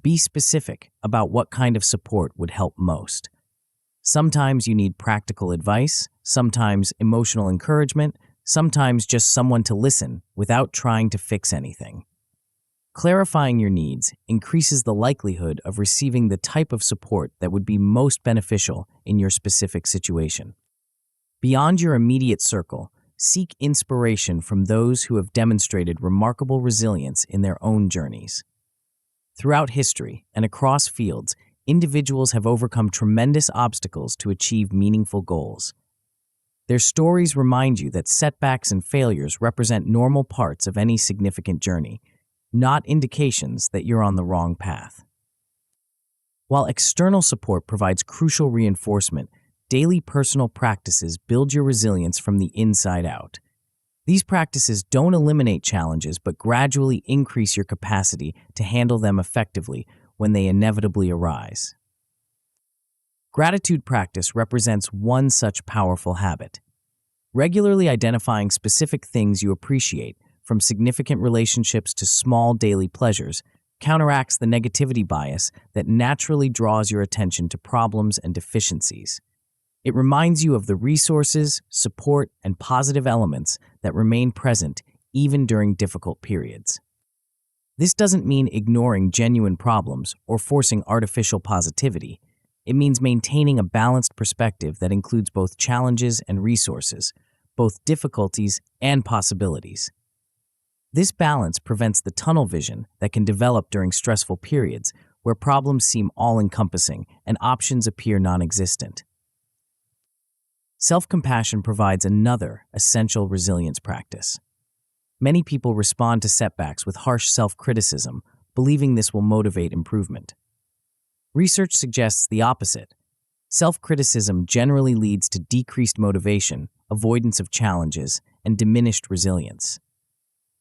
Be specific about what kind of support would help most. Sometimes you need practical advice, sometimes emotional encouragement, sometimes just someone to listen without trying to fix anything. Clarifying your needs increases the likelihood of receiving the type of support that would be most beneficial in your specific situation. Beyond your immediate circle, seek inspiration from those who have demonstrated remarkable resilience in their own journeys. Throughout history and across fields, individuals have overcome tremendous obstacles to achieve meaningful goals. Their stories remind you that setbacks and failures represent normal parts of any significant journey, not indications that you're on the wrong path. While external support provides crucial reinforcement, daily personal practices build your resilience from the inside out. These practices don't eliminate challenges, but gradually increase your capacity to handle them effectively when they inevitably arise. Gratitude practice represents one such powerful habit. Regularly identifying specific things you appreciate, from significant relationships to small daily pleasures, counteracts the negativity bias that naturally draws your attention to problems and deficiencies. It reminds you of the resources, support, and positive elements that remain present even during difficult periods. This doesn't mean ignoring genuine problems or forcing artificial positivity. It means maintaining a balanced perspective that includes both challenges and resources, both difficulties and possibilities. This balance prevents the tunnel vision that can develop during stressful periods where problems seem all-encompassing and options appear non-existent. Self-compassion provides another essential resilience practice. Many people respond to setbacks with harsh self-criticism, believing this will motivate improvement. Research suggests the opposite. Self-criticism generally leads to decreased motivation, avoidance of challenges, and diminished resilience.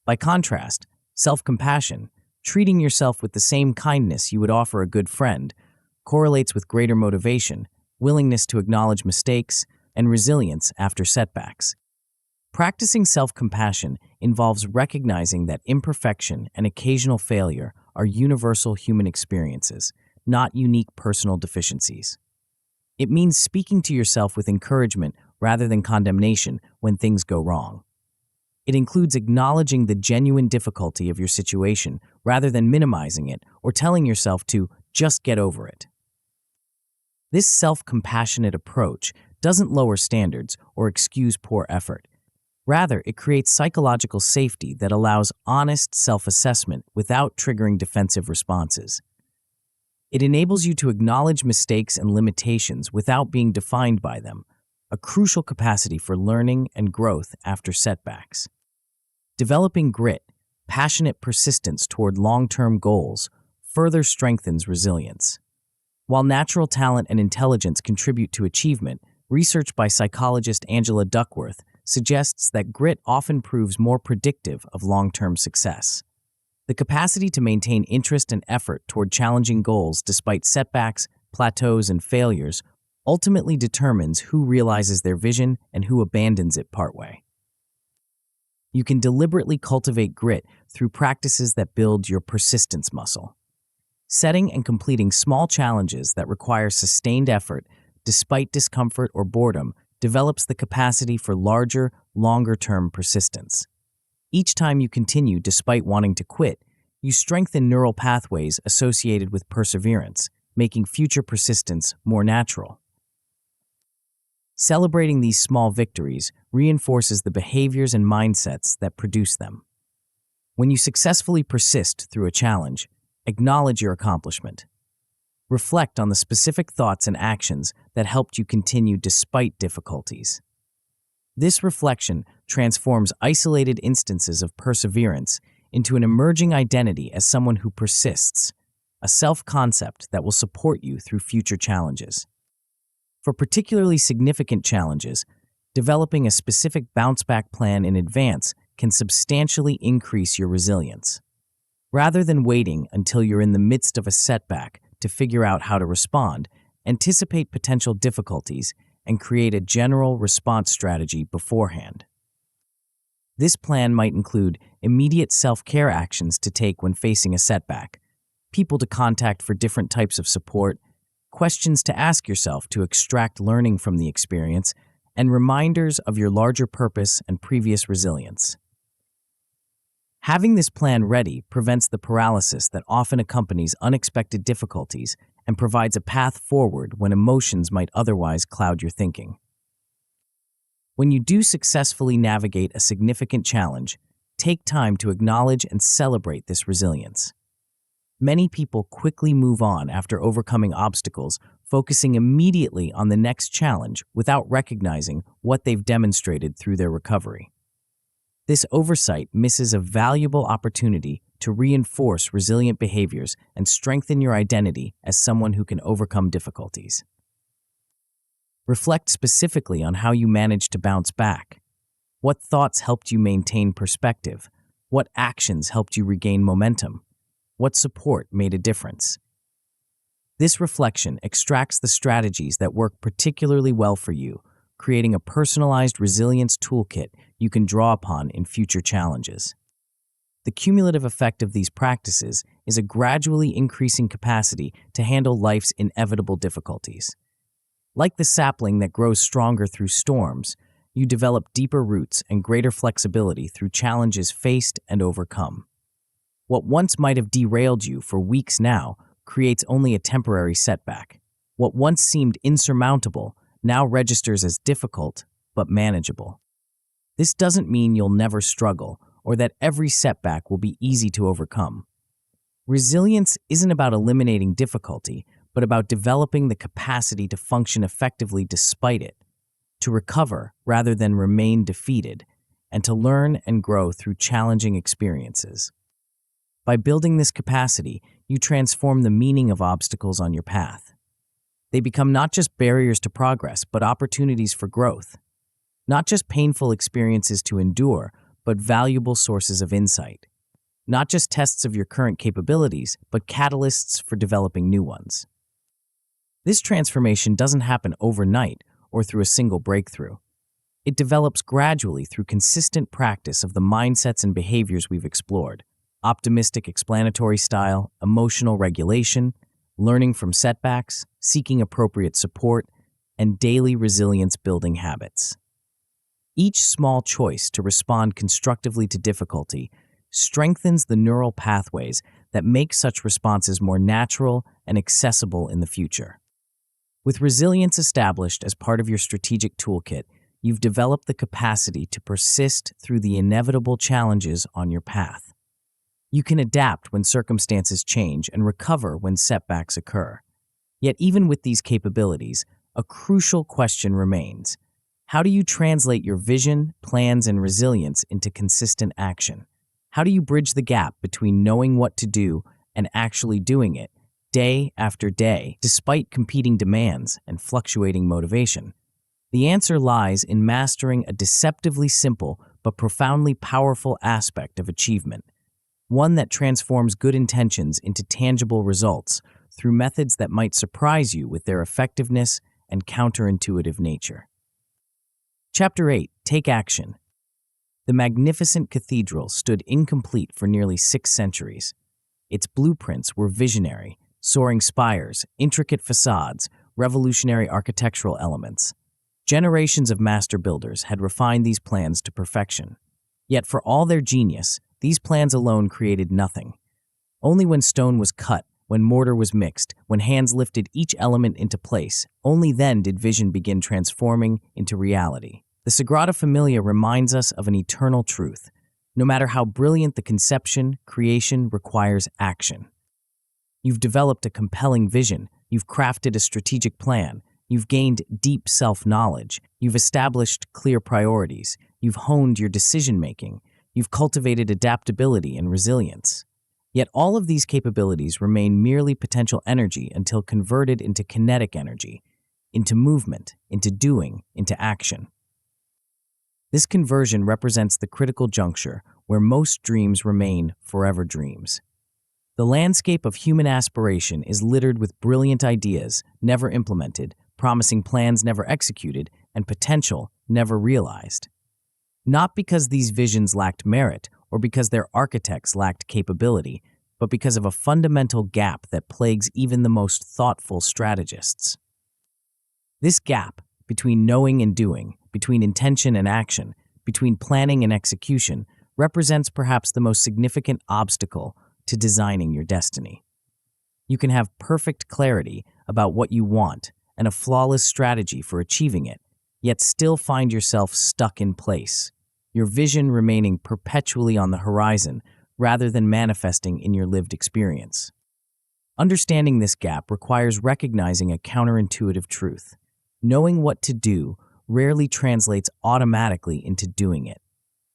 By contrast, self-compassion, treating yourself with the same kindness you would offer a good friend, correlates with greater motivation, willingness to acknowledge mistakes, and resilience after setbacks. Practicing self-compassion involves recognizing that imperfection and occasional failure are universal human experiences, not unique personal deficiencies. It means speaking to yourself with encouragement rather than condemnation when things go wrong. It includes acknowledging the genuine difficulty of your situation rather than minimizing it or telling yourself to just get over it. This self-compassionate approach doesn't lower standards or excuse poor effort. Rather, it creates psychological safety that allows honest self-assessment without triggering defensive responses. It enables you to acknowledge mistakes and limitations without being defined by them, a crucial capacity for learning and growth after setbacks. Developing grit, passionate persistence toward long-term goals, further strengthens resilience. While natural talent and intelligence contribute to achievement, research by psychologist Angela Duckworth suggests that grit often proves more predictive of long-term success. The capacity to maintain interest and effort toward challenging goals despite setbacks, plateaus, and failures ultimately determines who realizes their vision and who abandons it partway. You can deliberately cultivate grit through practices that build your persistence muscle. Setting and completing small challenges that require sustained effort, despite discomfort or boredom, develops the capacity for larger, longer-term persistence. Each time you continue despite wanting to quit, you strengthen neural pathways associated with perseverance, making future persistence more natural. Celebrating these small victories reinforces the behaviors and mindsets that produce them. When you successfully persist through a challenge, acknowledge your accomplishment. Reflect on the specific thoughts and actions that helped you continue despite difficulties. This reflection transforms isolated instances of perseverance into an emerging identity as someone who persists, a self-concept that will support you through future challenges. For particularly significant challenges, developing a specific bounce-back plan in advance can substantially increase your resilience. Rather than waiting until you're in the midst of a setback to figure out how to respond, anticipate potential difficulties and create a general response strategy beforehand. This plan might include immediate self-care actions to take when facing a setback, people to contact for different types of support, questions to ask yourself to extract learning from the experience, and reminders of your larger purpose and previous resilience. Having this plan ready prevents the paralysis that often accompanies unexpected difficulties and provides a path forward when emotions might otherwise cloud your thinking. When you do successfully navigate a significant challenge, take time to acknowledge and celebrate this resilience. Many people quickly move on after overcoming obstacles, focusing immediately on the next challenge without recognizing what they've demonstrated through their recovery. This oversight misses a valuable opportunity to reinforce resilient behaviors and strengthen your identity as someone who can overcome difficulties. Reflect specifically on how you managed to bounce back. What thoughts helped you maintain perspective? What actions helped you regain momentum? What support made a difference? This reflection extracts the strategies that work particularly well for you, creating a personalized resilience toolkit you can draw upon in future challenges. The cumulative effect of these practices is a gradually increasing capacity to handle life's inevitable difficulties. Like the sapling that grows stronger through storms, you develop deeper roots and greater flexibility through challenges faced and overcome. What once might have derailed you for weeks now creates only a temporary setback. What once seemed insurmountable now registers as difficult but manageable. This doesn't mean you'll never struggle or that every setback will be easy to overcome. Resilience isn't about eliminating difficulty, but about developing the capacity to function effectively despite it, to recover rather than remain defeated, and to learn and grow through challenging experiences. By building this capacity, you transform the meaning of obstacles on your path. They become not just barriers to progress, but opportunities for growth. Not just painful experiences to endure, but valuable sources of insight. Not just tests of your current capabilities, but catalysts for developing new ones. This transformation doesn't happen overnight or through a single breakthrough. It develops gradually through consistent practice of the mindsets and behaviors we've explored: optimistic explanatory style, emotional regulation, learning from setbacks, seeking appropriate support, and daily resilience-building habits. Each small choice to respond constructively to difficulty strengthens the neural pathways that make such responses more natural and accessible in the future. With resilience established as part of your strategic toolkit, you've developed the capacity to persist through the inevitable challenges on your path. You can adapt when circumstances change and recover when setbacks occur. Yet even with these capabilities, a crucial question remains. How do you translate your vision, plans, and resilience into consistent action? How do you bridge the gap between knowing what to do and actually doing it, day after day, despite competing demands and fluctuating motivation? The answer lies in mastering a deceptively simple but profoundly powerful aspect of achievement, one that transforms good intentions into tangible results through methods that might surprise you with their effectiveness and counterintuitive nature. Chapter 8. Take Action. The magnificent cathedral stood incomplete for nearly 6 centuries. Its blueprints were visionary: soaring spires, intricate facades, revolutionary architectural elements. Generations of master builders had refined these plans to perfection. Yet for all their genius, these plans alone created nothing. Only when stone was cut, when mortar was mixed, when hands lifted each element into place, only then did vision begin transforming into reality. The Sagrada Familia reminds us of an eternal truth. No matter how brilliant the conception, creation requires action. You've developed a compelling vision, you've crafted a strategic plan, you've gained deep self-knowledge, you've established clear priorities, you've honed your decision-making, you've cultivated adaptability and resilience. Yet all of these capabilities remain merely potential energy until converted into kinetic energy, into movement, into doing, into action. This conversion represents the critical juncture where most dreams remain forever dreams. The landscape of human aspiration is littered with brilliant ideas never implemented, promising plans never executed, and potential never realized. Not because these visions lacked merit or because their architects lacked capability, but because of a fundamental gap that plagues even the most thoughtful strategists. This gap, between knowing and doing, between intention and action, between planning and execution, represents perhaps the most significant obstacle to designing your destiny. You can have perfect clarity about what you want and a flawless strategy for achieving it, yet still find yourself stuck in place, your vision remaining perpetually on the horizon rather than manifesting in your lived experience. Understanding this gap requires recognizing a counterintuitive truth. Knowing what to do rarely translates automatically into doing it.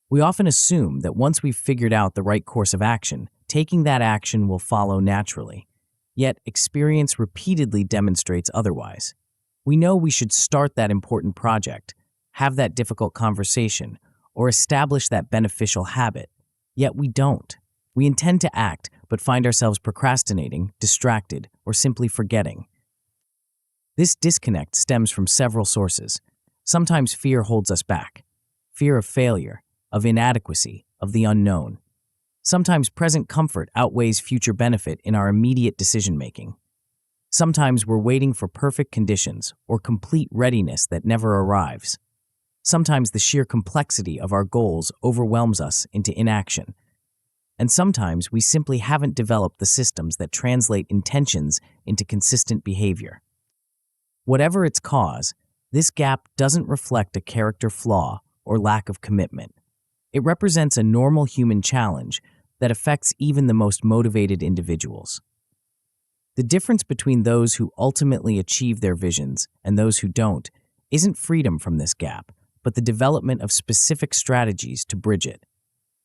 We often assume that once we've figured out the right course of action, taking that action will follow naturally. Yet experience repeatedly demonstrates otherwise. We know we should start that important project, have that difficult conversation, or establish that beneficial habit, yet we don't. We intend to act, but find ourselves procrastinating, distracted, or simply forgetting. This disconnect stems from several sources. Sometimes fear holds us back. Fear of failure, of inadequacy, of the unknown. Sometimes present comfort outweighs future benefit in our immediate decision-making. Sometimes we're waiting for perfect conditions or complete readiness that never arrives. Sometimes the sheer complexity of our goals overwhelms us into inaction. And sometimes we simply haven't developed the systems that translate intentions into consistent behavior. Whatever its cause, this gap doesn't reflect a character flaw or lack of commitment. It represents a normal human challenge that affects even the most motivated individuals. The difference between those who ultimately achieve their visions and those who don't isn't freedom from this gap, but the development of specific strategies to bridge it,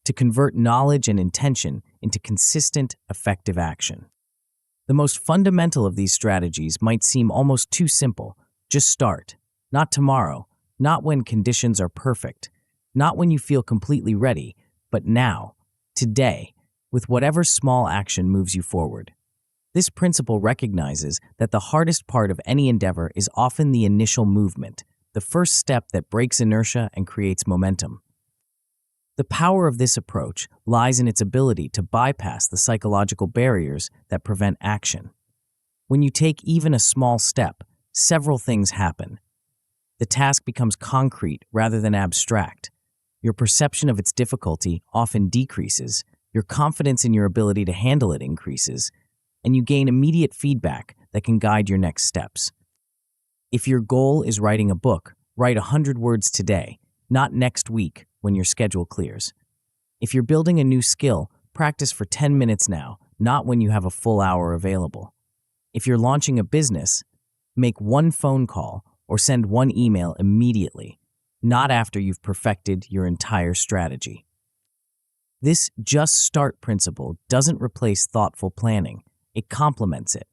to convert knowledge and intention into consistent, effective action. The most fundamental of these strategies might seem almost too simple. Just start. Not tomorrow, not when conditions are perfect, not when you feel completely ready, but now, today, with whatever small action moves you forward. This principle recognizes that the hardest part of any endeavor is often the initial movement, the first step that breaks inertia and creates momentum. The power of this approach lies in its ability to bypass the psychological barriers that prevent action. When you take even a small step, several things happen. The task becomes concrete rather than abstract. Your perception of its difficulty often decreases, your confidence in your ability to handle it increases, and you gain immediate feedback that can guide your next steps. If your goal is writing a book, write 100 words today, not next week when your schedule clears. If you're building a new skill, practice for 10 minutes now, not when you have a full hour available. If you're launching a business, make one phone call or send one email immediately, not after you've perfected your entire strategy. This just start principle doesn't replace thoughtful planning, it complements it.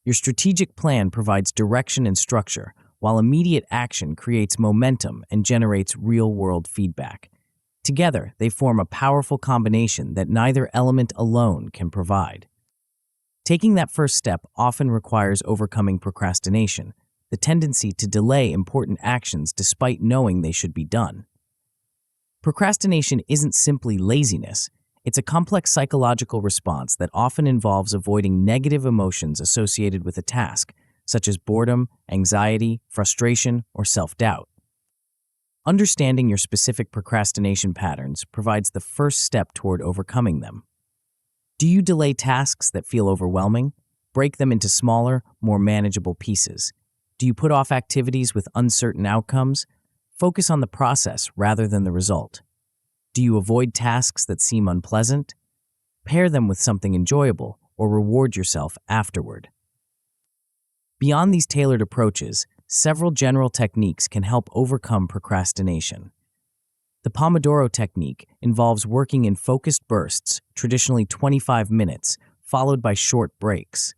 Your strategic plan provides direction and structure, while immediate action creates momentum and generates real-world feedback. Together, they form a powerful combination that neither element alone can provide. Taking that first step often requires overcoming procrastination, the tendency to delay important actions despite knowing they should be done. Procrastination isn't simply laziness. It's a complex psychological response that often involves avoiding negative emotions associated with a task, such as boredom, anxiety, frustration, or self-doubt. Understanding your specific procrastination patterns provides the first step toward overcoming them. Do you delay tasks that feel overwhelming? Break them into smaller, more manageable pieces. Do you put off activities with uncertain outcomes? Focus on the process rather than the result. Do you avoid tasks that seem unpleasant? Pair them with something enjoyable or reward yourself afterward. Beyond these tailored approaches, several general techniques can help overcome procrastination. The Pomodoro technique involves working in focused bursts, traditionally 25 minutes, followed by short breaks.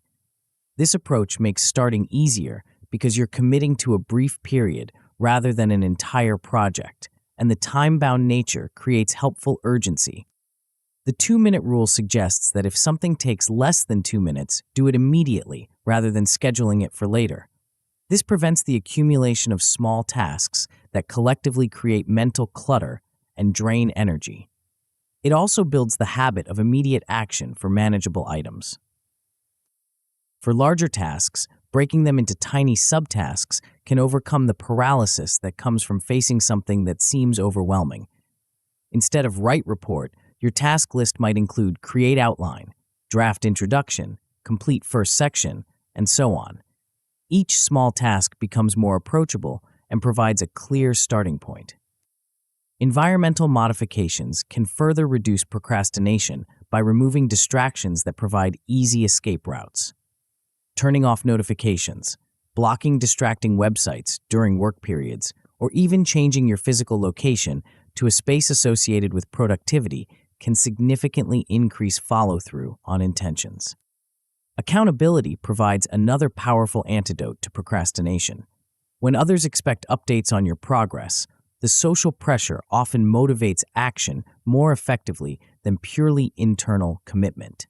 This approach makes starting easier because you're committing to a brief period rather than an entire project, and the time-bound nature creates helpful urgency. The 2-minute rule suggests that if something takes less than 2 minutes, do it immediately rather than scheduling it for later. This prevents the accumulation of small tasks that collectively create mental clutter and drain energy. It also builds the habit of immediate action for manageable items. For larger tasks, breaking them into tiny subtasks can overcome the paralysis that comes from facing something that seems overwhelming. Instead of write report, your task list might include create outline, draft introduction, complete first section, and so on. Each small task becomes more approachable and provides a clear starting point. Environmental modifications can further reduce procrastination by removing distractions that provide easy escape routes. Turning off notifications, blocking distracting websites during work periods, or even changing your physical location to a space associated with productivity can significantly increase follow-through on intentions. Accountability provides another powerful antidote to procrastination. When others expect updates on your progress, the social pressure often motivates action more effectively than purely internal commitment.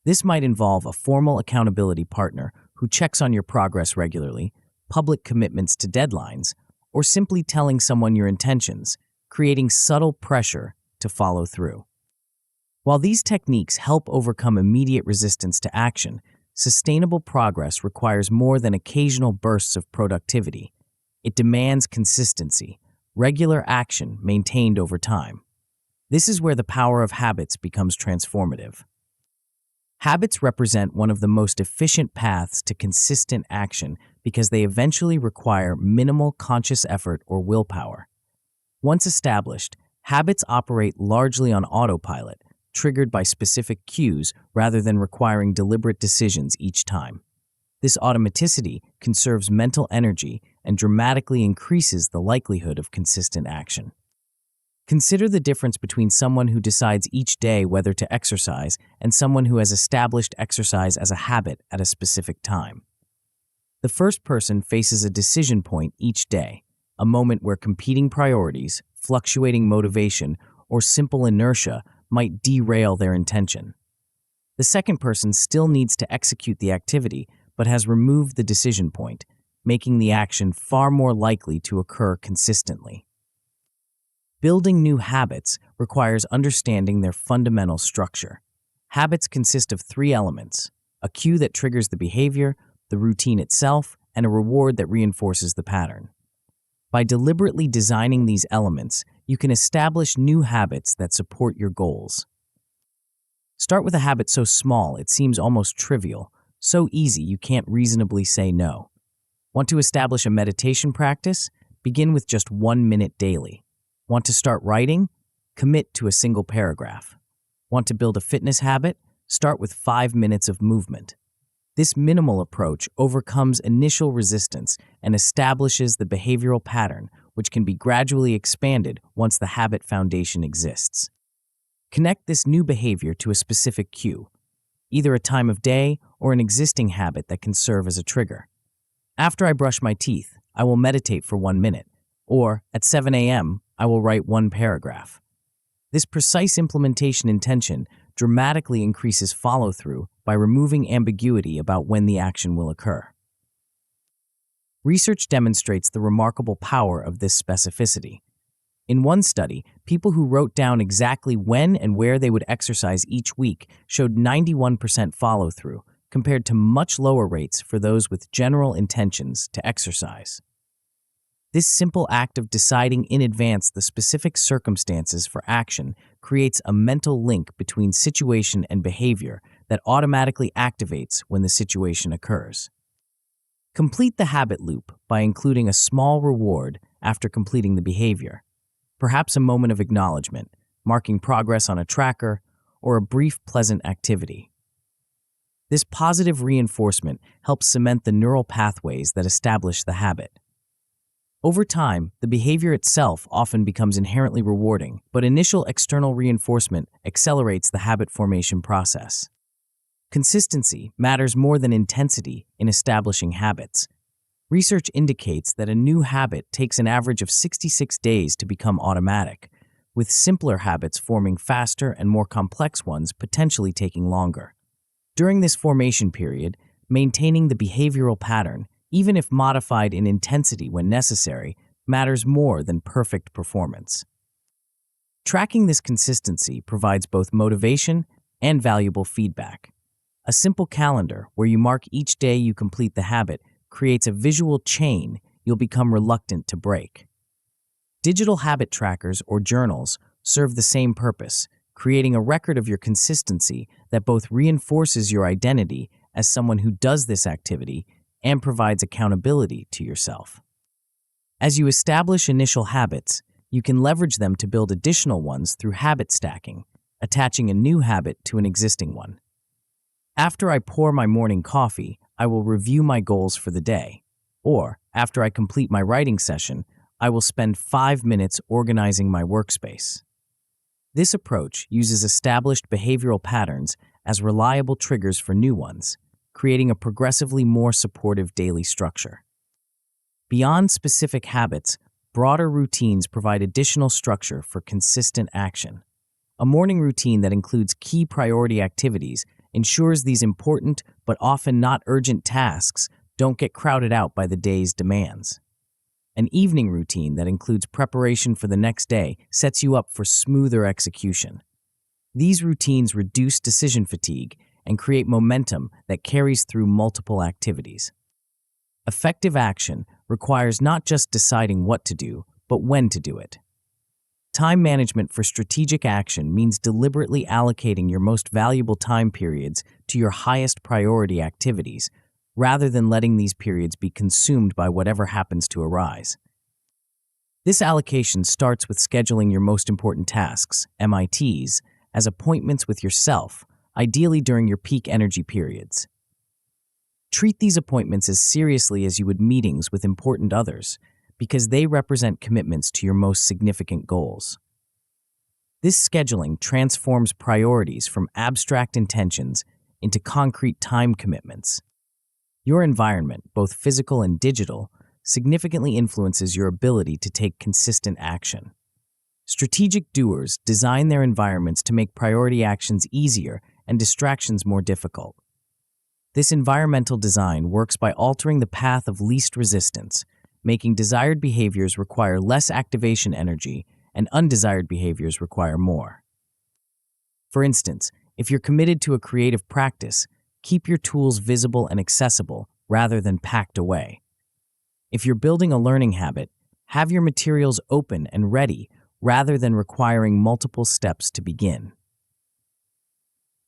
This might involve a formal accountability partner who checks on your progress regularly, public commitments to deadlines, or simply telling someone your intentions, creating subtle pressure to follow through. While these techniques help overcome immediate resistance to action, sustainable progress requires more than occasional bursts of productivity. It demands consistency, regular action maintained over time. This is where the power of habits becomes transformative. Habits represent one of the most efficient paths to consistent action because they eventually require minimal conscious effort or willpower. Once established, habits operate largely on autopilot, triggered by specific cues rather than requiring deliberate decisions each time. This automaticity conserves mental energy and dramatically increases the likelihood of consistent action. Consider the difference between someone who decides each day whether to exercise and someone who has established exercise as a habit at a specific time. The first person faces a decision point each day. a moment where competing priorities, fluctuating motivation, or simple inertia might derail their intention. The second person still needs to execute the activity, but has removed the decision point, making the action far more likely to occur consistently. Building new habits requires understanding their fundamental structure. Habits consist of three elements: a cue that triggers the behavior, the routine itself, and a reward that reinforces the pattern. By deliberately designing these elements, you can establish new habits that support your goals. Start with a habit so small it seems almost trivial, so easy you can't reasonably say no. Want to establish a meditation practice? Begin with just 1 minute daily. Want to start writing? Commit to a single paragraph. Want to build a fitness habit? Start with 5 minutes of movement. This minimal approach overcomes initial resistance and establishes the behavioral pattern, which can be gradually expanded once the habit foundation exists. Connect this new behavior to a specific cue, either a time of day or an existing habit that can serve as a trigger. After I brush my teeth, I will meditate for 1 minute, or at 7 a.m., I will write 1 paragraph. This precise implementation intention dramatically increases follow-through by removing ambiguity about when the action will occur. Research demonstrates the remarkable power of this specificity. In one study, people who wrote down exactly when and where they would exercise each week showed 91% follow-through, compared to much lower rates for those with general intentions to exercise. This simple act of deciding in advance the specific circumstances for action creates a mental link between situation and behavior that automatically activates when the situation occurs. Complete the habit loop by including a small reward after completing the behavior, perhaps a moment of acknowledgement, marking progress on a tracker, or a brief pleasant activity. This positive reinforcement helps cement the neural pathways that establish the habit. Over time, the behavior itself often becomes inherently rewarding, but initial external reinforcement accelerates the habit formation process. Consistency matters more than intensity in establishing habits. Research indicates that a new habit takes an average of 66 days to become automatic, with simpler habits forming faster and more complex ones potentially taking longer. During this formation period, maintaining the behavioral pattern, even if modified in intensity when necessary, matters more than perfect performance. Tracking this consistency provides both motivation and valuable feedback. A simple calendar where you mark each day you complete the habit creates a visual chain you'll become reluctant to break. Digital habit trackers or journals serve the same purpose, creating a record of your consistency that both reinforces your identity as someone who does this activity and provides accountability to yourself. As you establish initial habits, you can leverage them to build additional ones through habit stacking, attaching a new habit to an existing one. After I pour my morning coffee, I will review my goals for the day. Or, after I complete my writing session, I will spend 5 minutes organizing my workspace. This approach uses established behavioral patterns as reliable triggers for new ones, creating a progressively more supportive daily structure. Beyond specific habits, broader routines provide additional structure for consistent action. A morning routine that includes key priority activities ensures these important but often not urgent tasks don't get crowded out by the day's demands. An evening routine that includes preparation for the next day sets you up for smoother execution. These routines reduce decision fatigue and create momentum that carries through multiple activities. Effective action requires not just deciding what to do, but when to do it. Time management for strategic action means deliberately allocating your most valuable time periods to your highest priority activities, rather than letting these periods be consumed by whatever happens to arise. This allocation starts with scheduling your most important tasks, MITs, as appointments with yourself, ideally during your peak energy periods. Treat these appointments as seriously as you would meetings with important others, because they represent commitments to your most significant goals. This scheduling transforms priorities from abstract intentions into concrete time commitments. Your environment, both physical and digital, significantly influences your ability to take consistent action. Strategic doers design their environments to make priority actions easier and distractions more difficult. This environmental design works by altering the path of least resistance, making desired behaviors require less activation energy and undesired behaviors require more. For instance, if you're committed to a creative practice, keep your tools visible and accessible rather than packed away. If you're building a learning habit, have your materials open and ready rather than requiring multiple steps to begin.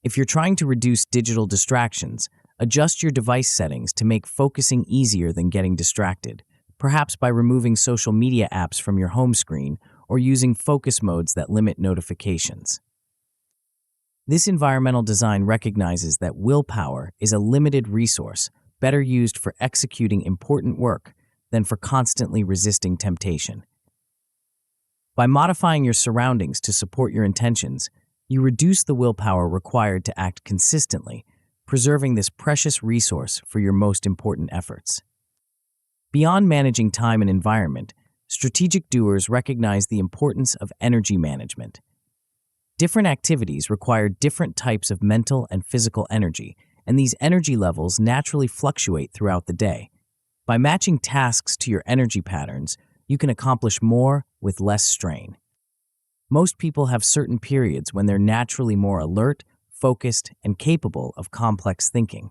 If you're trying to reduce digital distractions, adjust your device settings to make focusing easier than getting distracted, perhaps by removing social media apps from your home screen or using focus modes that limit notifications. This environmental design recognizes that willpower is a limited resource, better used for executing important work than for constantly resisting temptation. By modifying your surroundings to support your intentions, you reduce the willpower required to act consistently, preserving this precious resource for your most important efforts. Beyond managing time and environment, strategic doers recognize the importance of energy management. Different activities require different types of mental and physical energy, and these energy levels naturally fluctuate throughout the day. By matching tasks to your energy patterns, you can accomplish more with less strain. Most people have certain periods when they're naturally more alert, focused, and capable of complex thinking.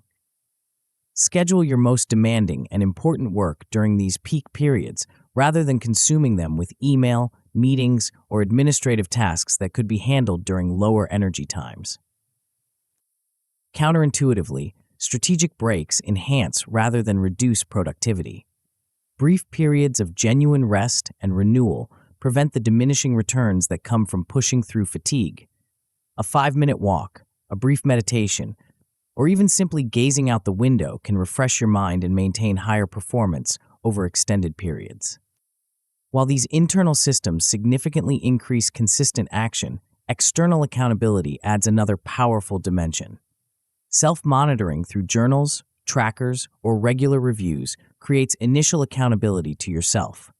Schedule your most demanding and important work during these peak periods rather than consuming them with email, meetings, or administrative tasks that could be handled during lower energy times. Counterintuitively, strategic breaks enhance rather than reduce productivity. Brief periods of genuine rest and renewal prevent the diminishing returns that come from pushing through fatigue. A 5-minute walk, a brief meditation, or even simply gazing out the window can refresh your mind and maintain higher performance over extended periods. While these internal systems significantly increase consistent action, external accountability adds another powerful dimension. Self-monitoring through journals, trackers, or regular reviews creates initial accountability to yourself.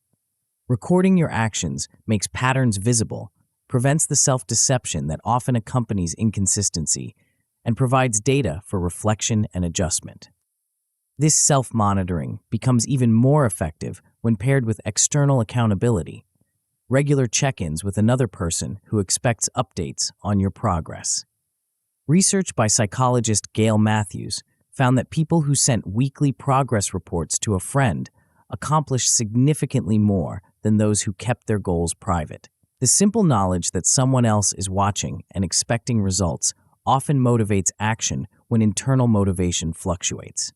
Recording your actions makes patterns visible, prevents the self-deception that often accompanies inconsistency, and provides data for reflection and adjustment. This self-monitoring becomes even more effective when paired with external accountability, regular check-ins with another person who expects updates on your progress. Research by psychologist Gail Matthews found that people who sent weekly progress reports to a friend accomplished significantly more than those who kept their goals private. The simple knowledge that someone else is watching and expecting results often motivates action when internal motivation fluctuates.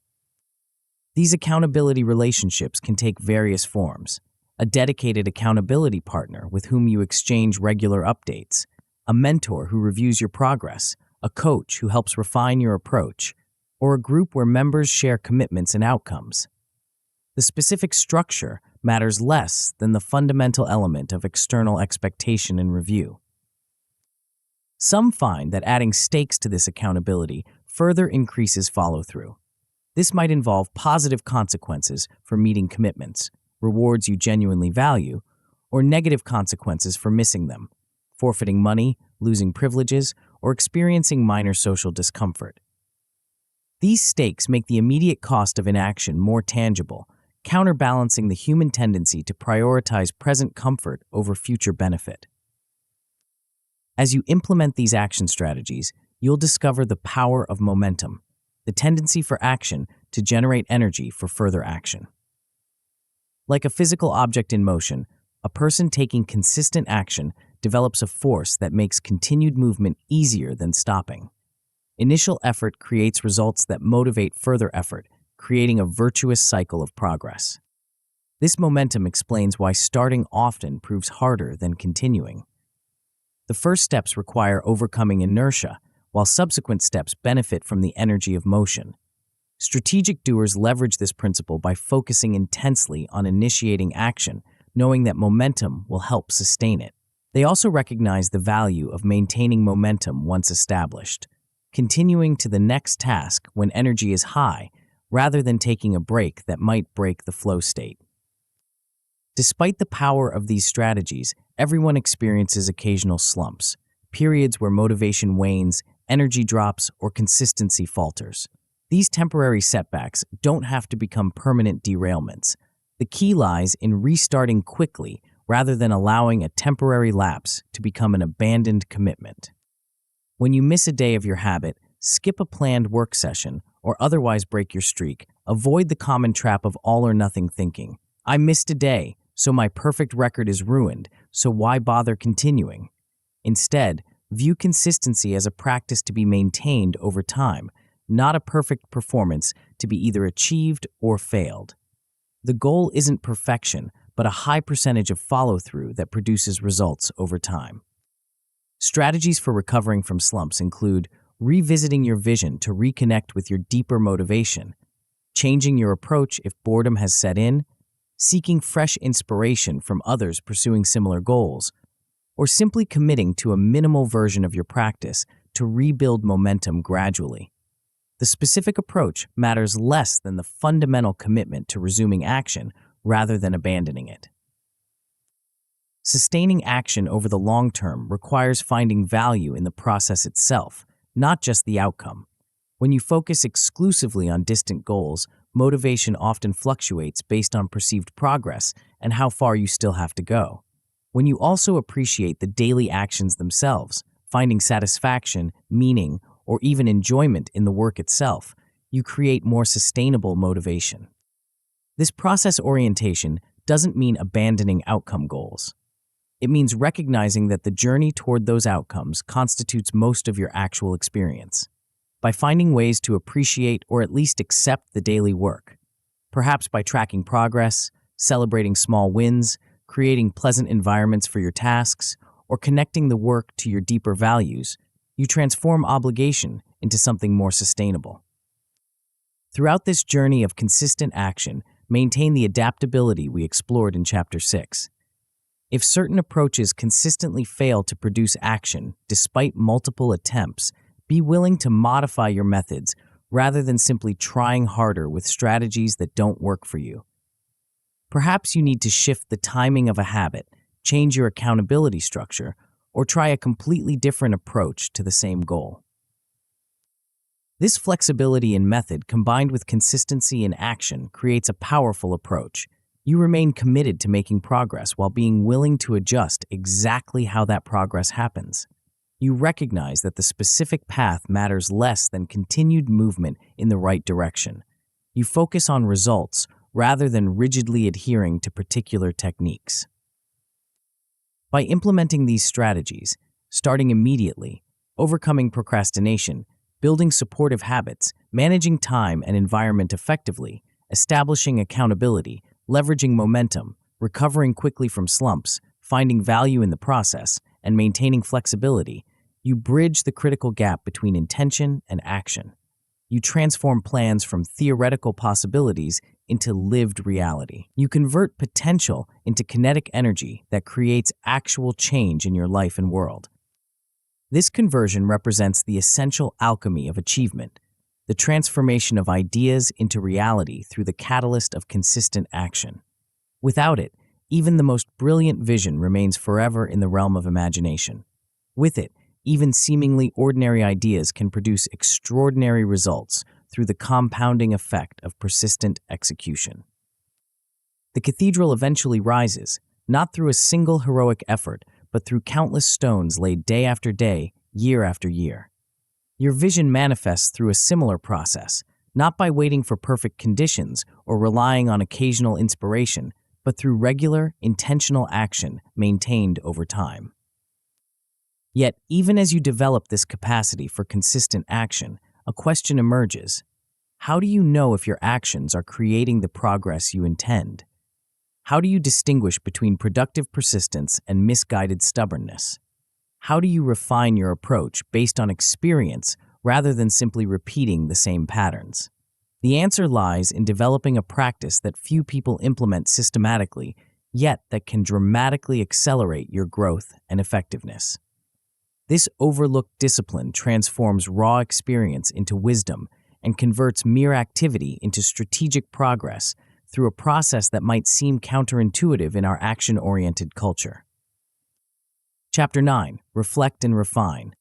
These accountability relationships can take various forms: a dedicated accountability partner with whom you exchange regular updates, a mentor who reviews your progress, a coach who helps refine your approach, or a group where members share commitments and outcomes. The specific structure matters less than the fundamental element of external expectation and review. Some find that adding stakes to this accountability further increases follow-through. This might involve positive consequences for meeting commitments, rewards you genuinely value, or negative consequences for missing them, forfeiting money, losing privileges, or experiencing minor social discomfort. These stakes make the immediate cost of inaction more tangible, counterbalancing the human tendency to prioritize present comfort over future benefit. As you implement these action strategies, you'll discover the power of momentum, the tendency for action to generate energy for further action. Like a physical object in motion, a person taking consistent action develops a force that makes continued movement easier than stopping. Initial effort creates results that motivate further effort, creating a virtuous cycle of progress. This momentum explains why starting often proves harder than continuing. The first steps require overcoming inertia, while subsequent steps benefit from the energy of motion. Strategic doers leverage this principle by focusing intensely on initiating action, knowing that momentum will help sustain it. They also recognize the value of maintaining momentum once established, continuing to the next task when energy is high, rather than taking a break that might break the flow state. Despite the power of these strategies, everyone experiences occasional slumps, periods where motivation wanes, energy drops, or consistency falters. These temporary setbacks don't have to become permanent derailments. The key lies in restarting quickly rather than allowing a temporary lapse to become an abandoned commitment. When you miss a day of your habit, skip a planned work session, or otherwise break your streak, avoid the common trap of all-or-nothing thinking. I missed a day, so my perfect record is ruined, so why bother continuing? Instead, view consistency as a practice to be maintained over time, not a perfect performance to be either achieved or failed. The goal isn't perfection, but a high percentage of follow-through that produces results over time. Strategies for recovering from slumps include revisiting your vision to reconnect with your deeper motivation, changing your approach if boredom has set in, seeking fresh inspiration from others pursuing similar goals, or simply committing to a minimal version of your practice to rebuild momentum gradually. The specific approach matters less than the fundamental commitment to resuming action rather than abandoning it. Sustaining action over the long term requires finding value in the process itself, not just the outcome. When you focus exclusively on distant goals, motivation often fluctuates based on perceived progress and how far you still have to go. When you also appreciate the daily actions themselves, finding satisfaction, meaning, or even enjoyment in the work itself, you create more sustainable motivation. This process orientation doesn't mean abandoning outcome goals. It means recognizing that the journey toward those outcomes constitutes most of your actual experience. By finding ways to appreciate or at least accept the daily work, perhaps by tracking progress, celebrating small wins, creating pleasant environments for your tasks, or connecting the work to your deeper values, you transform obligation into something more sustainable. Throughout this journey of consistent action, maintain the adaptability we explored in Chapter 6. If certain approaches consistently fail to produce action despite multiple attempts, be willing to modify your methods rather than simply trying harder with strategies that don't work for you. Perhaps you need to shift the timing of a habit, change your accountability structure, or try a completely different approach to the same goal. This flexibility in method combined with consistency in action creates a powerful approach. You remain committed to making progress while being willing to adjust exactly how that progress happens. You recognize that the specific path matters less than continued movement in the right direction. You focus on results rather than rigidly adhering to particular techniques. By implementing these strategies, starting immediately, overcoming procrastination, building supportive habits, managing time and environment effectively, establishing accountability, leveraging momentum, recovering quickly from slumps, finding value in the process, and maintaining flexibility, you bridge the critical gap between intention and action. You transform plans from theoretical possibilities into lived reality. You convert potential into kinetic energy that creates actual change in your life and world. This conversion represents the essential alchemy of achievement, the transformation of ideas into reality through the catalyst of consistent action. Without it, even the most brilliant vision remains forever in the realm of imagination. With it, even seemingly ordinary ideas can produce extraordinary results through the compounding effect of persistent execution. The cathedral eventually rises, not through a single heroic effort, but through countless stones laid day after day, year after year. Your vision manifests through a similar process, not by waiting for perfect conditions or relying on occasional inspiration, but through regular, intentional action maintained over time. Yet, even as you develop this capacity for consistent action, a question emerges. How do you know if your actions are creating the progress you intend? How do you distinguish between productive persistence and misguided stubbornness? How do you refine your approach based on experience rather than simply repeating the same patterns? The answer lies in developing a practice that few people implement systematically, yet that can dramatically accelerate your growth and effectiveness. This overlooked discipline transforms raw experience into wisdom and converts mere activity into strategic progress through a process that might seem counterintuitive in our action-oriented culture. Chapter 9. Reflect and Refine.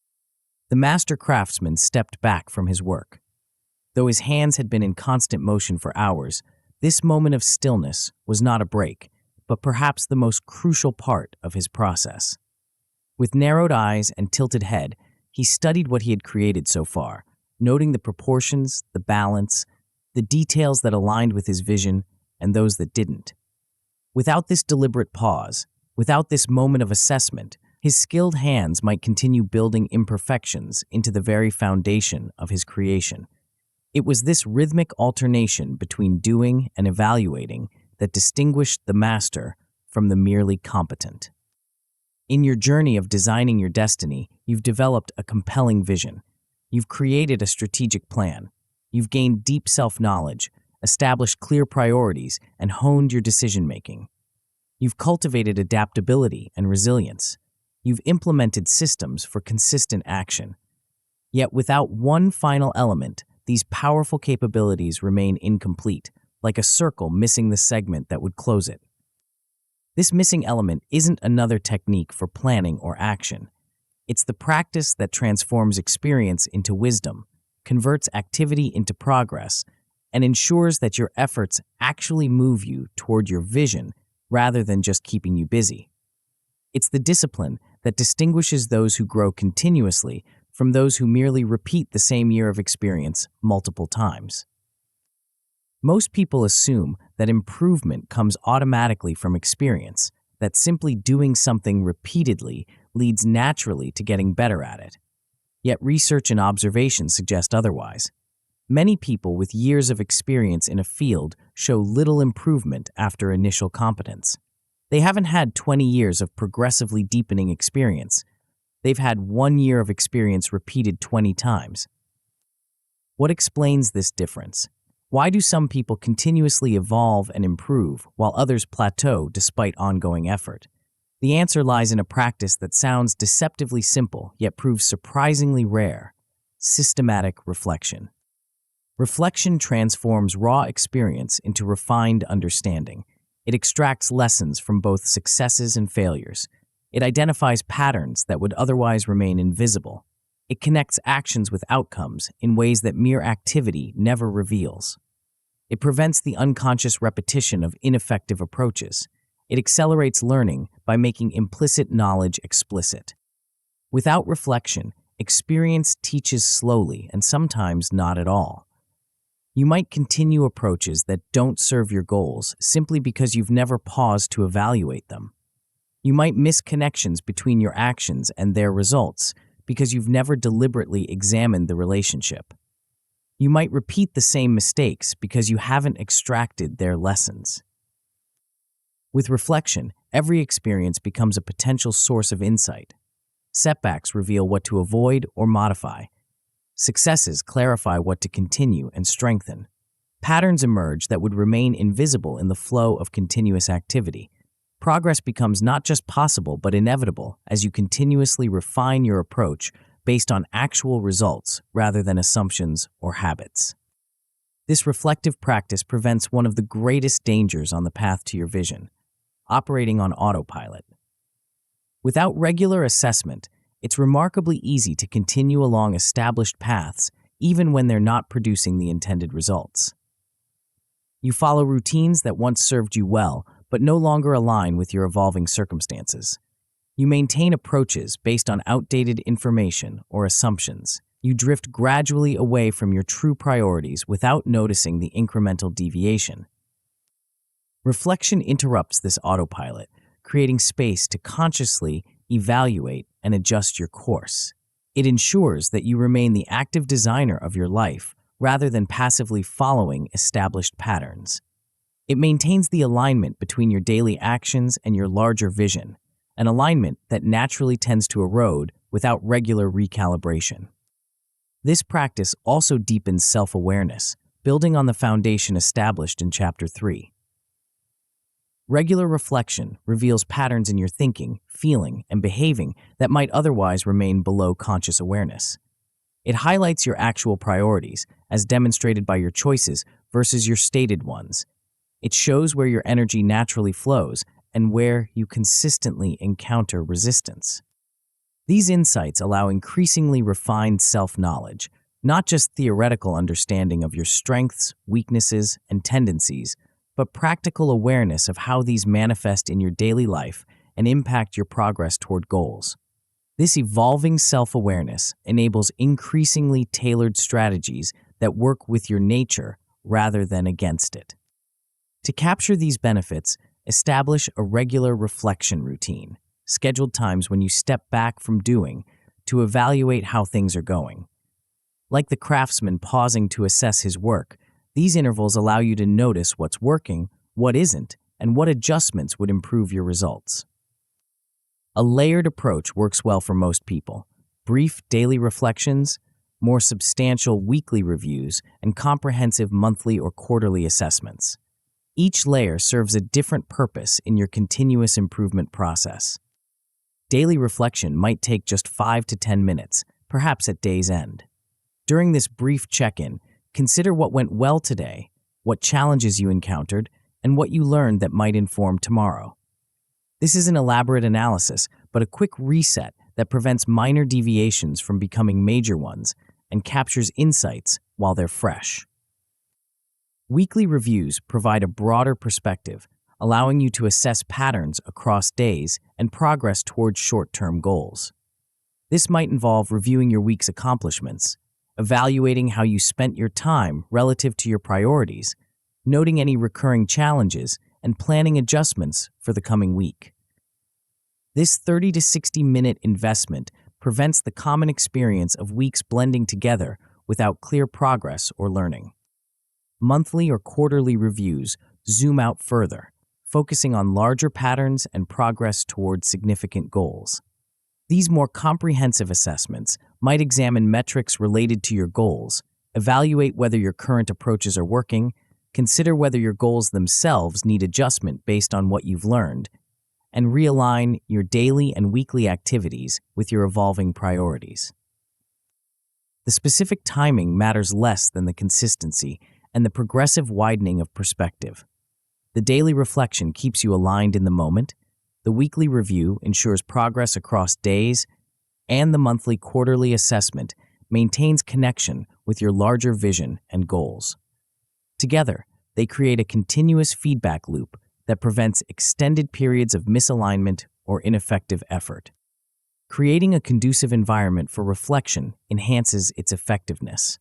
The master craftsman stepped back from his work. Though his hands had been in constant motion for hours, this moment of stillness was not a break, but perhaps the most crucial part of his process. With narrowed eyes and tilted head, he studied what he had created so far, noting the proportions, the balance, the details that aligned with his vision and those that didn't. Without this deliberate pause, without this moment of assessment, his skilled hands might continue building imperfections into the very foundation of his creation. It was this rhythmic alternation between doing and evaluating that distinguished the master from the merely competent. In your journey of designing your destiny, you've developed a compelling vision. You've created a strategic plan. You've gained deep self-knowledge, established clear priorities, and honed your decision-making. You've cultivated adaptability and resilience. You've implemented systems for consistent action. Yet without one final element, these powerful capabilities remain incomplete, like a circle missing the segment that would close it. This missing element isn't another technique for planning or action. It's the practice that transforms experience into wisdom, converts activity into progress, and ensures that your efforts actually move you toward your vision rather than just keeping you busy. It's the discipline that distinguishes those who grow continuously from those who merely repeat the same year of experience multiple times. Most people assume that improvement comes automatically from experience, that simply doing something repeatedly leads naturally to getting better at it. Yet research and observation suggest otherwise. Many people with years of experience in a field show little improvement after initial competence. They haven't had 20 years of progressively deepening experience. They've had 1 year of experience repeated 20 times. What explains this difference? Why do some people continuously evolve and improve while others plateau despite ongoing effort? The answer lies in a practice that sounds deceptively simple yet proves surprisingly rare: systematic reflection. Reflection transforms raw experience into refined understanding. It extracts lessons from both successes and failures. It identifies patterns that would otherwise remain invisible. It connects actions with outcomes in ways that mere activity never reveals. It prevents the unconscious repetition of ineffective approaches. It accelerates learning by making implicit knowledge explicit. Without reflection, experience teaches slowly and sometimes not at all. You might continue approaches that don't serve your goals simply because you've never paused to evaluate them. You might miss connections between your actions and their results because you've never deliberately examined the relationship. You might repeat the same mistakes because you haven't extracted their lessons. With reflection, every experience becomes a potential source of insight. Setbacks reveal what to avoid or modify. Successes clarify what to continue and strengthen. Patterns emerge that would remain invisible in the flow of continuous activity. Progress becomes not just possible but inevitable as you continuously refine your approach based on actual results rather than assumptions or habits. This reflective practice prevents one of the greatest dangers on the path to your vision: operating on autopilot. Without regular assessment, it's remarkably easy to continue along established paths even when they're not producing the intended results. You follow routines that once served you well but no longer align with your evolving circumstances. You maintain approaches based on outdated information or assumptions. You drift gradually away from your true priorities without noticing the incremental deviation. Reflection interrupts this autopilot, creating space to consciously evaluate and adjust your course. It ensures that you remain the active designer of your life rather than passively following established patterns. It maintains the alignment between your daily actions and your larger vision, an alignment that naturally tends to erode without regular recalibration. This practice also deepens self-awareness, building on the foundation established in Chapter 3. Regular reflection reveals patterns in your thinking, feeling, and behaving that might otherwise remain below conscious awareness. It highlights your actual priorities, as demonstrated by your choices versus your stated ones. It shows where your energy naturally flows and where you consistently encounter resistance. These insights allow increasingly refined self-knowledge, not just theoretical understanding of your strengths, weaknesses, and tendencies, but practical awareness of how these manifest in your daily life and impact your progress toward goals. This evolving self-awareness enables increasingly tailored strategies that work with your nature rather than against it. To capture these benefits, establish a regular reflection routine, scheduled times when you step back from doing to evaluate how things are going. Like the craftsman pausing to assess his work, these intervals allow you to notice what's working, what isn't, and what adjustments would improve your results. A layered approach works well for most people. Brief daily reflections, more substantial weekly reviews, and comprehensive monthly or quarterly assessments. Each layer serves a different purpose in your continuous improvement process. Daily reflection might take just 5 to 10 minutes, perhaps at day's end. During this brief check-in, consider what went well today, what challenges you encountered, and what you learned that might inform tomorrow. This is an elaborate analysis, but a quick reset that prevents minor deviations from becoming major ones and captures insights while they're fresh. Weekly reviews provide a broader perspective, allowing you to assess patterns across days and progress towards short-term goals. This might involve reviewing your week's accomplishments, evaluating how you spent your time relative to your priorities, noting any recurring challenges, and planning adjustments for the coming week. This 30 to 60-minute investment prevents the common experience of weeks blending together without clear progress or learning. Monthly or quarterly reviews zoom out further, focusing on larger patterns and progress towards significant goals. These more comprehensive assessments might examine metrics related to your goals, evaluate whether your current approaches are working, consider whether your goals themselves need adjustment based on what you've learned, and realign your daily and weekly activities with your evolving priorities. The specific timing matters less than the consistency and the progressive widening of perspective. The daily reflection keeps you aligned in the moment, the weekly review ensures progress across days, and the monthly quarterly assessment maintains connection with your larger vision and goals. Together, they create a continuous feedback loop that prevents extended periods of misalignment or ineffective effort. Creating a conducive environment for reflection enhances its effectiveness.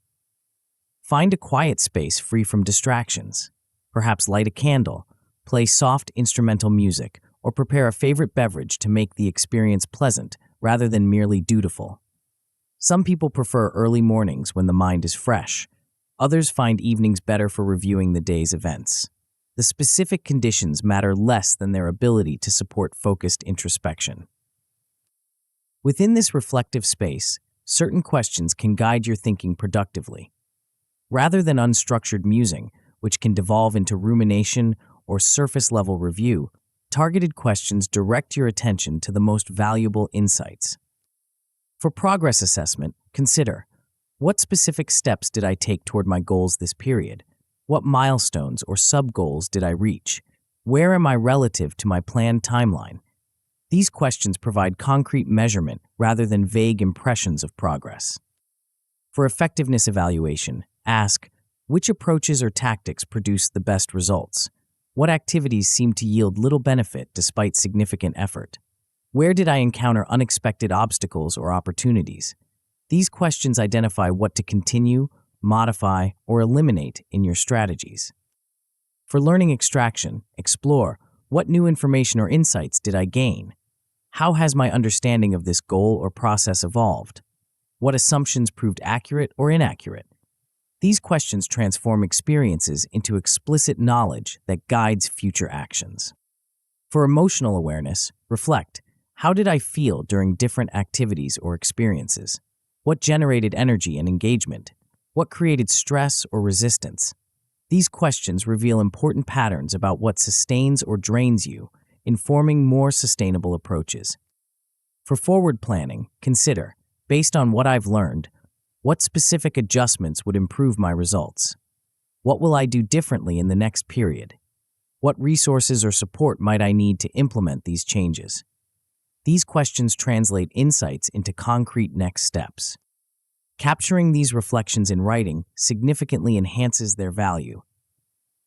Find a quiet space free from distractions. Perhaps light a candle, play soft instrumental music, or prepare a favorite beverage to make the experience pleasant rather than merely dutiful. Some people prefer early mornings when the mind is fresh. Others find evenings better for reviewing the day's events. The specific conditions matter less than their ability to support focused introspection. Within this reflective space, certain questions can guide your thinking productively. Rather than unstructured musing, which can devolve into rumination or surface-level review, targeted questions direct your attention to the most valuable insights. For progress assessment, consider, what specific steps did I take toward my goals this period? What milestones or sub-goals did I reach? Where am I relative to my planned timeline? These questions provide concrete measurement rather than vague impressions of progress. For effectiveness evaluation, ask, which approaches or tactics produce the best results? What activities seem to yield little benefit despite significant effort? Where did I encounter unexpected obstacles or opportunities? These questions identify what to continue, modify, or eliminate in your strategies. For learning extraction, explore, what new information or insights did I gain? How has my understanding of this goal or process evolved? What assumptions proved accurate or inaccurate? These questions transform experiences into explicit knowledge that guides future actions. For emotional awareness, reflect, how did I feel during different activities or experiences? What generated energy and engagement? What created stress or resistance? These questions reveal important patterns about what sustains or drains you, informing more sustainable approaches. For forward planning, consider, based on what I've learned, what specific adjustments would improve my results? What will I do differently in the next period? What resources or support might I need to implement these changes? These questions translate insights into concrete next steps. Capturing these reflections in writing significantly enhances their value.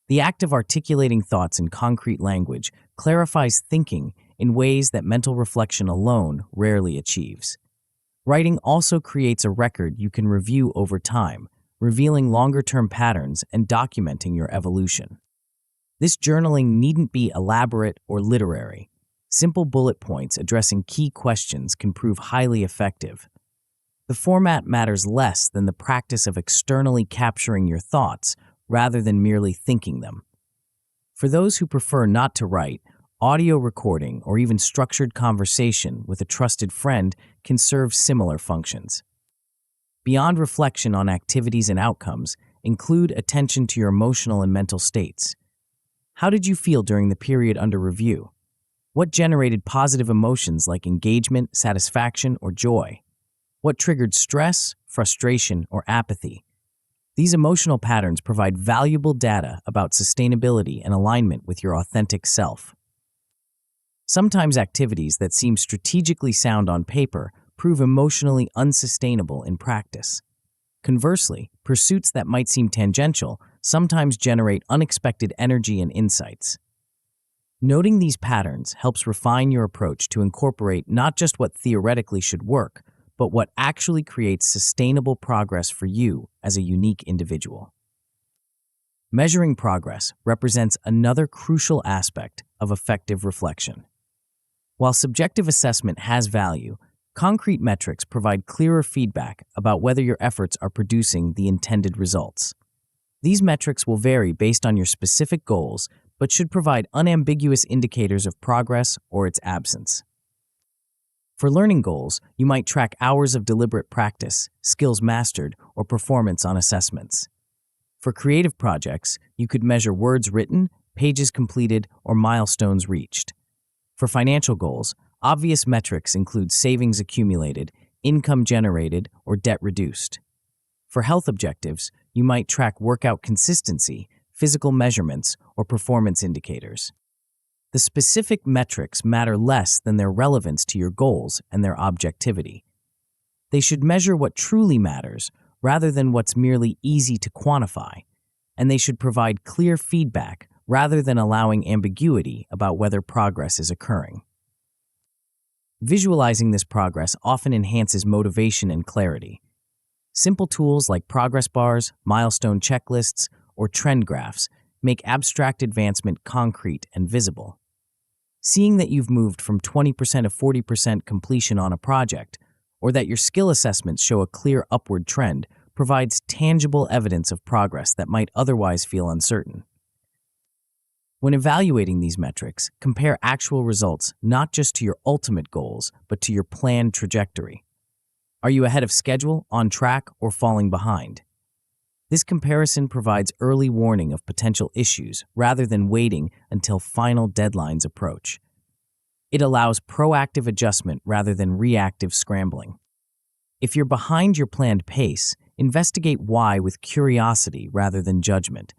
The act of articulating thoughts in concrete language clarifies thinking in ways that mental reflection alone rarely achieves. Writing also creates a record you can review over time, revealing longer-term patterns and documenting your evolution. This journaling needn't be elaborate or literary. Simple bullet points addressing key questions can prove highly effective. The format matters less than the practice of externally capturing your thoughts rather than merely thinking them. For those who prefer not to write, audio recording or even structured conversation with a trusted friend can serve similar functions. Beyond reflection on activities and outcomes, include attention to your emotional and mental states. How did you feel during the period under review? What generated positive emotions like engagement, satisfaction, or joy? What triggered stress, frustration, or apathy? These emotional patterns provide valuable data about sustainability and alignment with your authentic self. Sometimes activities that seem strategically sound on paper prove emotionally unsustainable in practice. Conversely, pursuits that might seem tangential sometimes generate unexpected energy and insights. Noting these patterns helps refine your approach to incorporate not just what theoretically should work, but what actually creates sustainable progress for you as a unique individual. Measuring progress represents another crucial aspect of effective reflection. While subjective assessment has value, concrete metrics provide clearer feedback about whether your efforts are producing the intended results. These metrics will vary based on your specific goals, but should provide unambiguous indicators of progress or its absence. For learning goals, you might track hours of deliberate practice, skills mastered, or performance on assessments. For creative projects, you could measure words written, pages completed, or milestones reached. For financial goals, obvious metrics include savings accumulated, income generated, or debt reduced. For health objectives, you might track workout consistency, physical measurements, or performance indicators. The specific metrics matter less than their relevance to your goals and their objectivity. They should measure what truly matters rather than what's merely easy to quantify, and they should provide clear feedback rather than allowing ambiguity about whether progress is occurring. Visualizing this progress often enhances motivation and clarity. Simple tools like progress bars, milestone checklists, or trend graphs make abstract advancement concrete and visible. Seeing that you've moved from 20% to 40% completion on a project, or that your skill assessments show a clear upward trend, provides tangible evidence of progress that might otherwise feel uncertain. When evaluating these metrics, compare actual results not just to your ultimate goals, but to your planned trajectory. Are you ahead of schedule, on track, or falling behind? This comparison provides early warning of potential issues rather than waiting until final deadlines approach. It allows proactive adjustment rather than reactive scrambling. If you're behind your planned pace, investigate why with curiosity rather than judgment.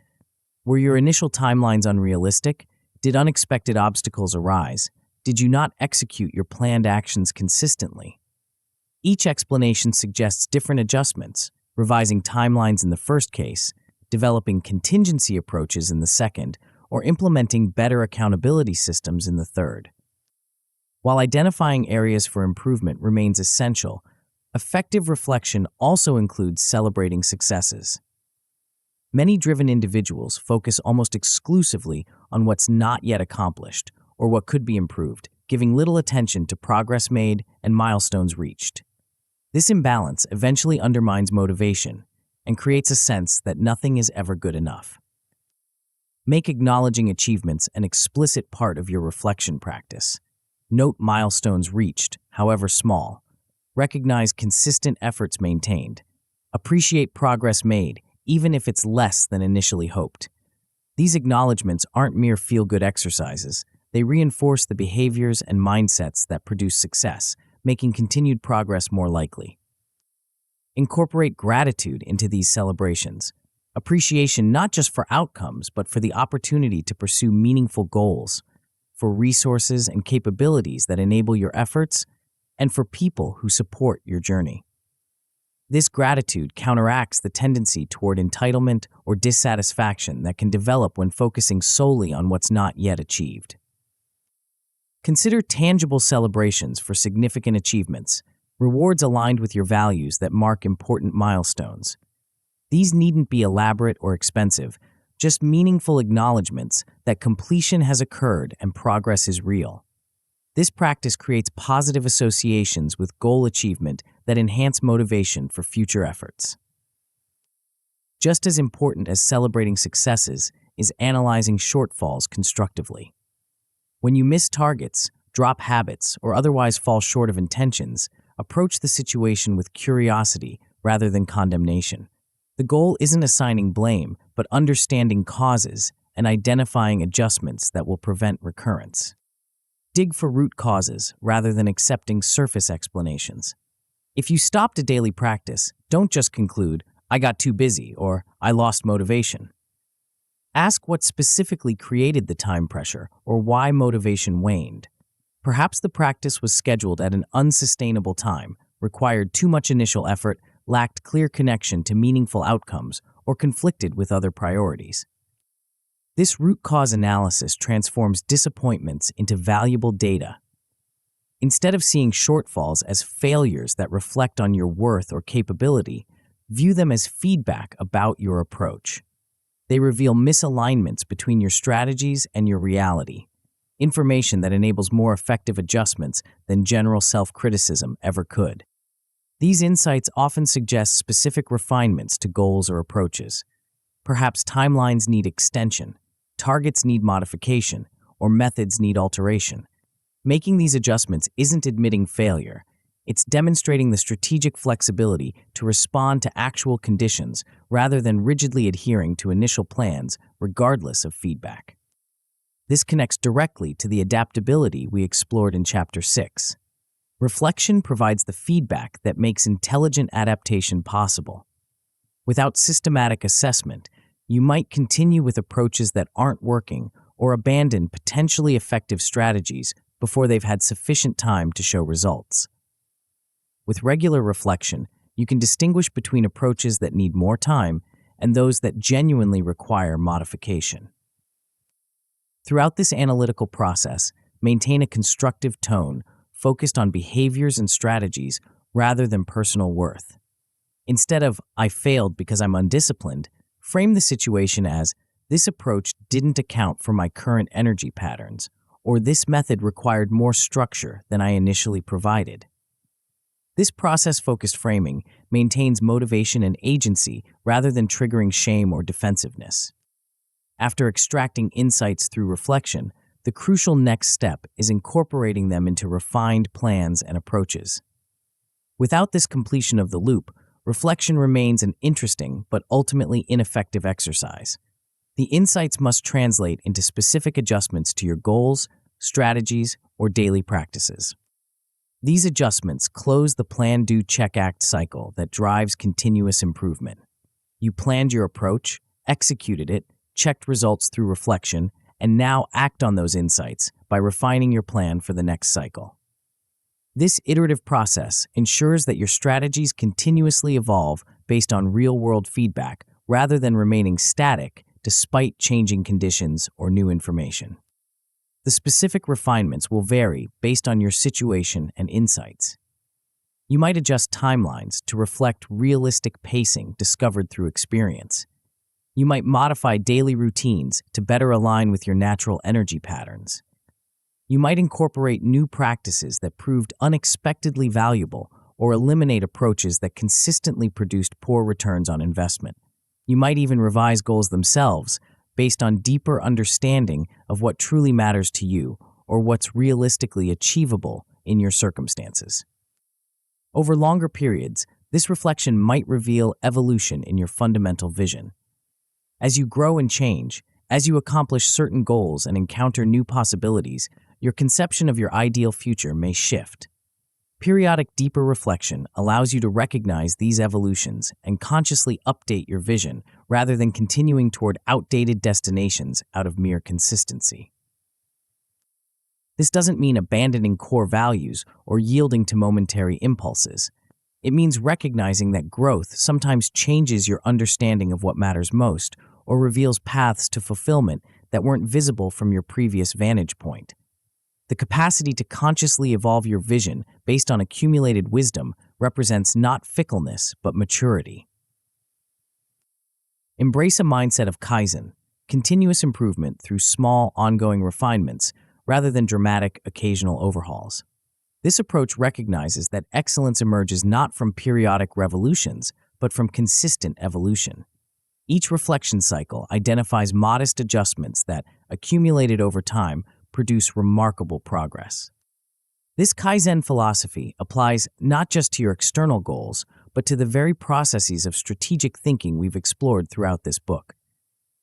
Were your initial timelines unrealistic? Did unexpected obstacles arise? Did you not execute your planned actions consistently? Each explanation suggests different adjustments, revising timelines in the first case, developing contingency approaches in the second, or implementing better accountability systems in the third. While identifying areas for improvement remains essential, effective reflection also includes celebrating successes. Many driven individuals focus almost exclusively on what's not yet accomplished or what could be improved, giving little attention to progress made and milestones reached. This imbalance eventually undermines motivation and creates a sense that nothing is ever good enough. Make acknowledging achievements an explicit part of your reflection practice. Note milestones reached, however small. Recognize consistent efforts maintained. Appreciate progress made, even if it's less than initially hoped. These acknowledgments aren't mere feel-good exercises. They reinforce the behaviors and mindsets that produce success, making continued progress more likely. Incorporate gratitude into these celebrations. Appreciation not just for outcomes, but for the opportunity to pursue meaningful goals, for resources and capabilities that enable your efforts, and for people who support your journey. This gratitude counteracts the tendency toward entitlement or dissatisfaction that can develop when focusing solely on what's not yet achieved. Consider tangible celebrations for significant achievements, rewards aligned with your values that mark important milestones. These needn't be elaborate or expensive, just meaningful acknowledgments that completion has occurred and progress is real. This practice creates positive associations with goal achievement that enhance motivation for future efforts. Just as important as celebrating successes is analyzing shortfalls constructively. When you miss targets, drop habits, or otherwise fall short of intentions, approach the situation with curiosity rather than condemnation. The goal isn't assigning blame, but understanding causes and identifying adjustments that will prevent recurrence. Dig for root causes rather than accepting surface explanations. If you stopped a daily practice, don't just conclude, "I got too busy" or "I lost motivation." Ask what specifically created the time pressure or why motivation waned. Perhaps the practice was scheduled at an unsustainable time, required too much initial effort, lacked clear connection to meaningful outcomes, or conflicted with other priorities. This root cause analysis transforms disappointments into valuable data. Instead of seeing shortfalls as failures that reflect on your worth or capability, view them as feedback about your approach. They reveal misalignments between your strategies and your reality, information that enables more effective adjustments than general self-criticism ever could. These insights often suggest specific refinements to goals or approaches. Perhaps timelines need extension, targets need modification, or methods need alteration. Making these adjustments isn't admitting failure. It's demonstrating the strategic flexibility to respond to actual conditions rather than rigidly adhering to initial plans regardless of feedback. This connects directly to the adaptability we explored in Chapter 6. Reflection provides the feedback that makes intelligent adaptation possible. Without systematic assessment, you might continue with approaches that aren't working or abandon potentially effective strategies before they've had sufficient time to show results. With regular reflection, you can distinguish between approaches that need more time and those that genuinely require modification. Throughout this analytical process, maintain a constructive tone focused on behaviors and strategies rather than personal worth. Instead of, "I failed because I'm undisciplined," frame the situation as, "This approach didn't account for my current energy patterns," or "This method required more structure than I initially provided." This process-focused framing maintains motivation and agency rather than triggering shame or defensiveness. After extracting insights through reflection, the crucial next step is incorporating them into refined plans and approaches. Without this completion of the loop, reflection remains an interesting but ultimately ineffective exercise. The insights must translate into specific adjustments to your goals, strategies, or daily practices. These adjustments close the plan, do, check, act cycle that drives continuous improvement. You planned your approach, executed it, checked results through reflection, and now act on those insights by refining your plan for the next cycle. This iterative process ensures that your strategies continuously evolve based on real-world feedback rather than remaining static despite changing conditions or new information. The specific refinements will vary based on your situation and insights. You might adjust timelines to reflect realistic pacing discovered through experience. You might modify daily routines to better align with your natural energy patterns. You might incorporate new practices that proved unexpectedly valuable or eliminate approaches that consistently produced poor returns on investment. You might even revise goals themselves based on deeper understanding of what truly matters to you or what's realistically achievable in your circumstances. Over longer periods, this reflection might reveal evolution in your fundamental vision. As you grow and change, as you accomplish certain goals and encounter new possibilities, your conception of your ideal future may shift. Periodic deeper reflection allows you to recognize these evolutions and consciously update your vision rather than continuing toward outdated destinations out of mere consistency. This doesn't mean abandoning core values or yielding to momentary impulses. It means recognizing that growth sometimes changes your understanding of what matters most or reveals paths to fulfillment that weren't visible from your previous vantage point. The capacity to consciously evolve your vision based on accumulated wisdom represents not fickleness, but maturity. Embrace a mindset of Kaizen, continuous improvement through small, ongoing refinements, rather than dramatic, occasional overhauls. This approach recognizes that excellence emerges not from periodic revolutions, but from consistent evolution. Each reflection cycle identifies modest adjustments that, accumulated over time, produce remarkable progress. This Kaizen philosophy applies not just to your external goals, but to the very processes of strategic thinking we've explored throughout this book.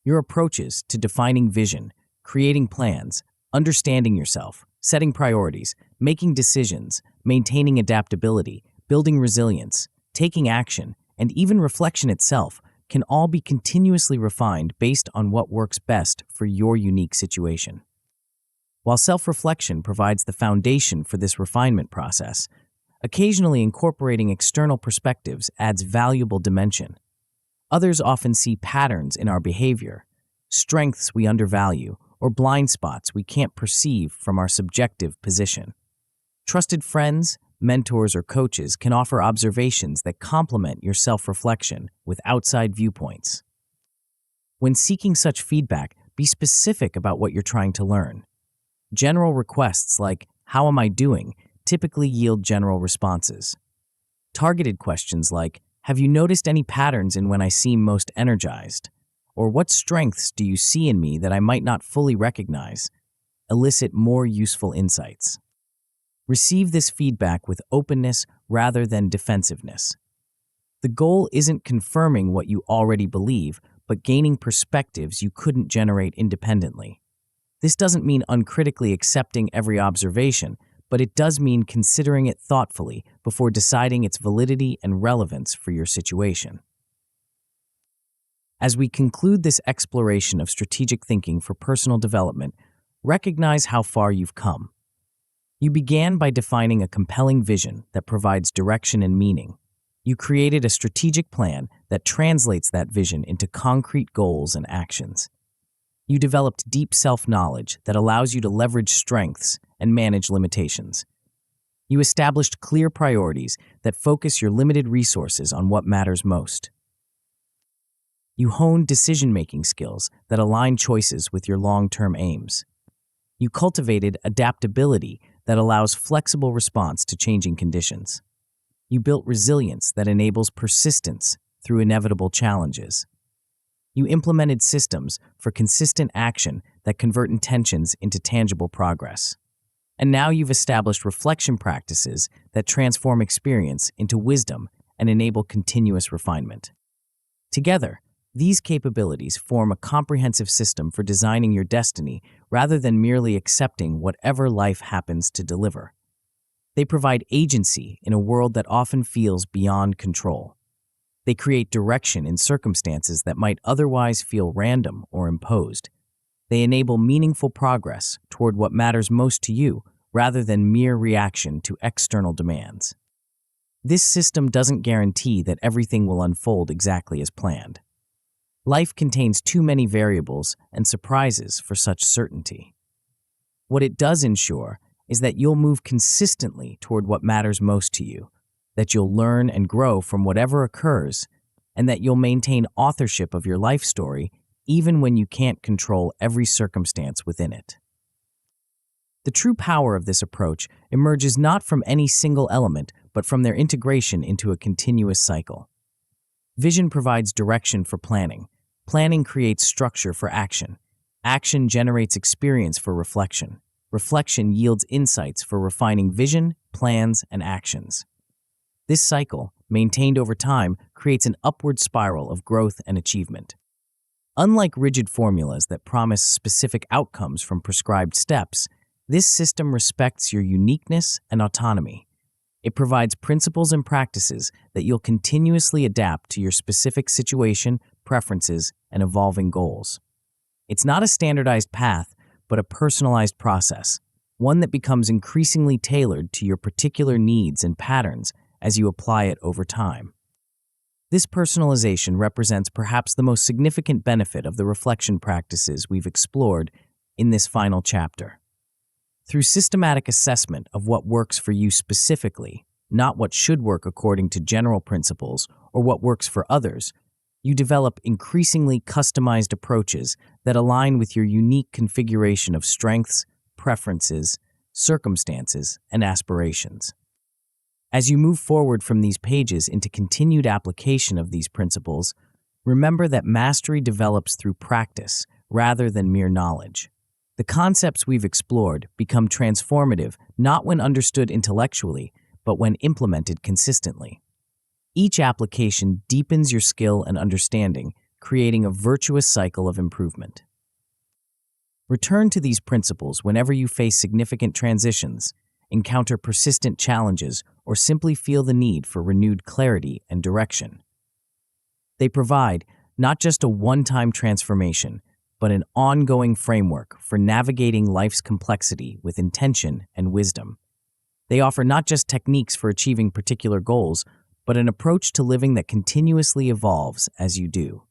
Your approaches to defining vision, creating plans, understanding yourself, setting priorities, making decisions, maintaining adaptability, building resilience, taking action, and even reflection itself can all be continuously refined based on what works best for your unique situation. While self-reflection provides the foundation for this refinement process, occasionally incorporating external perspectives adds valuable dimension. Others often see patterns in our behavior, strengths we undervalue, or blind spots we can't perceive from our subjective position. Trusted friends, mentors, or coaches can offer observations that complement your self-reflection with outside viewpoints. When seeking such feedback, be specific about what you're trying to learn. General requests like, "How am I doing?" typically yield general responses. Targeted questions like, "Have you noticed any patterns in when I seem most energized?" Or "What strengths do you see in me that I might not fully recognize?" elicit more useful insights. Receive this feedback with openness rather than defensiveness. The goal isn't confirming what you already believe, but gaining perspectives you couldn't generate independently. This doesn't mean uncritically accepting every observation, but it does mean considering it thoughtfully before deciding its validity and relevance for your situation. As we conclude this exploration of strategic thinking for personal development, recognize how far you've come. You began by defining a compelling vision that provides direction and meaning. You created a strategic plan that translates that vision into concrete goals and actions. You developed deep self-knowledge that allows you to leverage strengths and manage limitations. You established clear priorities that focus your limited resources on what matters most. You honed decision-making skills that align choices with your long-term aims. You cultivated adaptability that allows flexible response to changing conditions. You built resilience that enables persistence through inevitable challenges. You implemented systems for consistent action that convert intentions into tangible progress. And now you've established reflection practices that transform experience into wisdom and enable continuous refinement. Together, these capabilities form a comprehensive system for designing your destiny rather than merely accepting whatever life happens to deliver. They provide agency in a world that often feels beyond control. They create direction in circumstances that might otherwise feel random or imposed. They enable meaningful progress toward what matters most to you rather than mere reaction to external demands. This system doesn't guarantee that everything will unfold exactly as planned. Life contains too many variables and surprises for such certainty. What it does ensure is that you'll move consistently toward what matters most to you, that you'll learn and grow from whatever occurs, and that you'll maintain authorship of your life story even when you can't control every circumstance within it. The true power of this approach emerges not from any single element, but from their integration into a continuous cycle. Vision provides direction for planning. Planning creates structure for action. Action generates experience for reflection. Reflection yields insights for refining vision, plans, and actions. This cycle, maintained over time, creates an upward spiral of growth and achievement. Unlike rigid formulas that promise specific outcomes from prescribed steps, this system respects your uniqueness and autonomy. It provides principles and practices that you'll continuously adapt to your specific situation, preferences, and evolving goals. It's not a standardized path, but a personalized process, one that becomes increasingly tailored to your particular needs and patterns as you apply it over time. This personalization represents perhaps the most significant benefit of the reflection practices we've explored in this final chapter. Through systematic assessment of what works for you specifically, not what should work according to general principles or what works for others, you develop increasingly customized approaches that align with your unique configuration of strengths, preferences, circumstances, and aspirations. As you move forward from these pages into continued application of these principles, remember that mastery develops through practice rather than mere knowledge. The concepts we've explored become transformative not when understood intellectually, but when implemented consistently. Each application deepens your skill and understanding, creating a virtuous cycle of improvement. Return to these principles whenever you face significant transitions, encounter persistent challenges, or simply feel the need for renewed clarity and direction. They provide not just a one-time transformation, but an ongoing framework for navigating life's complexity with intention and wisdom. They offer not just techniques for achieving particular goals, but an approach to living that continuously evolves as you do.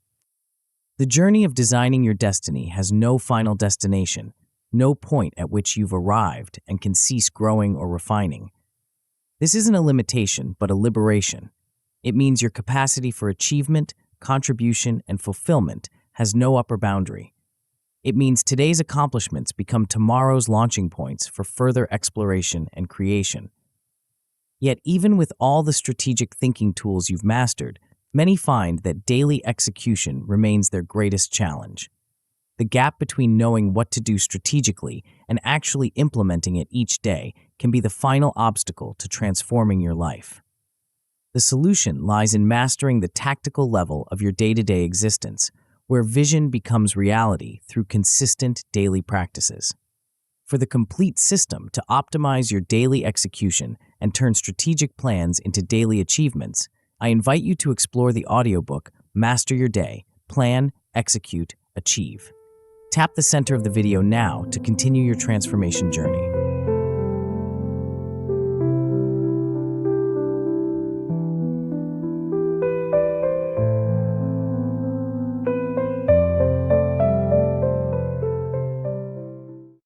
The journey of designing your destiny has no final destination, no point at which you've arrived and can cease growing or refining. This isn't a limitation, but a liberation. It means your capacity for achievement, contribution, and fulfillment has no upper boundary. It means today's accomplishments become tomorrow's launching points for further exploration and creation. Yet even with all the strategic thinking tools you've mastered, many find that daily execution remains their greatest challenge. The gap between knowing what to do strategically and actually implementing it each day can be the final obstacle to transforming your life. The solution lies in mastering the tactical level of your day-to-day existence, where vision becomes reality through consistent daily practices. For the complete system to optimize your daily execution and turn strategic plans into daily achievements, I invite you to explore the audiobook, Master Your Day, Plan, Execute, Achieve. Tap the center of the video now to continue your transformation journey.